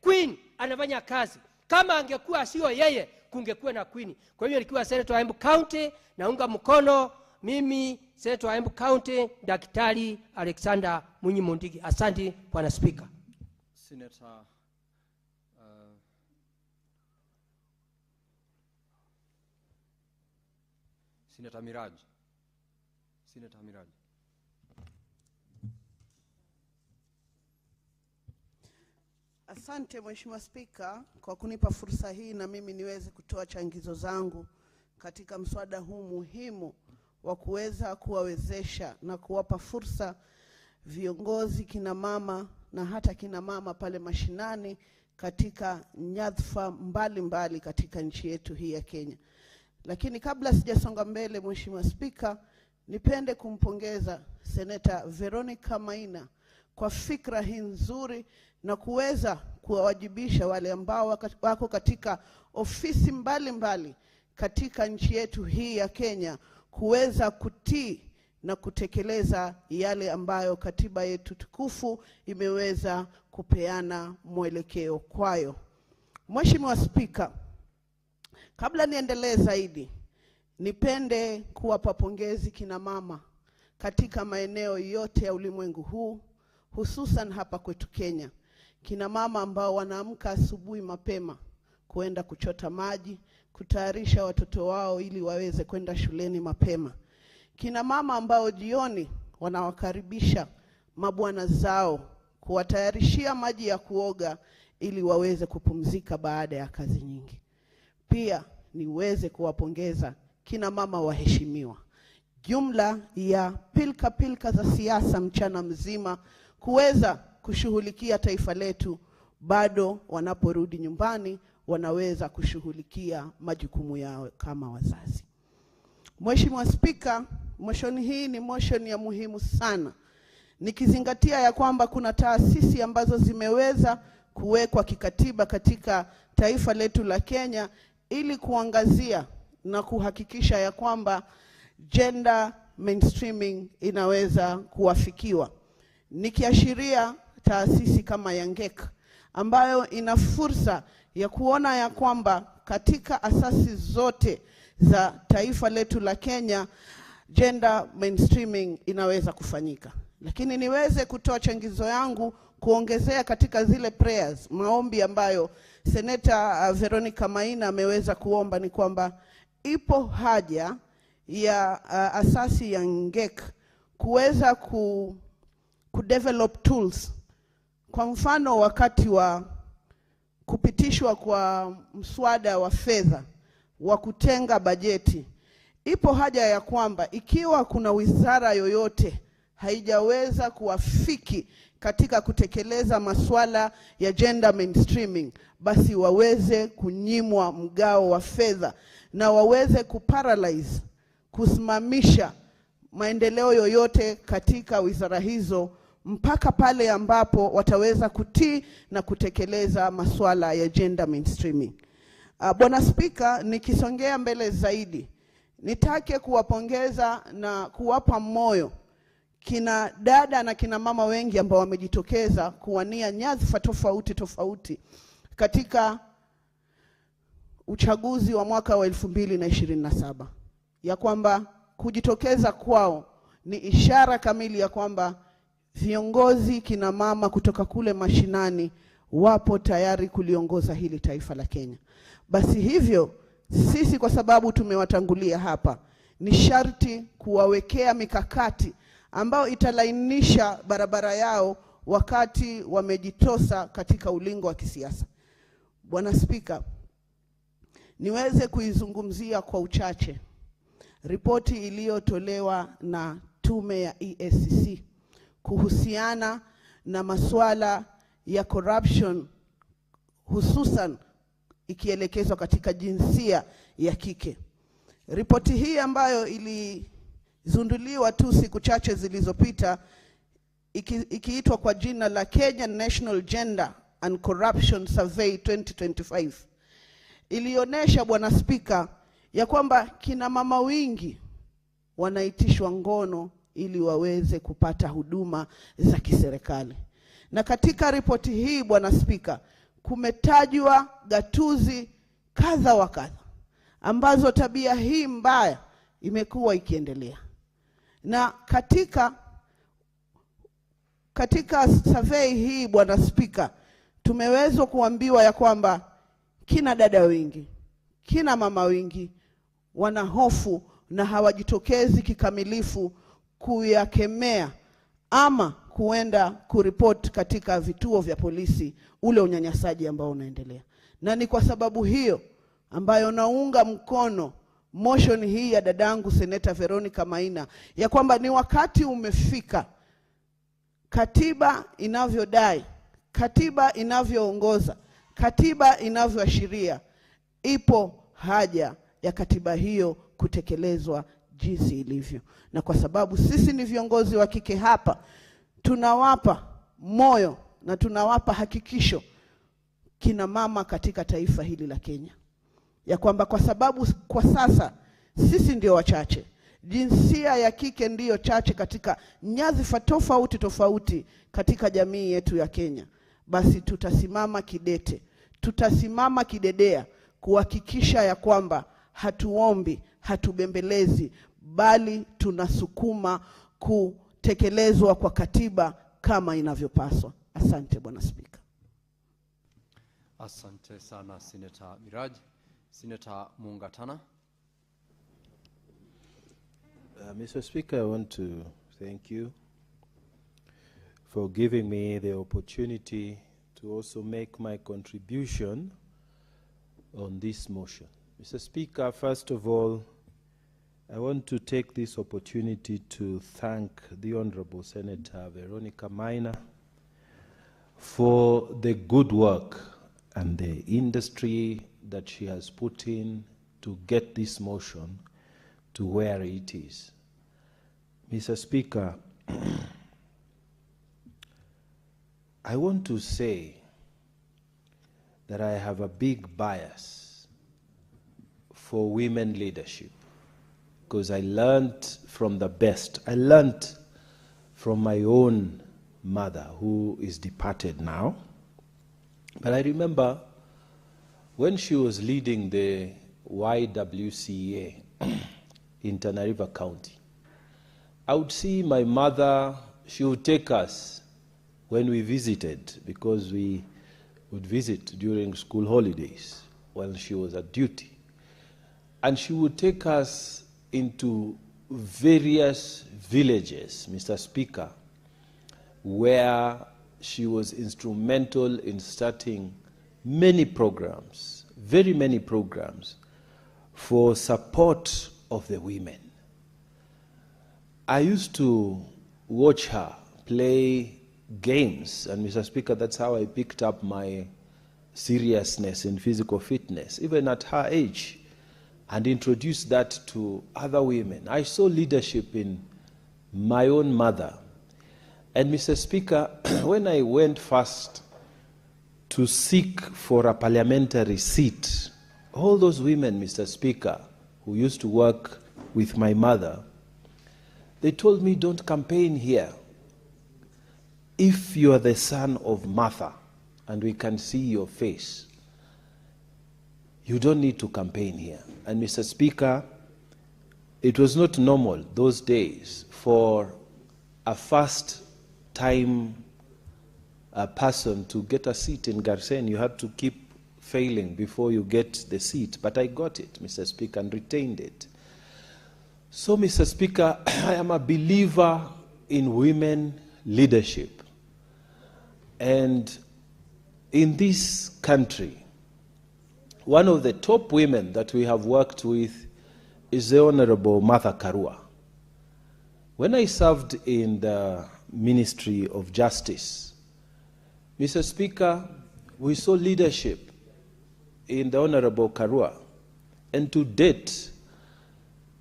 Queen anafanya kazi. Kama angekuwa sio yeye, kungekuwa na Queen. Kwa hiyo nikiwa senator wa Embu County, naunga mkono mimi senator wa Embu County Daktari Alexander Munyimundigi. Asante Bwana Spika. Senator Senator Miraj. Senator Miraj. Asante Mheshimiwa Spika kwa kunipa fursa hii na mimi niweze kutoa changizo zangu katika mswada huu muhimu wa kuweza kuwawezesha na kuwapa fursa viongozi kina mama na hata kina mama pale mashinani katika nyadhifa mbalimbali katika nchi yetu hii ya Kenya. Lakini kabla sijasonga mbele Mheshimiwa Spika, nipende kumpongeza Seneta Veronica Maina kwa fikra hii nzuri na kuweza kuwawajibisha wale ambao wako katika ofisi mbalimbali katika nchi yetu hii ya Kenya kuweza kutii na kutekeleza yale ambayo katiba yetu tukufu imeweza kupeana mwelekeo kwayo. Mheshimiwa Spika, kabla niendelee zaidi, nipende kuwapa pongezi kina mama katika maeneo yote ya ulimwengu huu, hususan hapa kwetu Kenya. Kina mama ambao wanaamka asubuhi mapema kuenda kuchota maji, kutayarisha watoto wao ili waweze kwenda shuleni mapema. Kina mama ambao jioni wanawakaribisha mabwana zao, kuwatayarishia maji ya kuoga ili waweze kupumzika baada ya kazi nyingi. Pia niweze kuwapongeza kina mama waheshimiwa. jumla ya pilka pilka za siasa mchana mzima kuweza kushughulikia taifa letu, bado wanaporudi nyumbani wanaweza kushughulikia majukumu yao kama wazazi. Mheshimiwa Spika, motion hii ni motion ya muhimu sana, nikizingatia ya kwamba kuna taasisi ambazo zimeweza kuwekwa kikatiba katika taifa letu la Kenya ili kuangazia na kuhakikisha ya kwamba gender mainstreaming inaweza kuwafikiwa. Nikiashiria taasisi kama ya NGEK ambayo ina fursa ya kuona ya kwamba katika asasi zote za taifa letu la Kenya gender mainstreaming inaweza kufanyika. Lakini niweze kutoa changizo yangu kuongezea katika zile prayers, maombi ambayo Seneta Veronica Maina ameweza kuomba, ni kwamba ipo haja ya asasi ya NGEK kuweza kudevelop tools. Kwa mfano, wakati wa kupitishwa kwa mswada wa fedha wa kutenga bajeti, ipo haja ya kwamba ikiwa kuna wizara yoyote haijaweza kuwafiki katika kutekeleza masuala ya gender mainstreaming, basi waweze kunyimwa mgao wa fedha na waweze kuparalyze, kusimamisha maendeleo yoyote katika wizara hizo mpaka pale ambapo wataweza kutii na kutekeleza masuala ya gender mainstreaming. Bwana Spika, nikisongea mbele zaidi, nitake kuwapongeza na kuwapa moyo kina dada na kina mama wengi ambao wamejitokeza kuwania nyadhifa tofauti tofauti katika uchaguzi wa mwaka wa 2027. Ya kwamba kujitokeza kwao ni ishara kamili ya kwamba viongozi kina mama kutoka kule mashinani wapo tayari kuliongoza hili taifa la Kenya. Basi hivyo sisi, kwa sababu tumewatangulia hapa, ni sharti kuwawekea mikakati ambao italainisha barabara yao wakati wamejitosa katika ulingo wa kisiasa. Bwana Spika, niweze kuizungumzia kwa uchache ripoti iliyotolewa na tume ya EACC kuhusiana na masuala ya corruption, hususan ikielekezwa katika jinsia ya kike. Ripoti hii ambayo ilizunduliwa tu siku chache zilizopita, ikiitwa kwa jina la Kenya National Gender and Corruption Survey 2025, ilionyesha, Bwana Spika, ya kwamba kina mama wingi wanaitishwa ngono ili waweze kupata huduma za kiserikali. Na katika ripoti hii, Bwana Spika, kumetajwa gatuzi kadha wa kadha ambazo tabia hii mbaya imekuwa ikiendelea. Na katika survey hii, Bwana Spika, tumeweza kuambiwa ya kwamba kina dada wengi, kina mama wengi wana hofu na hawajitokezi kikamilifu kuyakemea ama kuenda kuripoti katika vituo vya polisi ule unyanyasaji ambao unaendelea. Na ni kwa sababu hiyo ambayo naunga mkono motion hii ya dadangu Seneta Veronica Maina ya kwamba ni wakati umefika, katiba inavyodai, katiba inavyoongoza, katiba inavyoashiria, ipo haja ya katiba hiyo kutekelezwa jinsi ilivyo. Na kwa sababu sisi ni viongozi wa kike hapa, tunawapa moyo na tunawapa hakikisho kina mama katika taifa hili la Kenya ya kwamba kwa sababu kwa sasa sisi ndio wachache, jinsia ya kike ndiyo chache katika nyadhifa tofauti tofauti katika jamii yetu ya Kenya, basi tutasimama kidete, tutasimama kidedea kuhakikisha ya kwamba hatuombi, hatubembelezi, bali tunasukuma kutekelezwa kwa katiba kama inavyopaswa. Asante Bwana Spika. Asante sana Senator Miraj. Senator Mungatana. Mr. Speaker, I want to thank you for giving me the opportunity to also make my contribution on this motion. Mr. Speaker, first of all, I want to take this opportunity to thank the Honorable Senator Veronica Maina for the good work and the industry that she has put in to get this motion to where it is. Mr. Speaker, I want to say that I have a big bias for women leadership because I learned from the best. I learned from my own mother, who is departed now. But I remember when she was leading the YWCA in Tana River County, I would see my mother, she would take us when we visited, because we would visit during school holidays when she was at duty. And she would take us into various villages, Mr. Speaker, where she was instrumental in starting many programs, very many programs, for support of the women. I used to watch her play games, and Mr. Speaker, that's how I picked up my seriousness in physical fitness, even at her age, and introduced that to other women. I saw leadership in my own mother. And Mr. Speaker, when I went first to seek for a parliamentary seat, all those women, Mr. Speaker, who used to work with my mother, they told me, don't campaign here. If you are the son of Martha and we can see your face, you don't need to campaign here. And Mr. Speaker, it was not normal those days for a first-time person to get a seat in Garsen. You had to keep failing before you get the seat. But I got it, Mr. Speaker, and retained it. So, Mr. Speaker, I am a believer in women leadership. And in this country, one of the top women that we have worked with is the Honorable Martha Karua. When I served in the Ministry of Justice, Mr. Speaker, we saw leadership in the Honorable Karua. And to date,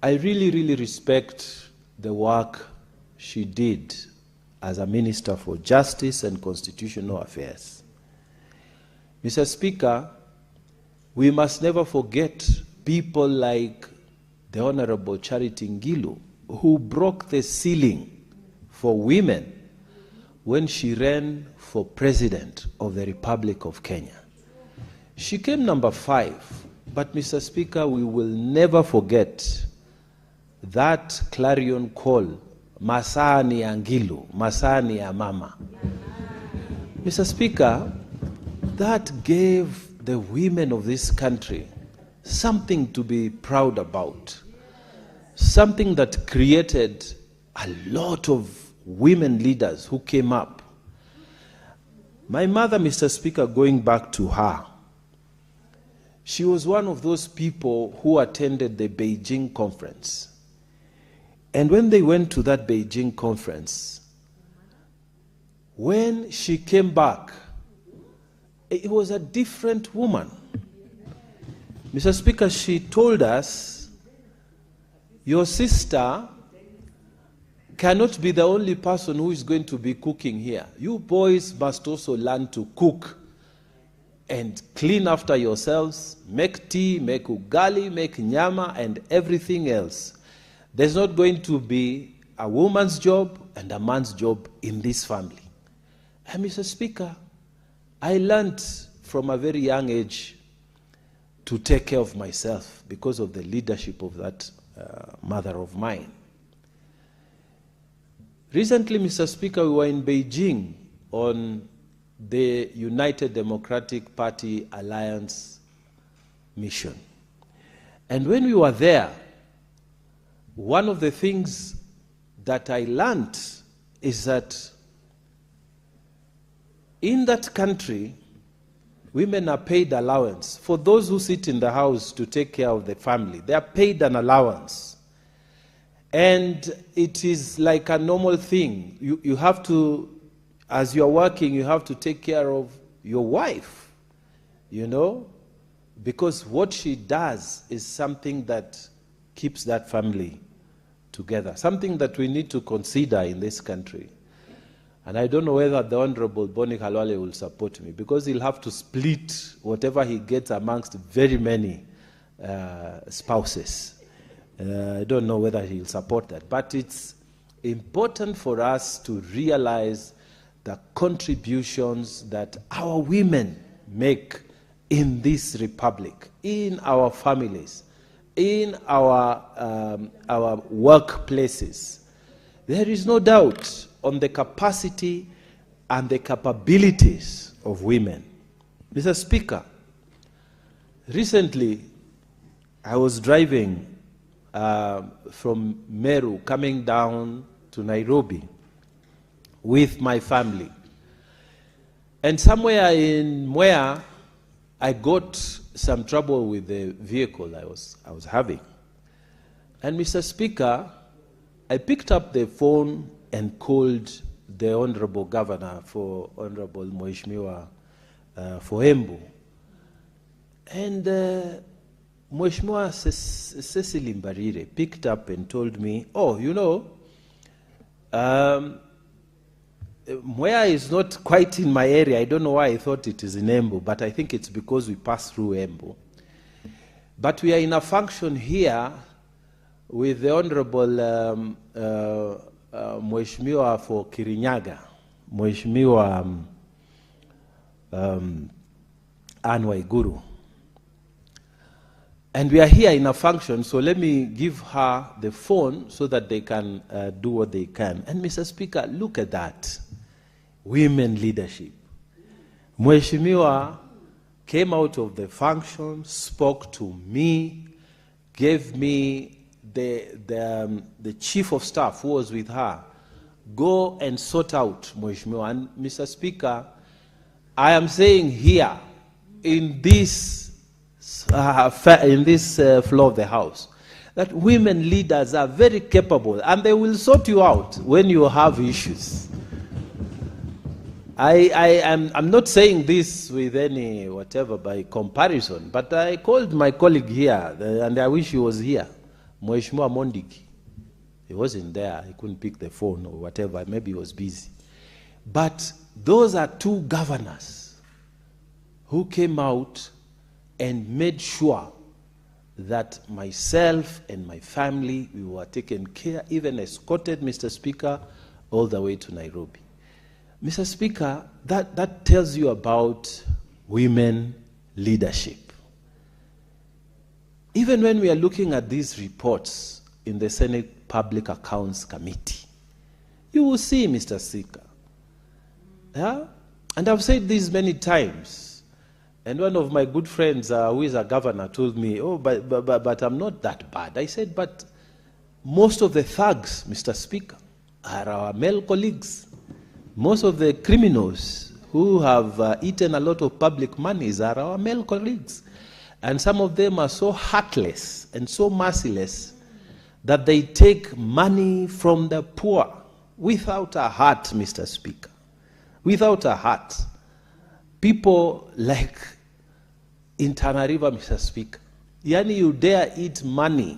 I really, really respect the work she did as a Minister for Justice and Constitutional Affairs. Mr. Speaker, we must never forget people like the Honorable Charity Ngilu, who broke the ceiling for women when she ran for President of the Republic of Kenya. She came number 5, but Mr. Speaker, we will never forget that clarion call, Masani Angilu, Masani ya Mama. Mr. Speaker, that gave the women of this country something to be proud about, something that created a lot of women leaders who came up. My mother, Mr. Speaker, going back to her, she was one of those people who attended the Beijing conference. And when they went to that Beijing conference, when she came back, it was a different woman. Mr. Speaker, she told us, your sister cannot be the only person who is going to be cooking here. You boys must also learn to cook and clean after yourselves, make tea, make ugali, make nyama, and everything else. There's not going to be a woman's job and a man's job in this family. And Mr. Speaker, I learned from a very young age to take care of myself because of the leadership of that mother of mine. Recently, Mr. Speaker, we were in Beijing on the United Democratic Party Alliance mission. And when we were there, one of the things that I learned is that in that country, women are paid allowance. For those who sit in the house to take care of the family, they are paid an allowance. And it is like a normal thing. You have to, as you're working, you have to take care of your wife, you know, because what she does is something that keeps that family together, something that we need to consider in this country. And I don't know whether the Honorable Boni Khalwale will support me, because he'll have to split whatever he gets amongst very many spouses. I don't know whether he'll support that. But it's important for us to realize the contributions that our women make in this republic, in our families, in our workplaces. There is no doubt on the capacity and the capabilities of women. Mr. Speaker, recently I was driving from Meru coming down to Nairobi with my family. And somewhere in Mwea, I got some trouble with the vehicle I was having. And Mr. Speaker, I picked up the phone and called the Honorable Governor for Honorable Mheshimiwa for Embu. And Mheshimiwa Cecily Mbarire picked up and told me, oh, you know, Mwea is not quite in my area. I don't know why I thought it is in Embu, but I think it's because we pass through Embu. But we are in a function here with the Honorable Mheshimiwa for Kirinyaga, Mheshimiwa Anne Waiguru. And we are here in a function, so let me give her the phone so that they can do what they can. And Mr. Speaker, look at that. Women leadership. Mheshimiwa came out of the function, spoke to me, gave me the chief of staff who was with her, go and sort out Mheshimiwa. And Mr. Speaker, I am saying here in this floor of the House that women leaders are very capable and they will sort you out when you have issues. I'm not saying this with any whatever by comparison, but I called my colleague here and I wish he was here, Mheshimiwa Mondiki. He wasn't there, he couldn't pick the phone or whatever, maybe he was busy. But those are two governors who came out and made sure that myself and my family, we were taken care, even escorted, Mr. Speaker, all the way to Nairobi. Mr. Speaker, that tells you about women leadership. Even when we are looking at these reports in the Senate Public Accounts Committee, you will see, Mr. Speaker. Yeah? And I've said this many times. And one of my good friends who is a governor told me, oh, but I'm not that bad. I said, but most of the thugs, Mr. Speaker, are our male colleagues. Most of the criminals who have eaten a lot of public monies are our male colleagues. And some of them are so heartless and so merciless that they take money from the poor without a heart, Mr. Speaker. Without a heart. People like in Tana River, Mr. Speaker, yani you dare eat money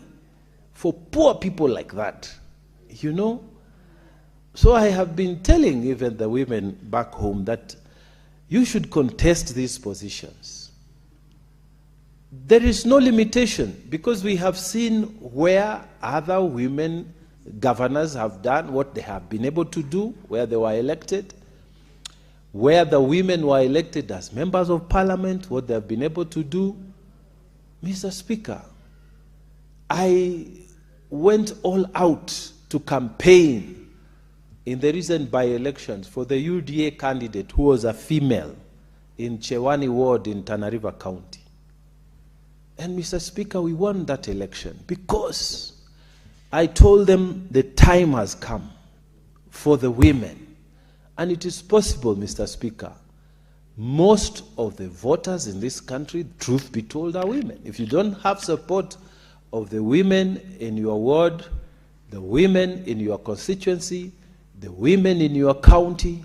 for poor people like that, you know? So I have been telling even the women back home that you should contest these positions. There is no limitation because we have seen where other women governors have done what they have been able to do, where they were elected, where the women were elected as members of parliament, what they have been able to do. Mr. Speaker, I went all out to campaign in the recent by-elections for the UDA candidate who was a female in Chewani Ward in Tana River County. And Mr. Speaker, we won that election because I told them the time has come for the women. And it is possible, Mr. Speaker, most of the voters in this country, truth be told, are women. If you don't have support of the women in your ward, the women in your constituency, the women in your county,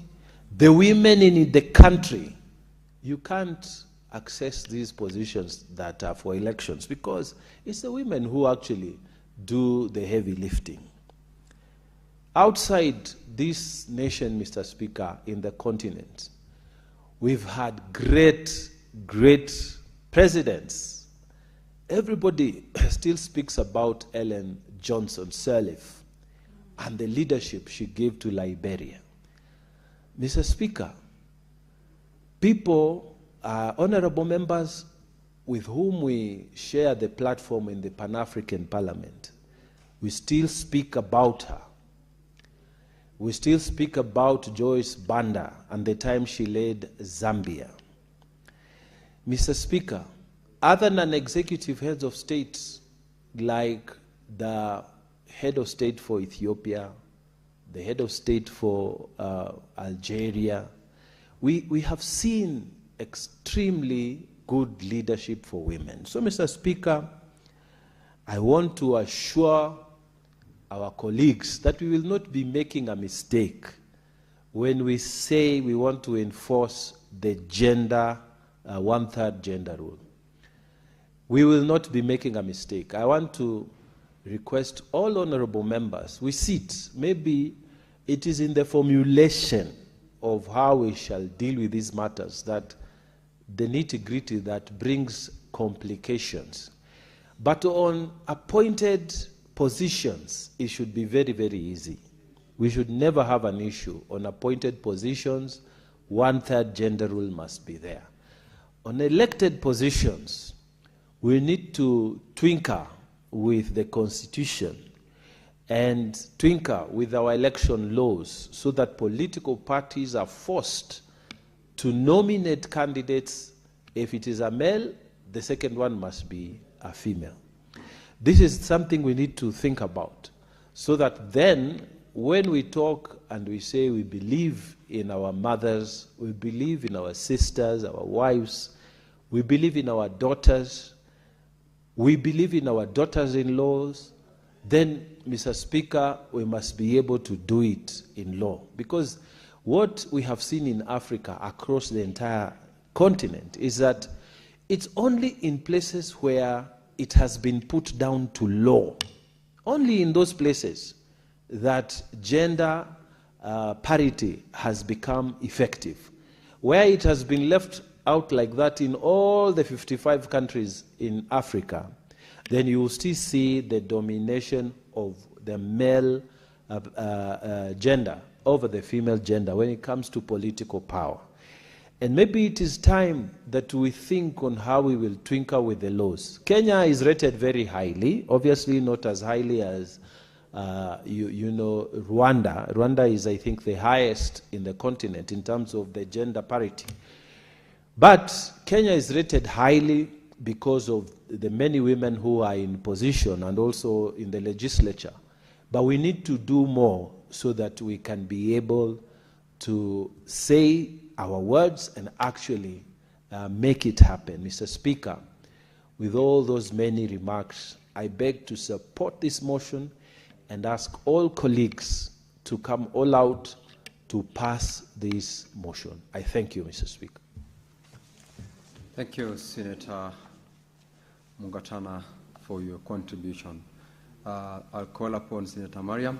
the women in the country. You can't access these positions that are for elections because it's the women who actually do the heavy lifting. Outside this nation, Mr. Speaker, in the continent, we've had great presidents. Everybody still speaks about Ellen Johnson Sirleaf and the leadership she gave to Liberia. Mr. Speaker, people, honorable members with whom we share the platform in the Pan-African Parliament, we still speak about her. We still speak about Joyce Banda and the time she led Zambia. Mr. Speaker, other non-executive heads of state, like the head of state for Ethiopia, the head of state for Algeria, we have seen extremely good leadership for women. So, Mr. Speaker, I want to assure our colleagues that we will not be making a mistake when we say we want to enforce the gender, one-third gender rule. We will not be making a mistake. I want to request all honorable members, we sit, maybe it is in the formulation of how we shall deal with these matters that the nitty-gritty that brings complications. But on appointed positions, it should be very, very easy. We should never have an issue. On appointed positions, one-third gender rule must be there. On elected positions, we need to twinkle with the Constitution and twinkle with our election laws so that political parties are forced to nominate candidates. If it is a male, the second one must be a female. This is something we need to think about so that then when we talk and we say we believe in our mothers, we believe in our sisters, our wives, we believe in our daughters, we believe in our daughters-in-laws, then, Mr. Speaker, we must be able to do it in law. Because what we have seen in Africa across the entire continent is that it's only in places where it has been put down to law, only in those places that gender parity has become effective. Where it has been left out like that in all the 55 countries in Africa, then you will still see the domination of the male gender over the female gender when it comes to political power. And maybe it is time that we think on how we will twinkle with the laws. Kenya is rated very highly, obviously not as highly as you know, Rwanda. Rwanda is, I think, the highest in the continent in terms of the gender parity. But Kenya is rated highly because of the many women who are in position and also in the legislature. But we need to do more so that we can be able to say our words and actually make it happen. Mr. Speaker, with all those many remarks, I beg to support this motion and ask all colleagues to come all out to pass this motion. I thank you, Mr. Speaker. Thank you, Senator Mungatana, for your contribution. I'll call upon Senator Mariam.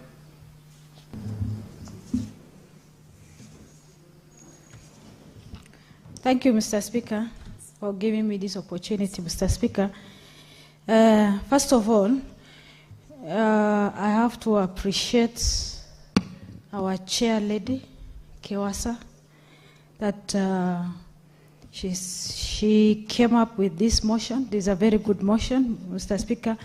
Thank you, Mr. Speaker, for giving me this opportunity, Mr. Speaker. First of all, I have to appreciate our chair lady, Kewasa, that she came up with this motion. This is a very good motion, Mr. Speaker.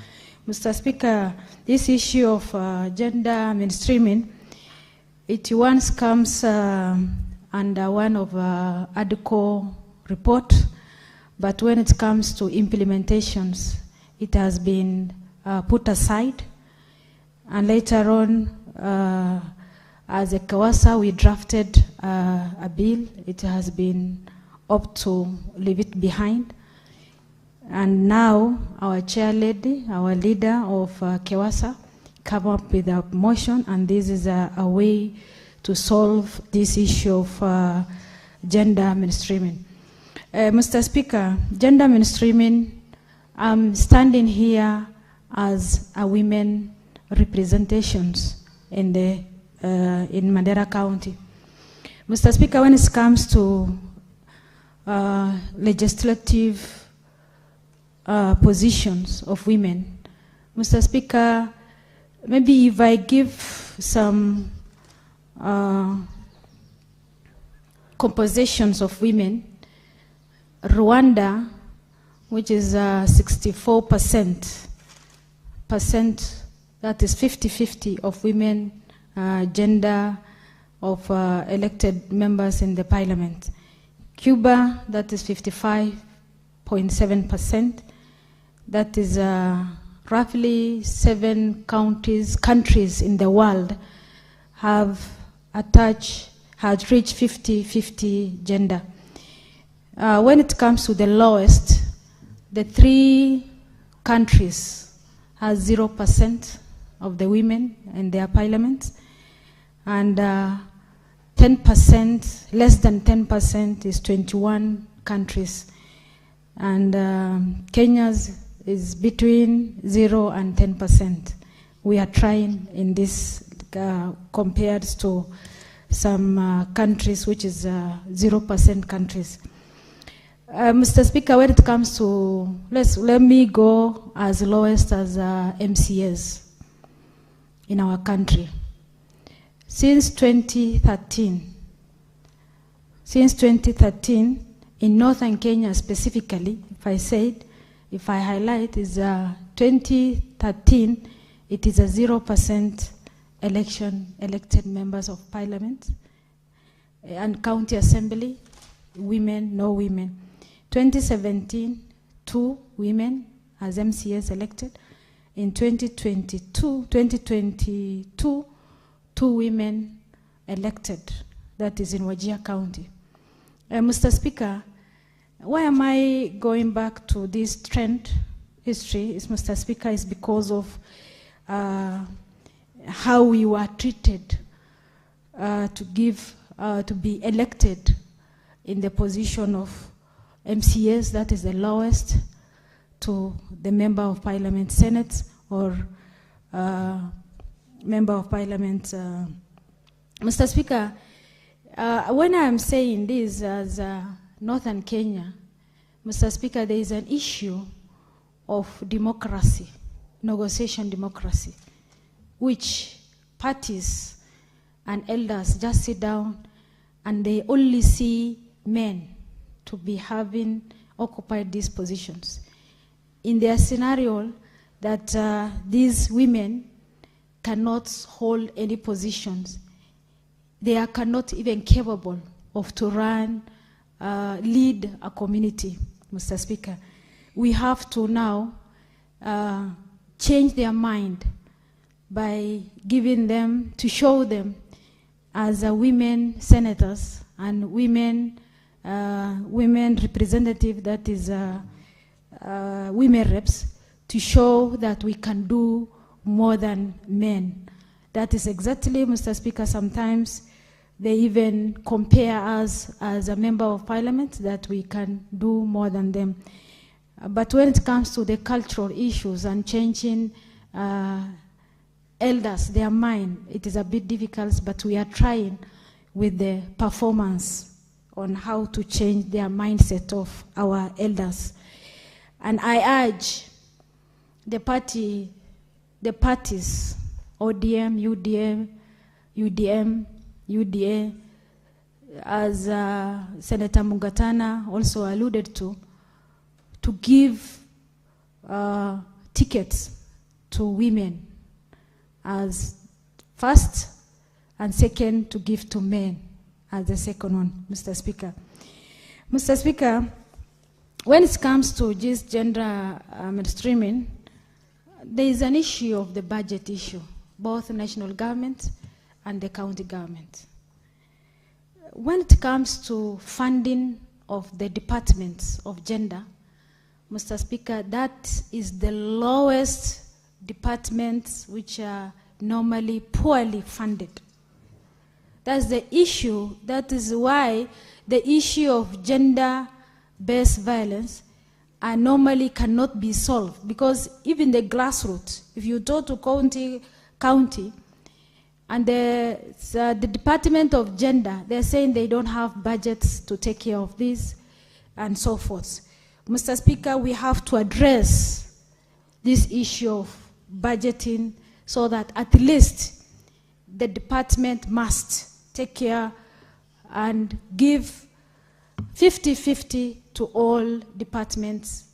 Mr. Speaker, this issue of gender mainstreaming, it once comes under one of ADCO report, but when it comes to implementations, it has been put aside. And later on, as a Kawasa, we drafted a bill. It has been up to leave it behind. And now our chair lady, our leader of Kewasa, come up with a motion, and this is a way to solve this issue of gender mainstreaming. Mr. Speaker, gender mainstreaming, I'm standing here as a women representations in Mandera County. Mr. Speaker, when it comes to legislative positions of women, Mr. Speaker, maybe if I give some compositions of women, Rwanda, which is 64%, that is 50-50 of women gender of elected members in the parliament. Cuba, that is 55.7%. That is roughly 7 countries in the world have reached 50-50 gender. When it comes to the lowest, the 3 countries has 0% of the women in their parliament, and 10%, less than 10% is 21 countries. And Kenya's is between 0 and 10%. We are trying in this compared to some countries which is 0% countries. Mr. Speaker, when it comes to, let me go as lowest as MCAs in our country. Since 2013, in northern Kenya specifically, if I highlight, is 2013, it is a 0% elected members of parliament, and county assembly, women, no women. 2017, 2 women as MCAs elected. In 2022, 2 women elected, that is in Wajir County. Mr. Speaker, why am I going back to this trend history, Mr. Speaker, is because of how we were treated to be elected in the position of MCAs, that is the lowest, to the member of parliament senate or member of parliament. Mr. Speaker, when I am saying this as northern Kenya, Mr. Speaker, there is an issue of democracy, negotiation democracy, which parties and elders just sit down and they only see men to be having occupied these positions. In their scenario that these women cannot hold any positions, they are cannot even capable of to run, lead a community, Mr. Speaker. We have to now change their mind by giving them, to show them as women senators and women representative, that is women reps, to show that we can do more than men. That is exactly, Mr. Speaker, sometimes they even compare us as a member of parliament, that we can do more than them. But when it comes to the cultural issues and changing elders, their mind, it is a bit difficult, but we are trying with the performance on how to change their mindset of our elders. And I urge the parties, ODM, UDA, as Senator Mugatana also alluded to give tickets to women as first, and second to give to men as the second one, Mr. Speaker. Mr. Speaker, when it comes to this gender mainstreaming, there is an issue of the budget issue, both the national government and the county government. When it comes to funding of the departments of gender, Mr. Speaker, that is the lowest departments which are normally poorly funded. That's the issue. That is why the issue of gender-based violence normally cannot be solved, because even the grassroots, if you go to county, and the Department of Gender, they're saying they don't have budgets to take care of this and so forth. Mr. Speaker, we have to address this issue of budgeting so that at least the department must take care and give 50-50 to all departments,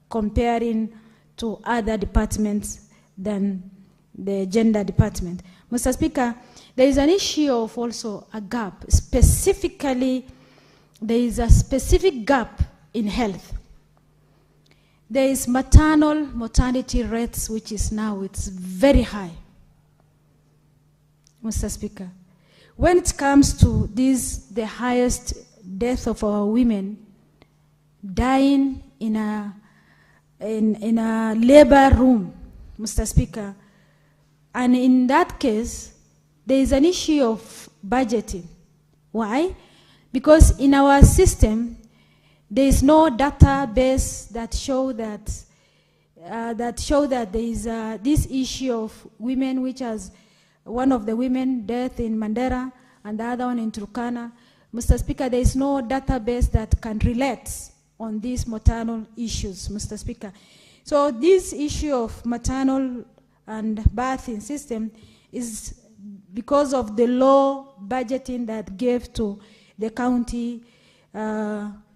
comparing to other departments than the gender department. Mr. Speaker, there is an issue of also a gap. Specifically, there is a specific gap in health. There is maternal mortality rates, which is now, it's very high. Mr. Speaker, when it comes to this, the highest death of our women dying in a labor room, Mr. Speaker, and in that case, there is an issue of budgeting. Why? Because in our system, there is no database that show that there is this issue of women, which has one of the women death in Mandera and the other one in Turkana. Mr. Speaker, there is no database that can relate on these maternal issues, Mr. Speaker. So this issue of maternal and birthing system is because of the low budgeting that gave to the county,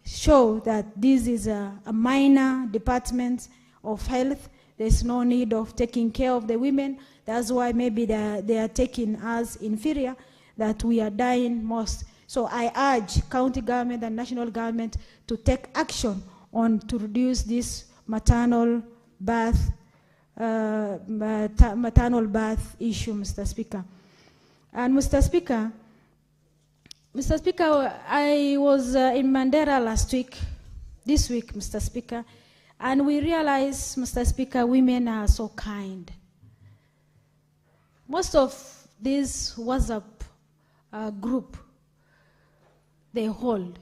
show that this is a minor department of health. There's no need of taking care of the women. That's why maybe they are taking us inferior, that we are dying most. So I urge county government and national government to take action on to reduce this maternal birth issue, Mr. Speaker. And Mr. Speaker, I was in Mandera last week, this week, Mr. Speaker, and we realized, Mr. Speaker, women are so kind. Most of this WhatsApp group they hold,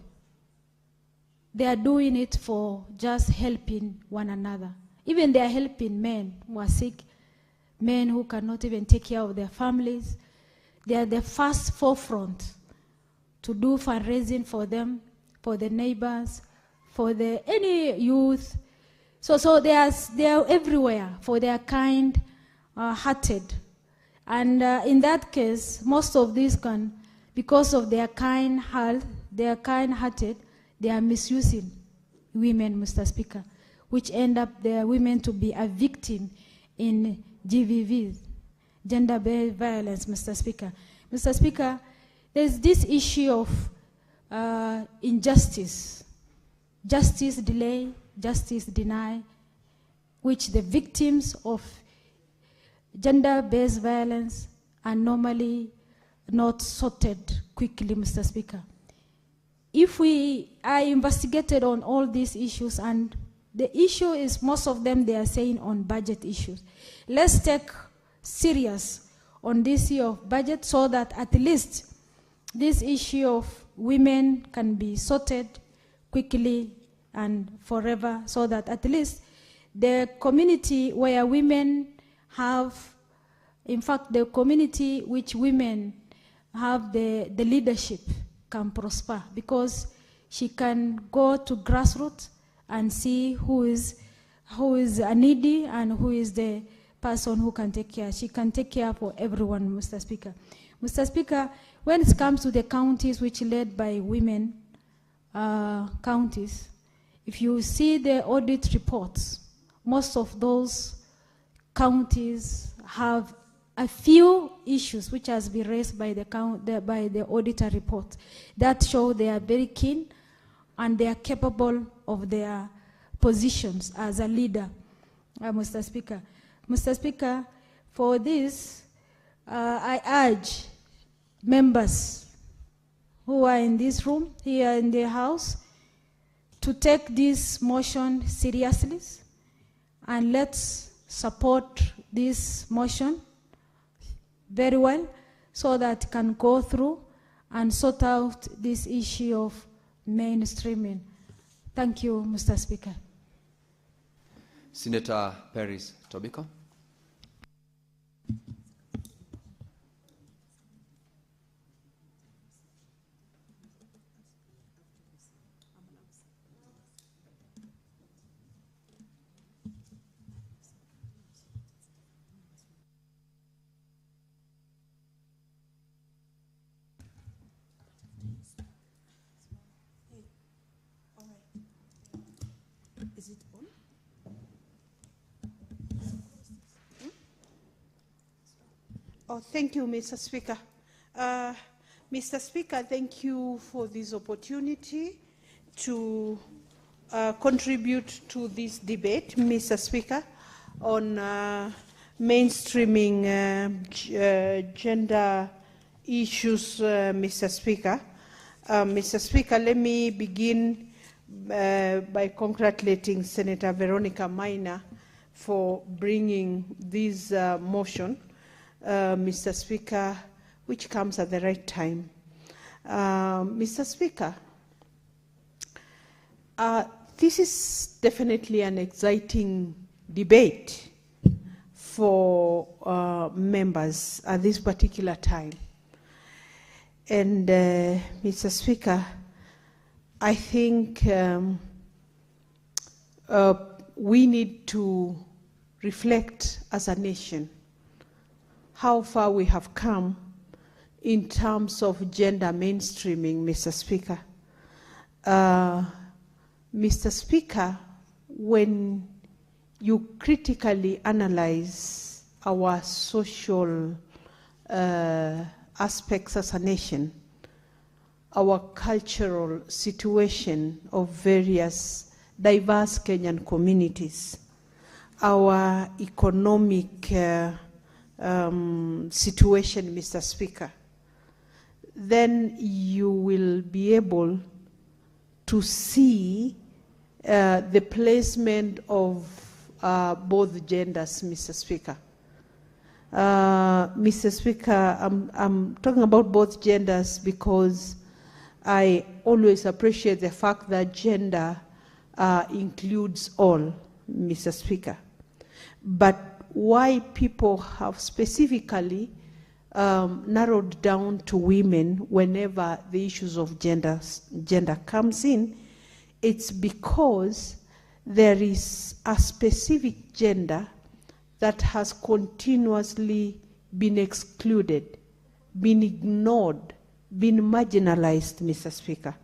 they are doing it for just helping one another. Even they are helping men who are sick, men who cannot even take care of their families. They are the first forefront to do fundraising for them, for the neighbors, for any youth. So they are everywhere, for they are kind-hearted. And in that case, most of these can, because of their kind heart, they are kind-hearted, they are misusing women, Mr. Speaker, which end up their women to be a victim in GBV, gender-based violence, Mr. Speaker. Mr. Speaker, there's this issue of injustice, justice delay, justice deny, which the victims of gender-based violence are normally not sorted quickly, Mr. Speaker. If I investigated on all these issues, and the issue is most of them they are saying on budget issues. Let's take serious on this issue of budget so that at least this issue of women can be sorted quickly and forever, so that at least the community where women have, in fact, the community which women have the leadership can prosper, because she can go to grassroots and see who is needy and who is the person who can take care. She can take care for everyone, Mr. Speaker. Mr. Speaker, when it comes to the counties which are led by women counties, if you see the audit reports, most of those counties have a few issues which has been raised by the auditor report that show they are very keen and they are capable of their positions as a leader, Mr. Speaker. Mr. Speaker, for this, I urge members who are in this room, here in the House, to take this motion seriously, and let's support this motion very well so that it can go through and sort out this issue of mainstreaming. Thank you, Mr. Speaker. Senator Paris Tobiko. Is it on? Oh, thank you, Mr. Speaker. Mr. Speaker, thank you for this opportunity to contribute to this debate, Mr. Speaker, on mainstreaming gender issues, Mr. Speaker. Mr. Speaker, let me begin by congratulating Senator Veronica Maina for bringing this motion, Mr. Speaker, which comes at the right time. Mr. Speaker, this is definitely an exciting debate for members at this particular time. And Mr. Speaker, I think we need to reflect as a nation how far we have come in terms of gender mainstreaming, Mr. Speaker. Mr. Speaker, when you critically analyze our social aspects as a nation, our cultural situation of various diverse Kenyan communities, our economic situation, Mr. Speaker, then you will be able to see the placement of both genders, Mr. Speaker. Mr. Speaker, I'm talking about both genders because I always appreciate the fact that gender includes all, Mr. Speaker. But why people have specifically narrowed down to women whenever the issues of gender comes in, it's because there is a specific gender that has continuously been excluded, been ignored, been marginalized, Mr. Speaker,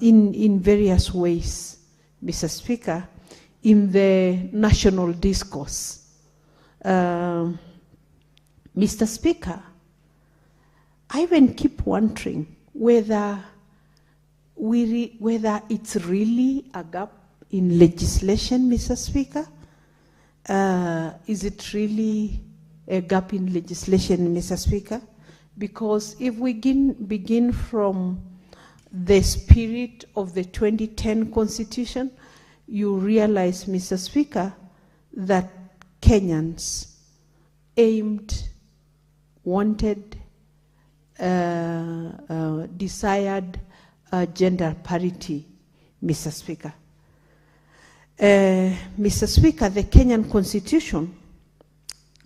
in various ways, Mr. Speaker, in the national discourse. Mr. Speaker, I even keep wondering whether it's really a gap in legislation, Mr. Speaker. Is it really a gap in legislation, Mr. Speaker? Because if we begin from the spirit of the 2010 Constitution, you realize, Mr. Speaker, that Kenyans aimed, wanted, desired gender parity, Mr. Speaker. Mr. Speaker, the Kenyan Constitution,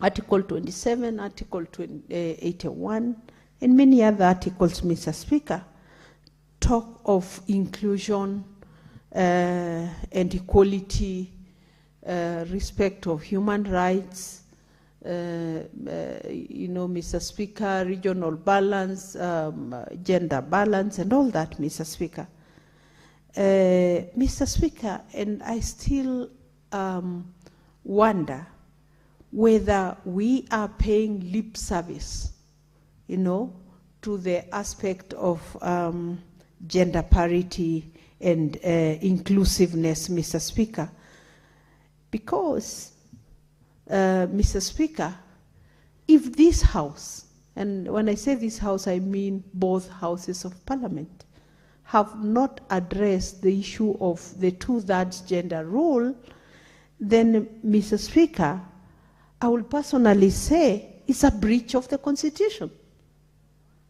Article 27, Article 81, and many other articles, Mr. Speaker, talk of inclusion and equality, respect of human rights, Mr. Speaker, regional balance, gender balance, and all that, Mr. Speaker. Mr. Speaker, and I still wonder whether we are paying lip service, to the aspect of gender parity and inclusiveness, Mr. Speaker. Because, Mr. Speaker, if this House, and when I say this House, I mean both Houses of Parliament, have not addressed the issue of the 2/3 gender rule, then, Mr. Speaker, I will personally say it's a breach of the Constitution.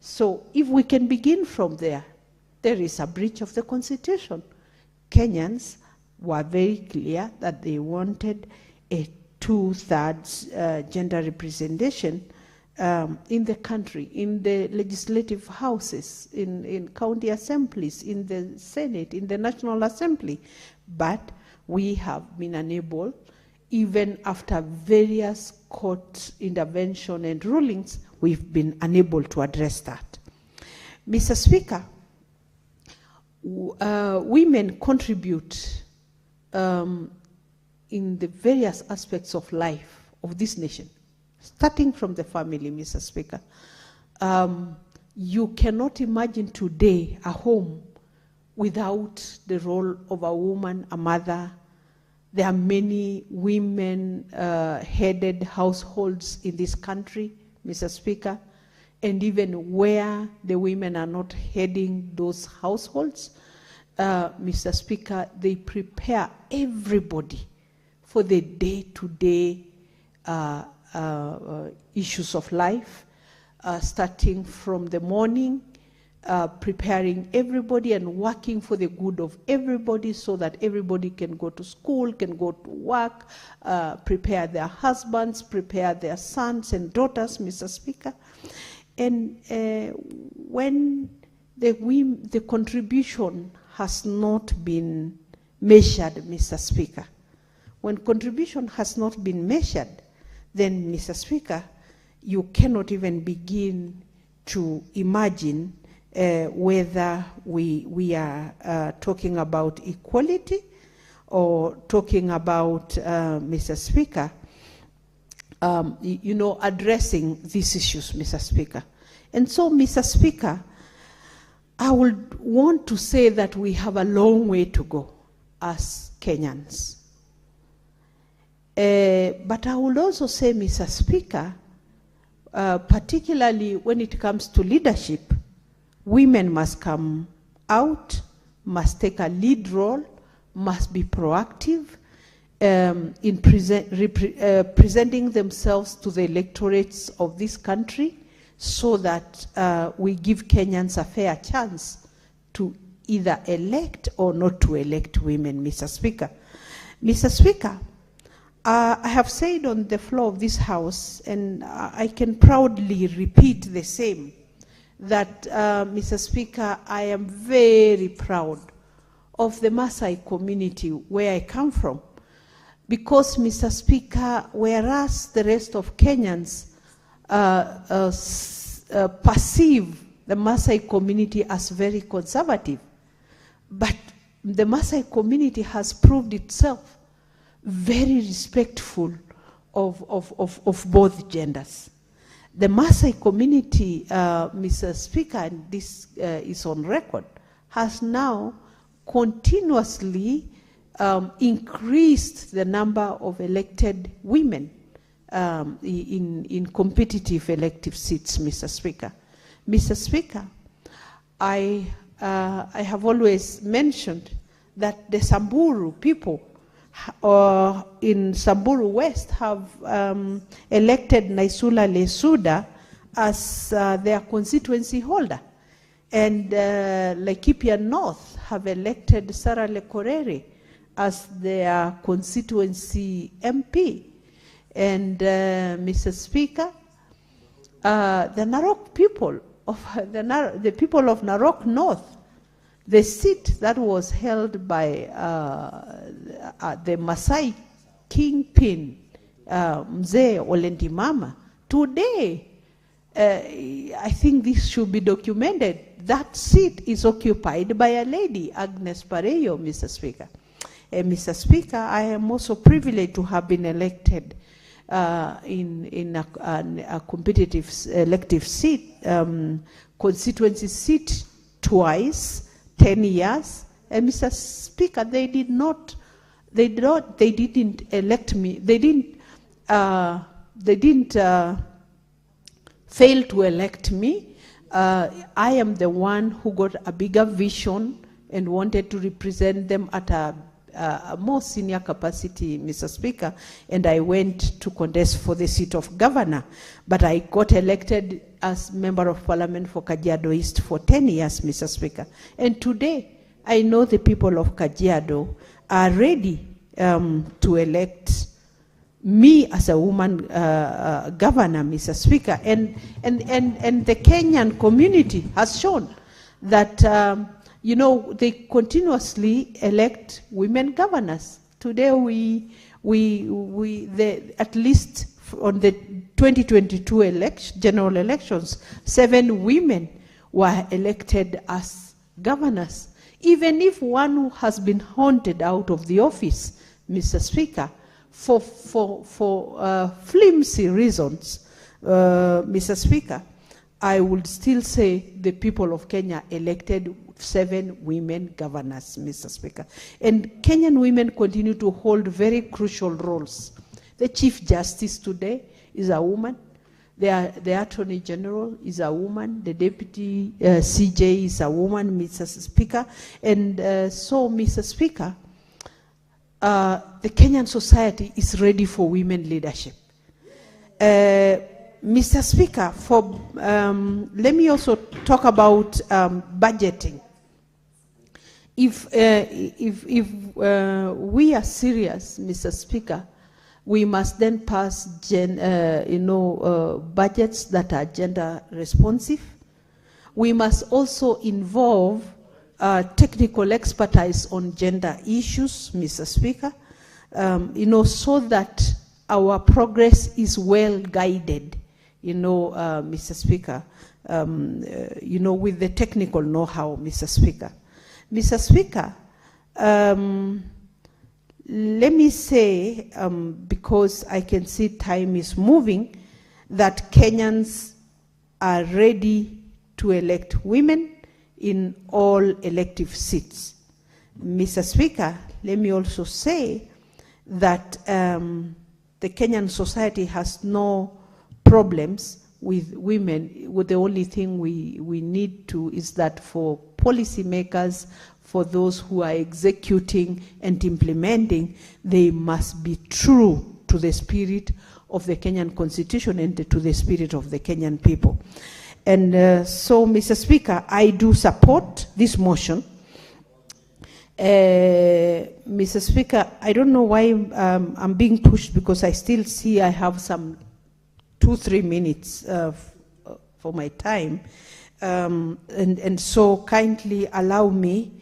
So if we can begin from there, there is a breach of the Constitution. Kenyans were very clear that they wanted a 2/3 gender representation in the country, in the legislative houses, in county assemblies, in the Senate, in the National Assembly. But we have been unable, even after various court intervention and rulings, we've been unable to address that. Mr. Speaker, women contribute in the various aspects of life of this nation, starting from the family, Mr. Speaker. You cannot imagine today a home without the role of a woman, a mother. There are many women-headed households in this country, Mr. Speaker, and even where the women are not heading those households, Mr. Speaker, they prepare everybody for the day-to-day issues of life, starting from the morning, preparing everybody and working for the good of everybody so that everybody can go to school, can go to work, prepare their husbands, prepare their sons and daughters, Mr. Speaker. And when the contribution has not been measured, Mr. Speaker, when contribution has not been measured, then, Mr. Speaker, you cannot even begin to imagine whether we are talking about equality or talking about, Mr. Speaker, addressing these issues, Mr. Speaker. And so, Mr. Speaker, I would want to say that we have a long way to go as Kenyans. But I would also say, Mr. Speaker, particularly when it comes to leadership, women must come out, must take a lead role, must be proactive in presenting themselves to the electorates of this country so that we give Kenyans a fair chance to either elect or not to elect women, Mr. Speaker. Mr. Speaker, I have said on the floor of this House, and I can proudly repeat the same, that, Mr. Speaker, I am very proud of the Maasai community where I come from. Because, Mr. Speaker, whereas the rest of Kenyans perceive the Maasai community as very conservative, but the Maasai community has proved itself very respectful of both genders. The Maasai community, Mr. Speaker, and this is on record, has now continuously increased the number of elected women in competitive elective seats, Mr. Speaker. Mr. Speaker, I have always mentioned that the Samburu people in Samburu West have elected Naisula Lesuda as their constituency holder. And Laikipia North have elected Sarah Lekorere as their constituency MP. And Mr. Speaker, the Narok people, the people of Narok North, the seat that was held by the Maasai kingpin, Mzee Olendimama, today, I think this should be documented. That seat is occupied by a lady, Agnes Pareyo, Mr. Speaker. Mr. Speaker, I am also privileged to have been elected in a competitive elective seat, constituency seat twice, 10 years. And Mr. Speaker, they didn't elect me. They didn't fail to elect me. I am the one who got a bigger vision and wanted to represent them at a a more senior capacity, Mr. Speaker, and I went to contest for the seat of governor. But I got elected as Member of Parliament for Kajiado East for 10 years, Mr. Speaker. And today, I know the people of Kajiado are ready to elect me as a woman governor, Mr. Speaker. And the Kenyan community has shown that, you know, they continuously elect women governors. Today, at least on the 2022 general elections, 7 women were elected as governors. Even if one has been haunted out of the office, Mr. Speaker, for flimsy reasons, Mr. Speaker, I would still say the people of Kenya elected 7 women governors, Mr. Speaker. And Kenyan women continue to hold very crucial roles. The Chief Justice today is a woman. The Attorney General is a woman. The Deputy CJ is a woman, Mr. Speaker. And so, Mr. Speaker, the Kenyan society is ready for women leadership. Mr. Speaker, let me also talk about budgeting. If we are serious, Mr. Speaker, we must then pass budgets that are gender responsive. We must also involve technical expertise on gender issues, Mr. Speaker, so that our progress is well guided, Mr. Speaker, with the technical know-how, Mr. Speaker. Mr. Speaker, let me say, because I can see time is moving, that Kenyans are ready to elect women in all elective seats. Mr. Speaker, let me also say that the Kenyan society has no problems with women. The only thing we need to is that for policymakers, for those who are executing and implementing, they must be true to the spirit of the Kenyan Constitution and to the spirit of the Kenyan people. And so, Mr. Speaker, I do support this motion. Mr. Speaker, I don't know why I'm being pushed, because I still see I have some 2-3 minutes for my time. And so kindly allow me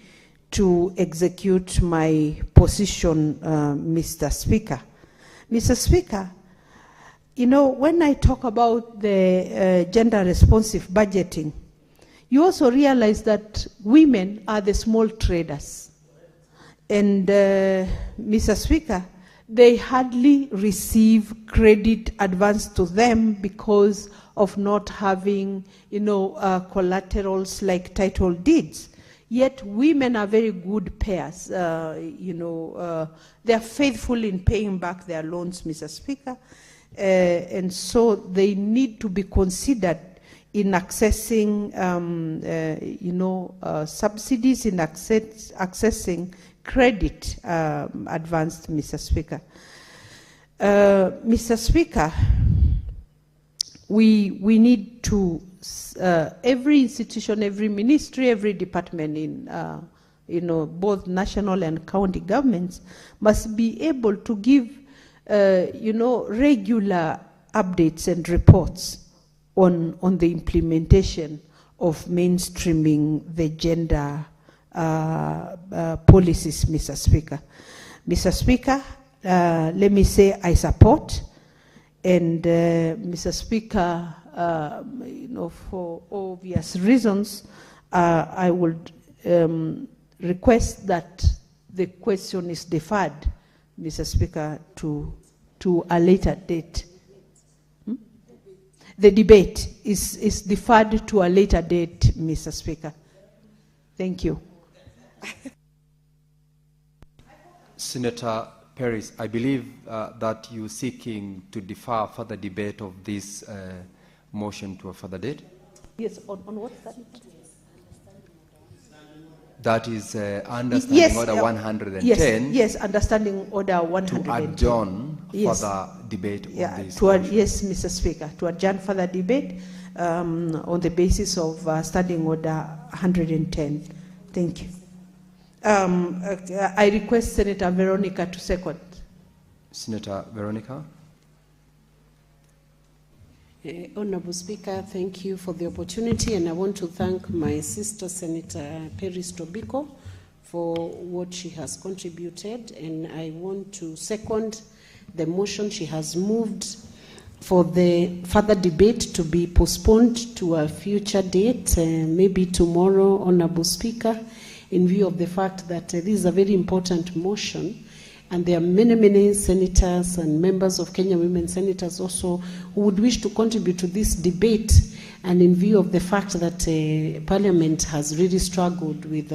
to execute my position, Mr. Speaker. Mr. Speaker, when I talk about the gender responsive budgeting, you also realize that women are the small traders. And Mr. Speaker, they hardly receive credit advanced to them because of not having, collaterals like title deeds. Yet women are very good payers. They are faithful in paying back their loans, Mr. Speaker. And so they need to be considered in accessing, subsidies, in accessing credit advanced, Mr. Speaker. Mr. Speaker, we need to, every institution, every ministry, every department in both national and county governments must be able to give regular updates and reports on the implementation of mainstreaming the gender policies, Mr. Speaker. Mr. Speaker, let me say I support, and Mr. Speaker, for obvious reasons, I would request that the question is deferred, Mr. Speaker, to a later date. The debate is deferred to a later date, Mr. Speaker. Thank you. Senator Paris, I believe that you're seeking to defer further debate of this motion to a further date? Yes, on what? That is understanding order 110. Yes, understanding order 110. To adjourn further debate on this. Yes, Mr. Speaker, to adjourn further debate on the basis of standing order 110. Thank you. I request Senator Veronica to second. Senator Veronica. Honorable Speaker, thank you for the opportunity, and I want to thank my sister, Senator Peris Tobiko, for what she has contributed, and I want to second the motion she has moved for the further debate to be postponed to a future date, maybe tomorrow, Honorable Speaker, in view of the fact that this is a very important motion. And there are many, many senators and members of Kenya Women Senators also who would wish to contribute to this debate. And in view of the fact that Parliament has really struggled with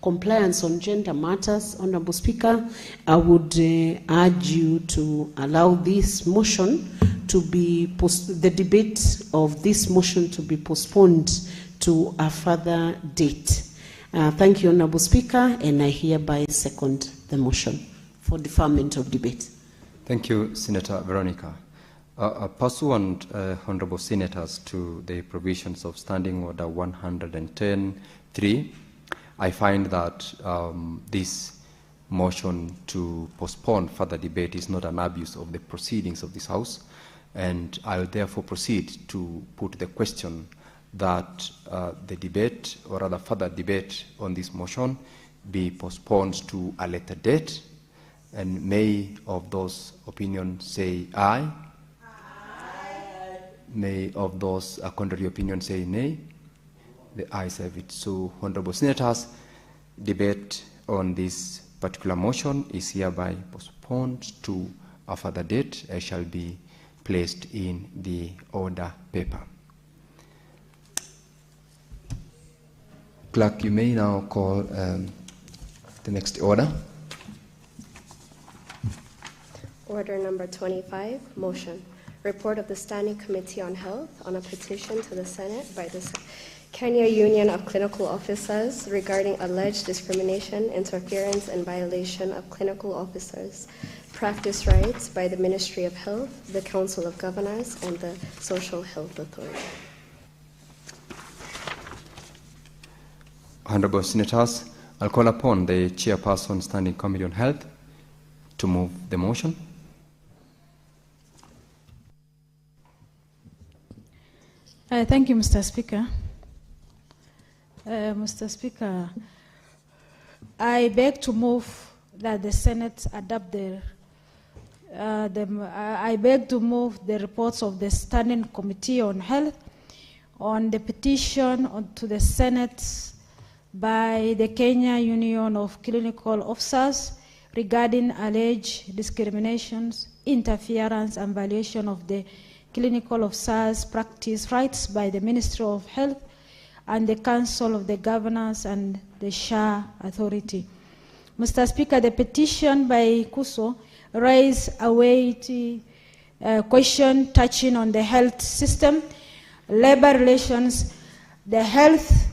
compliance on gender matters, Honorable Speaker, I would urge you to allow this motion to be, the debate of this motion to be postponed to a further date. Thank you, Honorable Speaker, and I hereby second the motion for deferment of debate. Thank you, Senator Veronica. Pursuant, Honorable Senators, to the provisions of Standing Order 110.3, I find that this motion to postpone further debate is not an abuse of the proceedings of this House, and I will therefore proceed to put the question that the debate, or rather further debate on this motion, be postponed to a later date. And may of those opinions say aye. Aye. May of those contrary opinions say nay. The ayes have it. So, Honorable Senators, debate on this particular motion is hereby postponed to a further date. I shall be placed in the order paper. Clerk, you may now call the next order. Order number 25, motion. Report of the Standing Committee on Health on a petition to the Senate by the Kenya Union of Clinical Officers regarding alleged discrimination, interference, and violation of clinical officers' practice rights by the Ministry of Health, the Council of Governors, and the Social Health Authority. Honorable Senators, I'll call upon the Chairperson, Standing Committee on Health, to move the motion. Thank you, Mr. Speaker. Mr. Speaker, I beg to move that the Senate adopt I beg to move the reports of the Standing Committee on Health on the petition to the Senate by the Kenya Union of Clinical Officers regarding alleged discriminations, interference, and violation of the clinical officers' practice rights by the Ministry of Health and the Council of the Governors and the SHA Authority. Mr. Speaker, the petition by Kuso raised a weighty question touching on the health system, labor relations, the health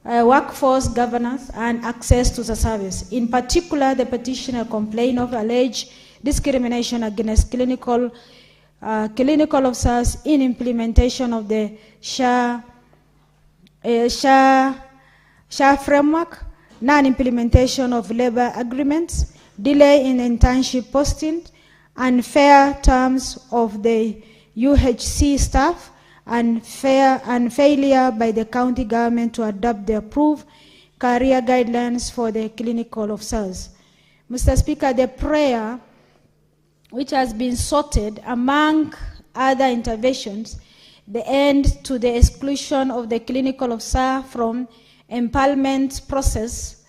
workforce governance, and access to the service. In particular, the petitioner complained of alleged discrimination against clinical officers in implementation of the SHA framework, non-implementation of labor agreements, delay in internship posting, unfair terms of the UHC staff, and failure by the county government to adopt the approved career guidelines for the clinical officers. Mr. Speaker, the prayer, which has been sorted among other interventions, the end to the exclusion of the clinical officer from empowerment process,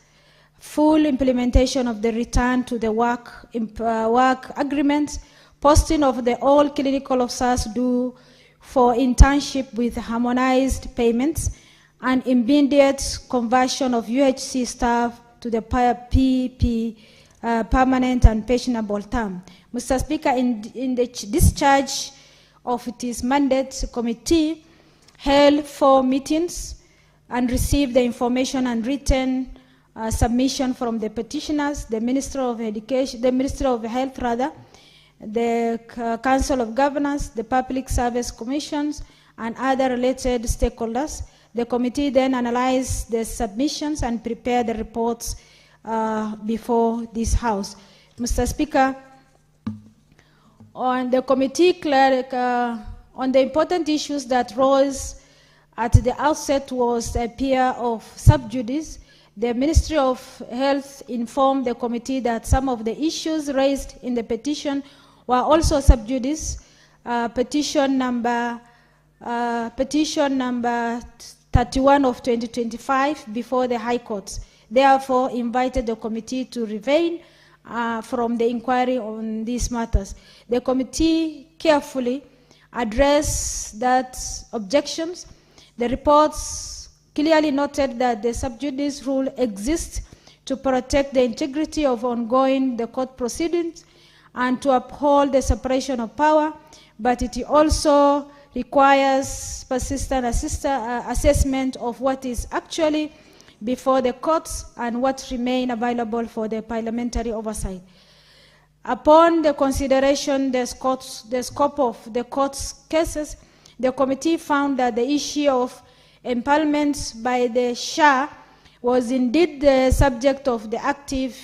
full implementation of the return to the work agreements, posting of the all clinical officers due for internship with harmonized payments, and immediate conversion of UHC staff to the PP permanent and pensionable term. Mr. Speaker, in the discharge of its mandate, committee held 4 meetings and received the information and written submission from the petitioners, the Minister of Education, the Minister of Health rather, the Council of Governors, the Public Service Commissions, and other related stakeholders. The committee then analyzed the submissions and prepared the reports before this House. Mr. Speaker, on the committee, on the important issues that rose at the outset was a pair of sub judice. The Ministry of Health informed the committee that some of the issues raised in the petition were also sub judice. Petition number 31 of 2025 before the High Court. Therefore, invited the committee to refrain from the inquiry on these matters. The committee carefully addressed that objections. The reports clearly noted that the sub judice rule exists to protect the integrity of ongoing the court proceedings and to uphold the separation of power, but it also requires persistent assessment of what is actually before the courts and what remain available for the parliamentary oversight. Upon the consideration the scope of the court's cases, the committee found that the issue of empowerment by the Shah was indeed the subject of the active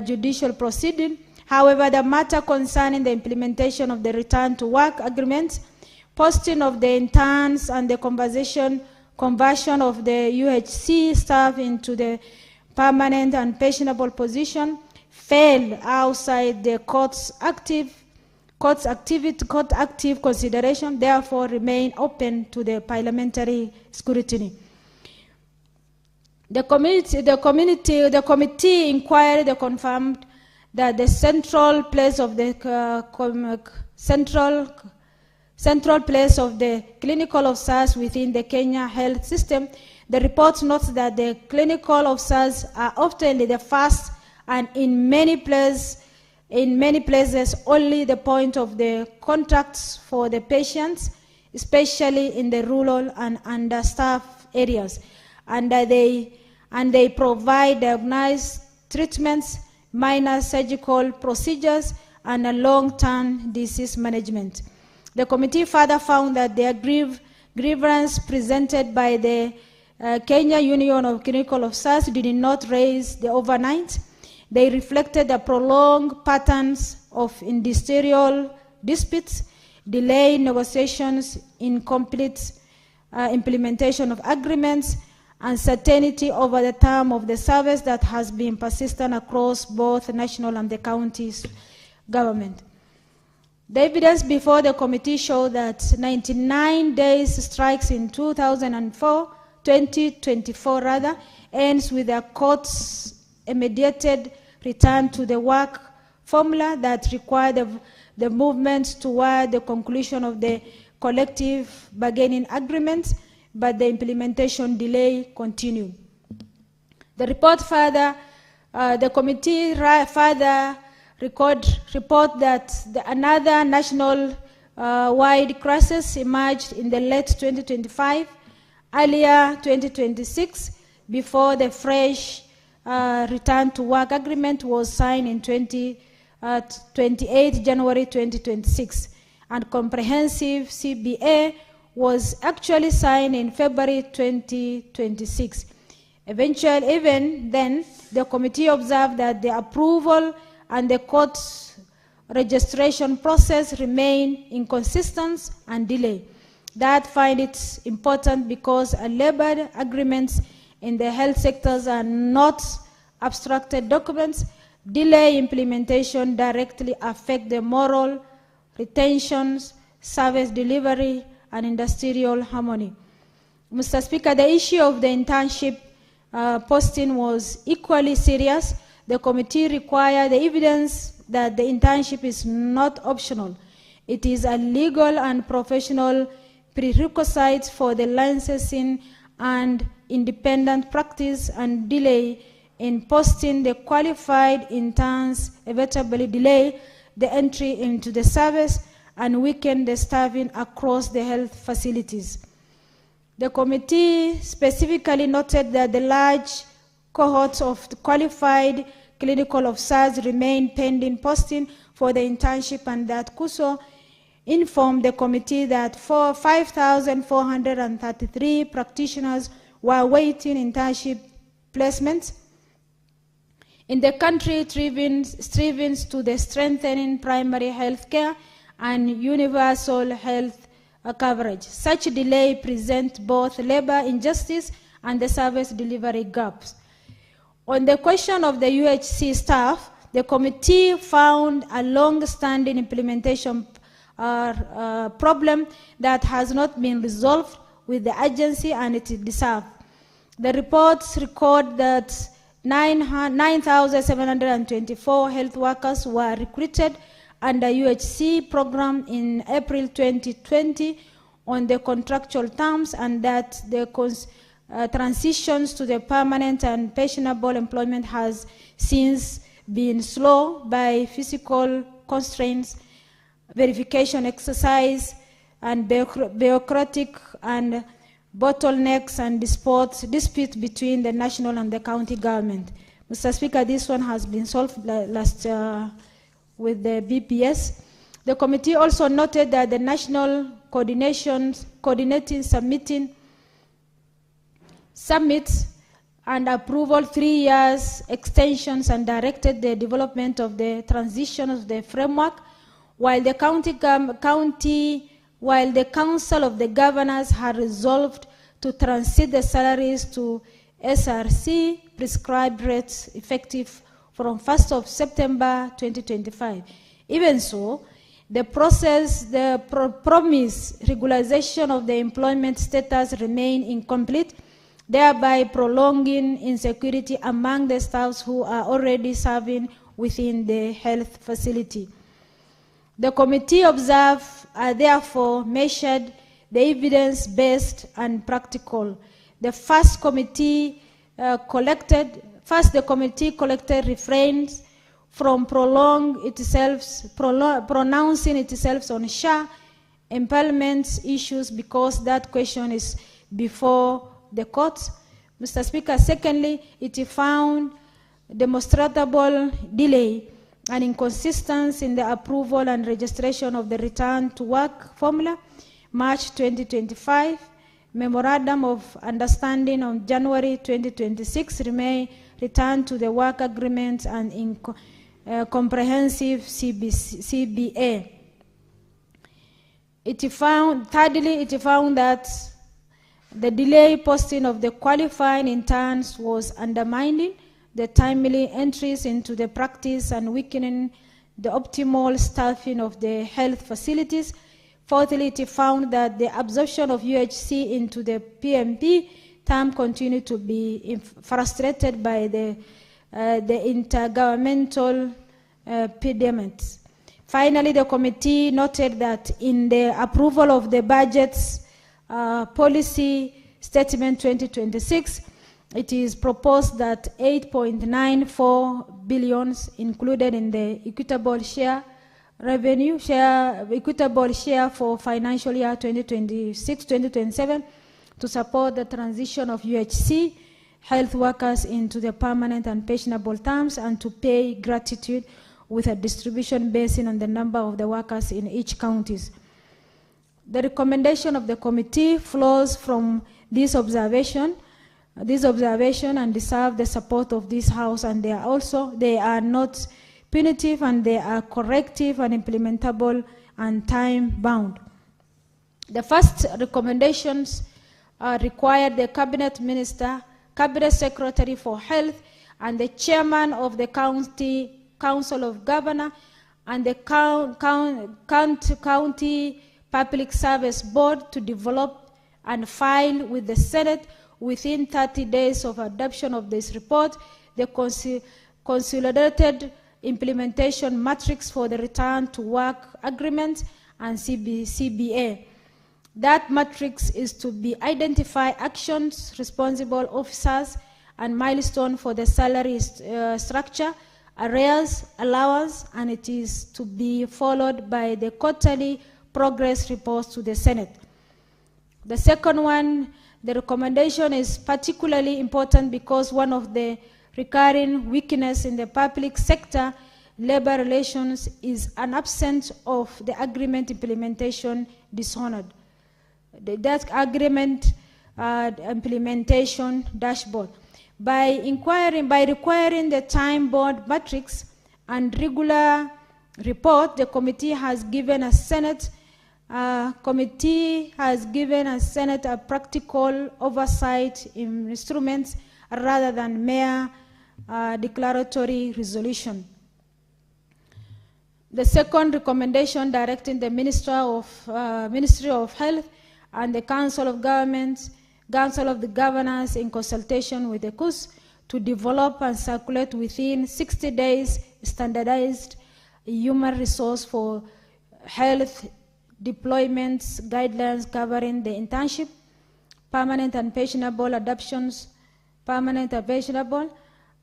judicial proceeding. However, the matter concerning the implementation of the return to work agreement, posting of the interns, and the conversion of the UHC staff into the permanent and pensionable position fell outside the court's active consideration, therefore remain open to the parliamentary scrutiny. The committee inquired confirmed that the central place of the clinical officers within the Kenya health system. The report notes that the clinical officers are often the first and in many places only the point of the contacts for the patients, especially in the rural and understaffed areas. And they provide diagnosed treatments, minor surgical procedures, and a long-term disease management. The committee further found that the grievance presented by the Kenya Union of Clinical Officers did not raise the overnight. They reflected the prolonged patterns of industrial disputes, delayed negotiations, incomplete implementation of agreements, uncertainty over the term of the service that has been persistent across both national and the county's government. The evidence before the committee showed that 99 days strikes in 2024 ends with a court's immediate return to the work formula that required the movement toward the conclusion of the collective bargaining agreements, but the implementation delay continued. The report further, the committee further report that another national wide crisis emerged in the late 2025, earlier 2026, before the fresh return to work agreement was signed in 28 January 2026, and comprehensive CBA was actually signed in February 2026. Eventually, even then, the committee observed that the approval and the court's registration process remain inconsistent and delayed. That find it important because labor agreements in the health sectors are not abstracted documents. Delay implementation directly affect the moral retentions, service delivery, and industrial harmony. Mr. Speaker, the issue of the internship posting was equally serious. The committee required the evidence that the internship is not optional. It is a legal and professional prerequisite for the licensing and independent practice, and delay in posting the qualified interns inevitably delay the entry into the service and weaken the staffing across the health facilities. The committee specifically noted that the large cohorts of qualified clinical officers remain pending posting for the internship, and that KUSO informed the committee that 5,433 practitioners were awaiting internship placements. In the country, striving to the strengthening primary health care and universal health coverage. Such delay presents both labor injustice and the service delivery gaps. On the question of the UHC staff, the committee found a long-standing implementation problem that has not been resolved with the agency, and it deserves. The reports record that 9,724 health workers were recruited under UHC program in April 2020 on the contractual terms, and that the transitions to the permanent and pensionable employment has since been slow by physical constraints, verification exercise, and bureaucratic and bottlenecks and disputes between the national and the county government. Mr. Speaker, this one has been solved last with the BPS. The committee also noted that the national coordinating submits and approval 3 years extensions and directed the development of the transition of the framework, while the Council of the Governors had resolved to transit the salaries to SRC prescribed rates effective from 1st of September 2025. Even so, the promised regularization of the employment status remain incomplete, thereby prolonging insecurity among the staffs who are already serving within the health facility. The committee observed therefore measured the evidence-based and practical. The committee collected refrains from pronouncing itself on SHA employment issues because that question is before the courts. Mr. Speaker, secondly, it found demonstrable delay and inconsistency in the approval and registration of the return to work formula, March 2025, memorandum of understanding on January 2026, return to the work agreement and in comprehensive CBA. Thirdly, it found that the delay posting of the qualifying interns was undermining the timely entries into the practice and weakening the optimal staffing of the health facilities. Fourthly, it found that the absorption of UHC into the PMP term continued to be frustrated by the intergovernmental pediments. Finally, the committee noted that in the approval of the budget's policy statement 2026, it is proposed that 8.94 billion included in the equitable share for financial year 2026-2027 to support the transition of UHC health workers into the permanent and pensionable terms, and to pay gratitude with a distribution based on the number of the workers in each counties. The recommendation of the committee flows from this observation and deserve the support of this House, and they are not punitive, and they are corrective and implementable and time-bound. The first recommendations require the Cabinet Minister, Cabinet Secretary for Health, and the Chairman of the County Council of Governors, and the County Public Service Board to develop and file with the Senate within 30 days of adoption of this report the consolidated implementation matrix for the return to work agreement and CBA. That matrix is to be identify actions, responsible officers, and milestone for the salary structure, arrears, allowance, and it is to be followed by the quarterly progress reports to the Senate. The second one, The recommendation is particularly important because one of the recurring weaknesses in the public sector labor relations is an absence of the agreement implementation dishonored. That agreement implementation dashboard. By requiring the time-bound matrix and regular report, the committee has given a Senate a practical oversight instruments rather than mere declaratory resolution. The second recommendation directing the Ministry of Health and the Council of the Governors in consultation with the CUS to develop and circulate within 60 days standardized human resource for health deployments guidelines covering the internship, permanent and pensionable adoptions, permanent and pensionable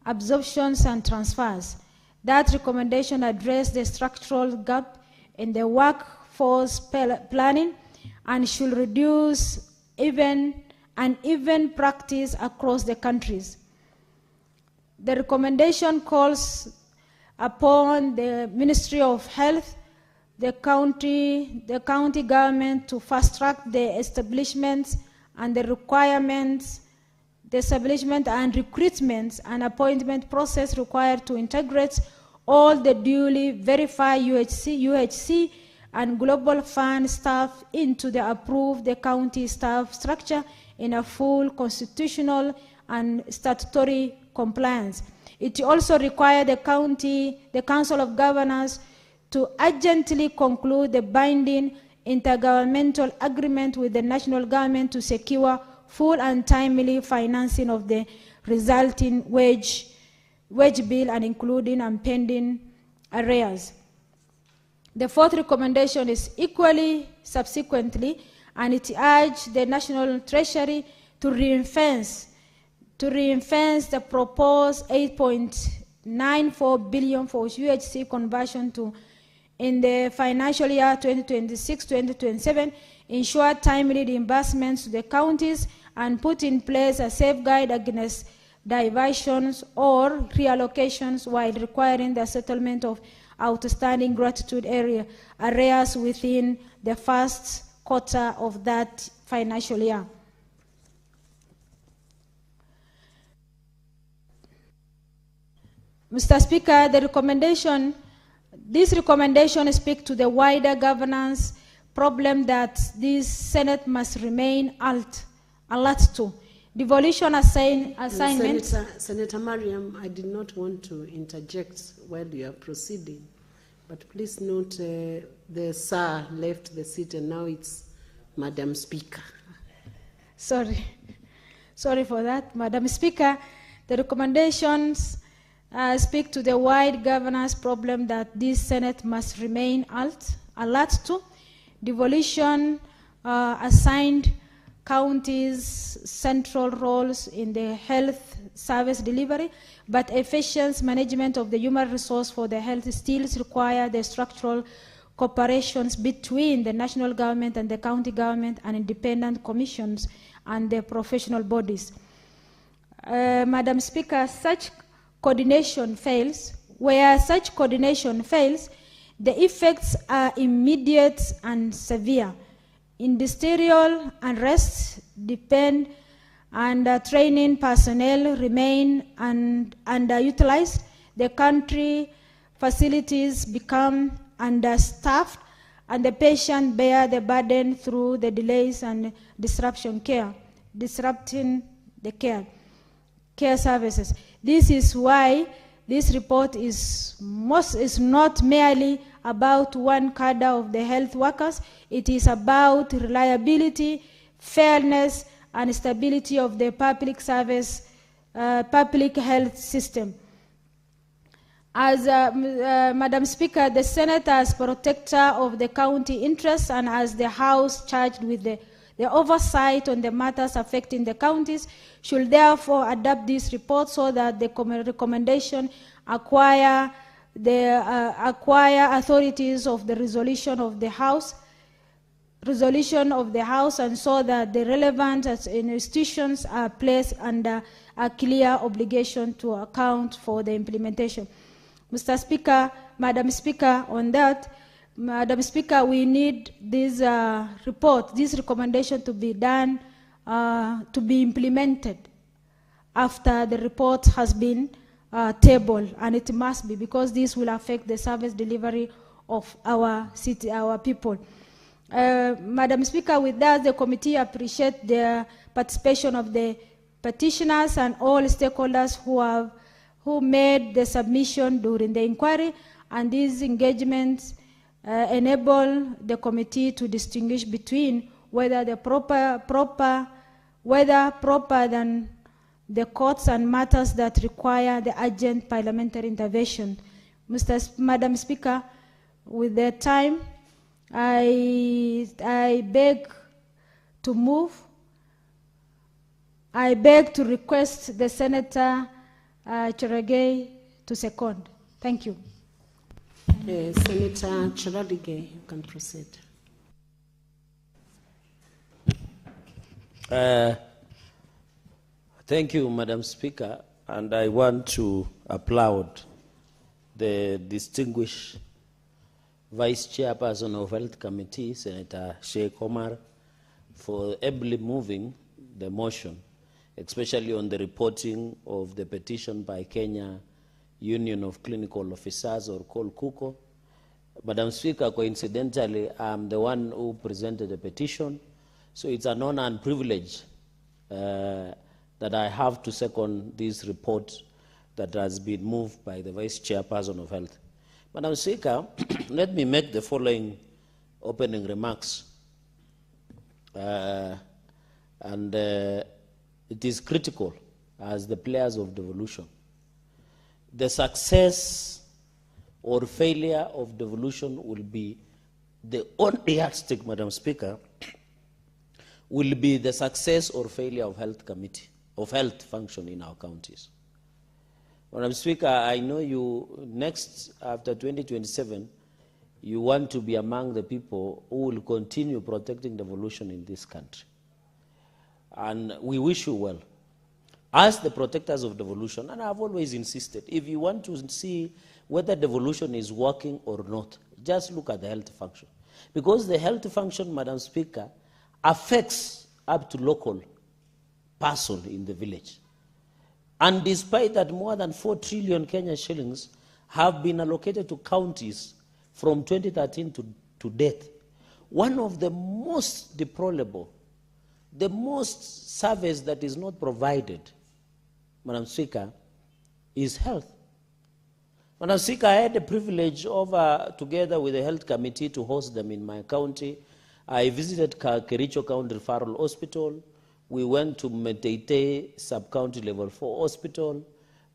absorptions and transfers. That recommendation addressed the structural gap in the workforce planning and should reduce uneven practice across the countries. The recommendation calls upon the Ministry of Health, the county government to fast-track the establishment and the requirements, the establishment and recruitment and appointment process required to integrate all the duly verified UHC and Global Fund staff into the approved county staff structure in a full constitutional and statutory compliance. It also required the Council of Governors to urgently conclude the binding intergovernmental agreement with the national government to secure full and timely financing of the resulting wage bill and including and pending arrears. The fourth recommendation is equally subsequently, and it urged the National Treasury to reinforce the proposed 8.94 billion for UHC conversion in the financial year 2026-2027, ensure timely reimbursements to the counties, and put in place a safeguard against diversions or reallocations while requiring the settlement of outstanding gratitude arrears within the first quarter of that financial year. Mr. Speaker, this recommendation speaks to the wider governance problem that this Senate must remain alert to. Devolution assignment. Senator Mariam, I did not want to interject while you are proceeding, but please note the Sir left the seat and now it's Madam Speaker. Sorry for that. Madam Speaker, the recommendations speak to the wide governance problem that this Senate must remain alert to. Devolution assigned counties central roles in the health service delivery, but efficient management of the human resource for the health still require the structural cooperations between the national government and the county government and independent commissions and the professional bodies. Madam Speaker, such coordination fails. Where such coordination fails, the effects are immediate and severe. Industrial unrest depend and training personnel remain underutilized. The country facilities become understaffed, and the patient bear the burden through the delays and disrupting the care services. This is why this report is not merely about one cadre of the health workers. It is about reliability, fairness, and stability of the public service, public health system. As Madam Speaker, the Senate as protector of the county interests and as the House charged with the oversight on the matters affecting the counties should therefore adopt this report so that the recommendation acquire authorities of the resolution of the House resolution of the House and so that the relevant institutions are placed under a clear obligation to account for the implementation. Mr. Speaker, Madam Speaker, on that, Madam Speaker, we need this report, this recommendation to be done, to be implemented after the report has been tabled, and it must be, because this will affect the service delivery of our city, our people. Madam Speaker, with that, the committee appreciates the participation of the petitioners and all stakeholders who made the submission during the inquiry, and these engagements enable the committee to distinguish between whether the proper than the courts and matters that require the urgent parliamentary intervention. Madam Speaker, with the time, I beg to move. I beg to request the Senator Cherargei to second. Thank you. Senator Cherargei, you can proceed. Thank you, Madam Speaker, and I want to applaud the distinguished Vice Chairperson of Health Committee, Senator Sheikh Omar, for ably moving the motion, especially on the reporting of the petition by Kenya Union of Clinical Officers, or called KUCO. Madam Speaker, coincidentally, I'm the one who presented the petition, so it's an honor and privilege that I have to second this report that has been moved by the Vice Chairperson of Health. Madam Speaker, let me make the following opening remarks. It is critical as the players of devolution. The success or failure of devolution will be the only yardstick, Madam Speaker, will be the success or failure of health committee, of health function in our counties. Madam Speaker, I know you next, after 2027, you want to be among the people who will continue protecting devolution in this country. And we wish you well. As the protectors of devolution, and I've always insisted, if you want to see whether devolution is working or not, just look at the health function. Because the health function, Madam Speaker, affects up to local person in the village. And despite that, more than 4 trillion Kenya shillings have been allocated to counties from 2013 to date, one of the most deplorable, the most service that is not provided, Madam Speaker, is health. Madam Speaker, I had the privilege of, together with the health committee, to host them in my county. I visited Kericho County Referral Hospital. We went to Meteite Sub-County Level 4 Hospital.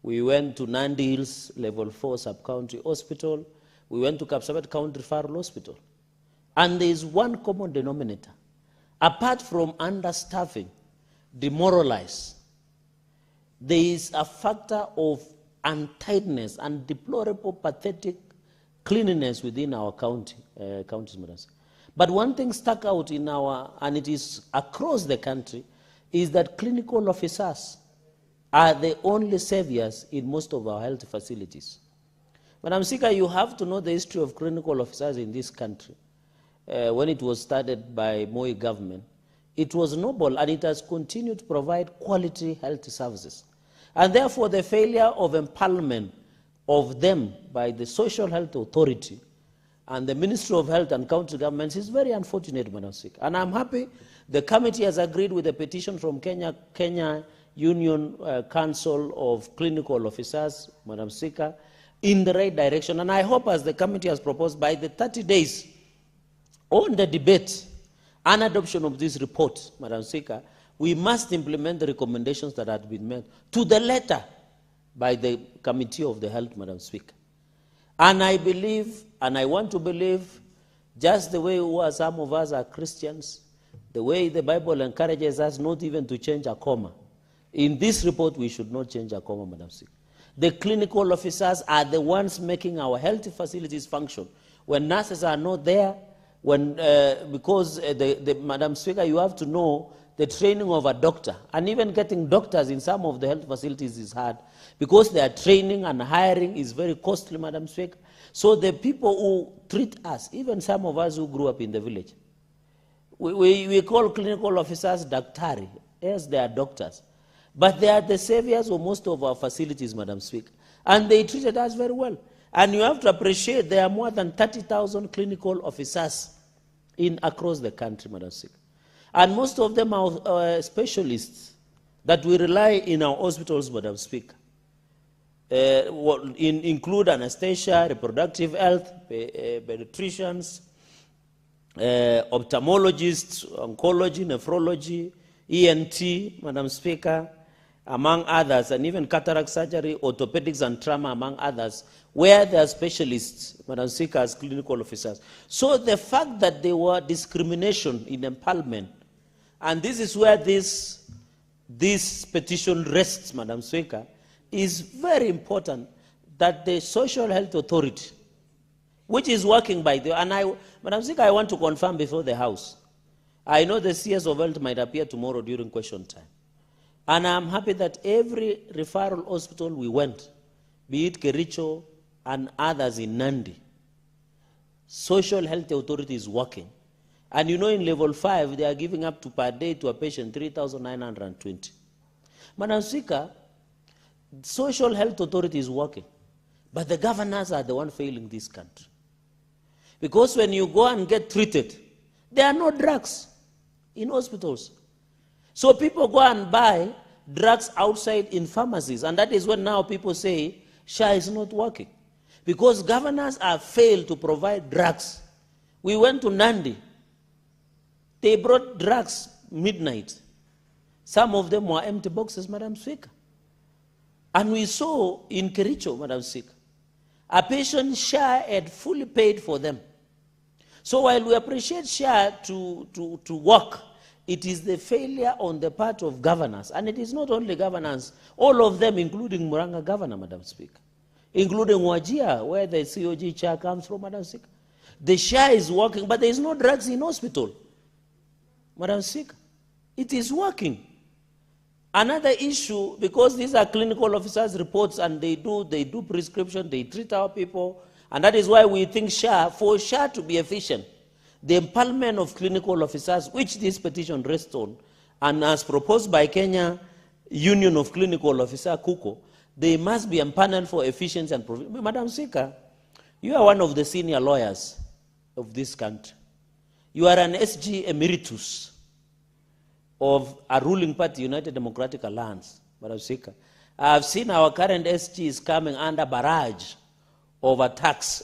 We went to Nandi Hills Level 4 Sub-County Hospital. We went to Kapsabet County Referral Hospital. And there is one common denominator. Apart from understaffing, demoralized, there is a factor of untidiness and deplorable, pathetic cleanliness within our counties, Madam. But one thing stuck out in our, and it is across the country, is that clinical officers are the only saviors in most of our health facilities. Madam Speaker, you have to know the history of clinical officers in this country. When it was started by Moi government, it was noble and it has continued to provide quality health services. And therefore, the failure of empowerment of them by the Social Health Authority and the Ministry of Health and county governments is very unfortunate, Madam Speaker. And I'm happy the committee has agreed with the petition from Kenya Union Council of Clinical Officers, Madam Speaker, in the right direction. And I hope, as the committee has proposed, by the 30 days on the debate and adoption of this report, Madam Speaker, we must implement the recommendations that have been made to the letter by the Committee of the Health, Madam Speaker. And I believe, and I want to believe, just the way some of us are Christians, the way the Bible encourages us not even to change a comma. In this report, we should not change a comma, Madam Speaker. The clinical officers are the ones making our health facilities function. When nurses are not there, when, because Madam Speaker, you have to know the training of a doctor, and even getting doctors in some of the health facilities is hard because their training and hiring is very costly, Madam Speaker. So the people who treat us, even some of us who grew up in the village, we call clinical officers daktari. Yes, they are doctors. But they are the saviors of most of our facilities, Madam Speaker. And they treated us very well. And you have to appreciate there are more than 30,000 clinical officers across the country, Madam Speaker. And most of them are specialists that we rely in our hospitals, Madam Speaker. Include anesthesia, reproductive health, pediatricians, ophthalmologists, oncology, nephrology, ENT, Madam Speaker, among others, and even cataract surgery, orthopedics and trauma, among others, where they are specialists, Madam Speaker, as clinical officers. So the fact that there were discrimination in empowerment, and this is where this petition rests, Madam Speaker, is very important that the Social Health Authority, which is working by the, and Madam Speaker, I want to confirm before the House, I know the CS of Health might appear tomorrow during question time. And I'm happy that every referral hospital we went, be it Kericho and others in Nandi, Social Health Authority is working. And you know in level 5, they are giving up to per day to a patient 3,920. Madam Speaker, Social Health Authority is working, but the governors are the one failing this country. Because when you go and get treated, there are no drugs in hospitals. So people go and buy drugs outside in pharmacies, and that is when now people say SHA is not working. Because governors have failed to provide drugs. We went to Nandi. They brought drugs midnight. Some of them were empty boxes, Madam Speaker. And we saw in Kericho, Madam Speaker, a patient SHA had fully paid for them. So while we appreciate SHA to work, it is the failure on the part of governors. And it is not only governors, all of them, including Muranga Governor, Madam Speaker, including Wajir, where the COG chair comes from, Madam Speaker. The SHA is working, but there is no drugs in hospital, Madam Speaker. It is working. Another issue, because these are clinical officers' reports and they do prescription, they treat our people, and that is why we think SHA, for SHA to be efficient, the empowerment of clinical officers, which this petition rests on, and as proposed by Kenya Union of Clinical Officers, KUKO, they must be empaneled for efficiency and profit. Madam Speaker, you are one of the senior lawyers of this country. You are an SG emeritus of a ruling party, United Democratic Alliance, Madam Speaker. I have seen our current SGs coming under barrage of attacks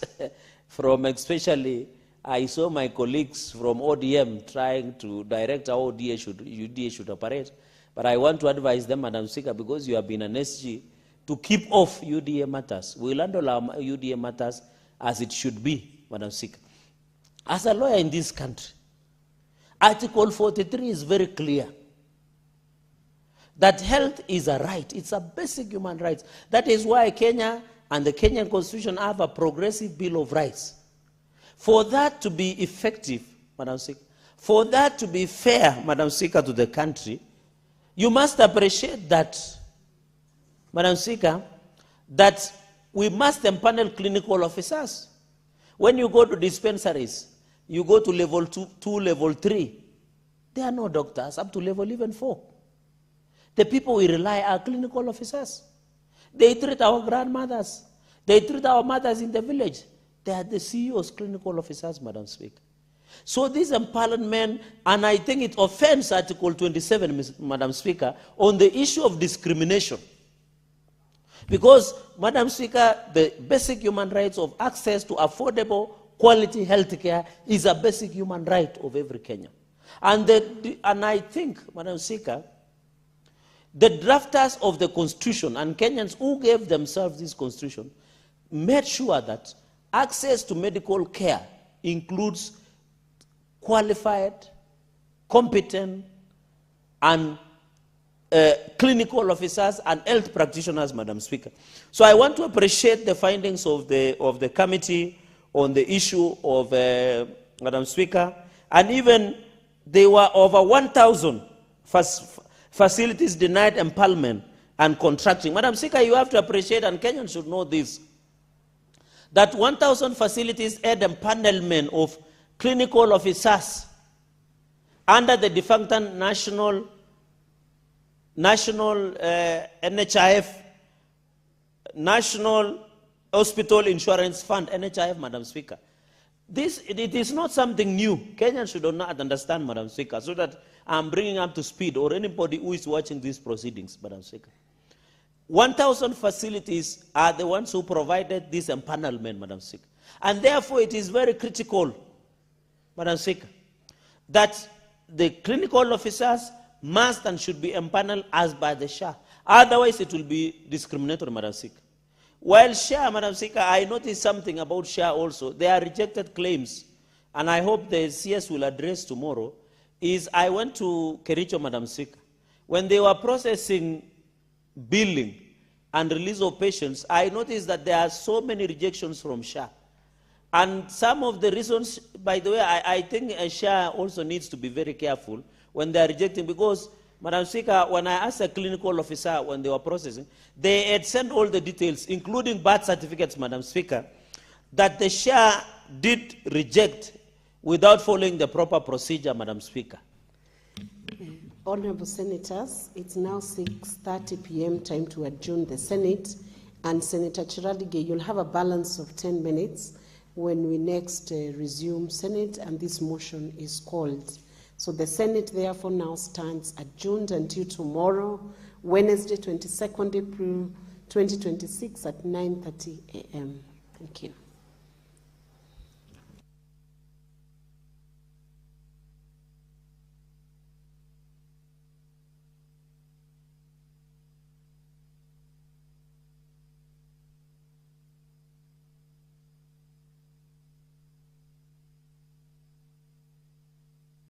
from especially, I saw my colleagues from ODM trying to direct how UDA should operate. But I want to advise them, Madam Speaker, because you have been an SG, to keep off UDA matters. We will handle our UDA matters as it should be, Madam Speaker. As a lawyer in this country, Article 43 is very clear that health is a right. It's a basic human right. That is why Kenya and the Kenyan Constitution have a progressive Bill of Rights. For that to be effective, Madam Speaker, for that to be fair, Madam Speaker, to the country, you must appreciate that, Madam Speaker, that we must empanel clinical officers. When you go to dispensaries, you go to level 2, level 3, there are no doctors, up to level even 4. The people we rely are clinical officers. They treat our grandmothers. They treat our mothers in the village. They are the CEOs, clinical officers, Madam Speaker. So this empowerment, and I think it offends Article 27, Madam Speaker, on the issue of discrimination. Because, Madam Speaker, the basic human rights of access to affordable, quality health care is a basic human right of every Kenyan. And I think, Madam Speaker, the drafters of the Constitution and Kenyans who gave themselves this Constitution made sure that access to medical care includes qualified, competent, and clinical officers and health practitioners, Madam Speaker. So I want to appreciate the findings of the committee on the issue of Madam Speaker, and even there were over 1,000 facilities denied empanelment and contracting. Madam Speaker, you have to appreciate, and Kenyans should know this, that 1,000 facilities had empanelment of clinical officers under the defunct national NHIF, National Hospital Insurance Fund, NHIF, Madam Speaker. It is not something new. Kenyans should not understand, Madam Speaker, so that I'm bringing up to speed, or anybody who is watching these proceedings, Madam Speaker. 1,000 facilities are the ones who provided this empanelment, Madam Speaker. And therefore, it is very critical, Madam Speaker, that the clinical officers must and should be empaneled as by the SHA. Otherwise, it will be discriminatory, Madam Speaker. While SHA, Madam Speaker, I noticed something about SHA also. They are rejected claims, and I hope the CS will address tomorrow, is I went to Kericho, Madam Speaker. When they were processing billing and release of patients, I noticed that there are so many rejections from SHA. And some of the reasons, by the way, I think SHA also needs to be very careful when they are rejecting, because, Madam Speaker, when I asked a clinical officer when they were processing, they had sent all the details, including birth certificates, Madam Speaker, that the SHA did reject without following the proper procedure, Madam Speaker. Honorable Senators, it's now 6:30 p.m. time to adjourn the Senate. And Senator Chiradige, you'll have a balance of 10 minutes when we next resume Senate and this motion is called. So the Senate therefore now stands adjourned until tomorrow, Wednesday, 22nd April 2026 at 9:30 a.m. Thank you.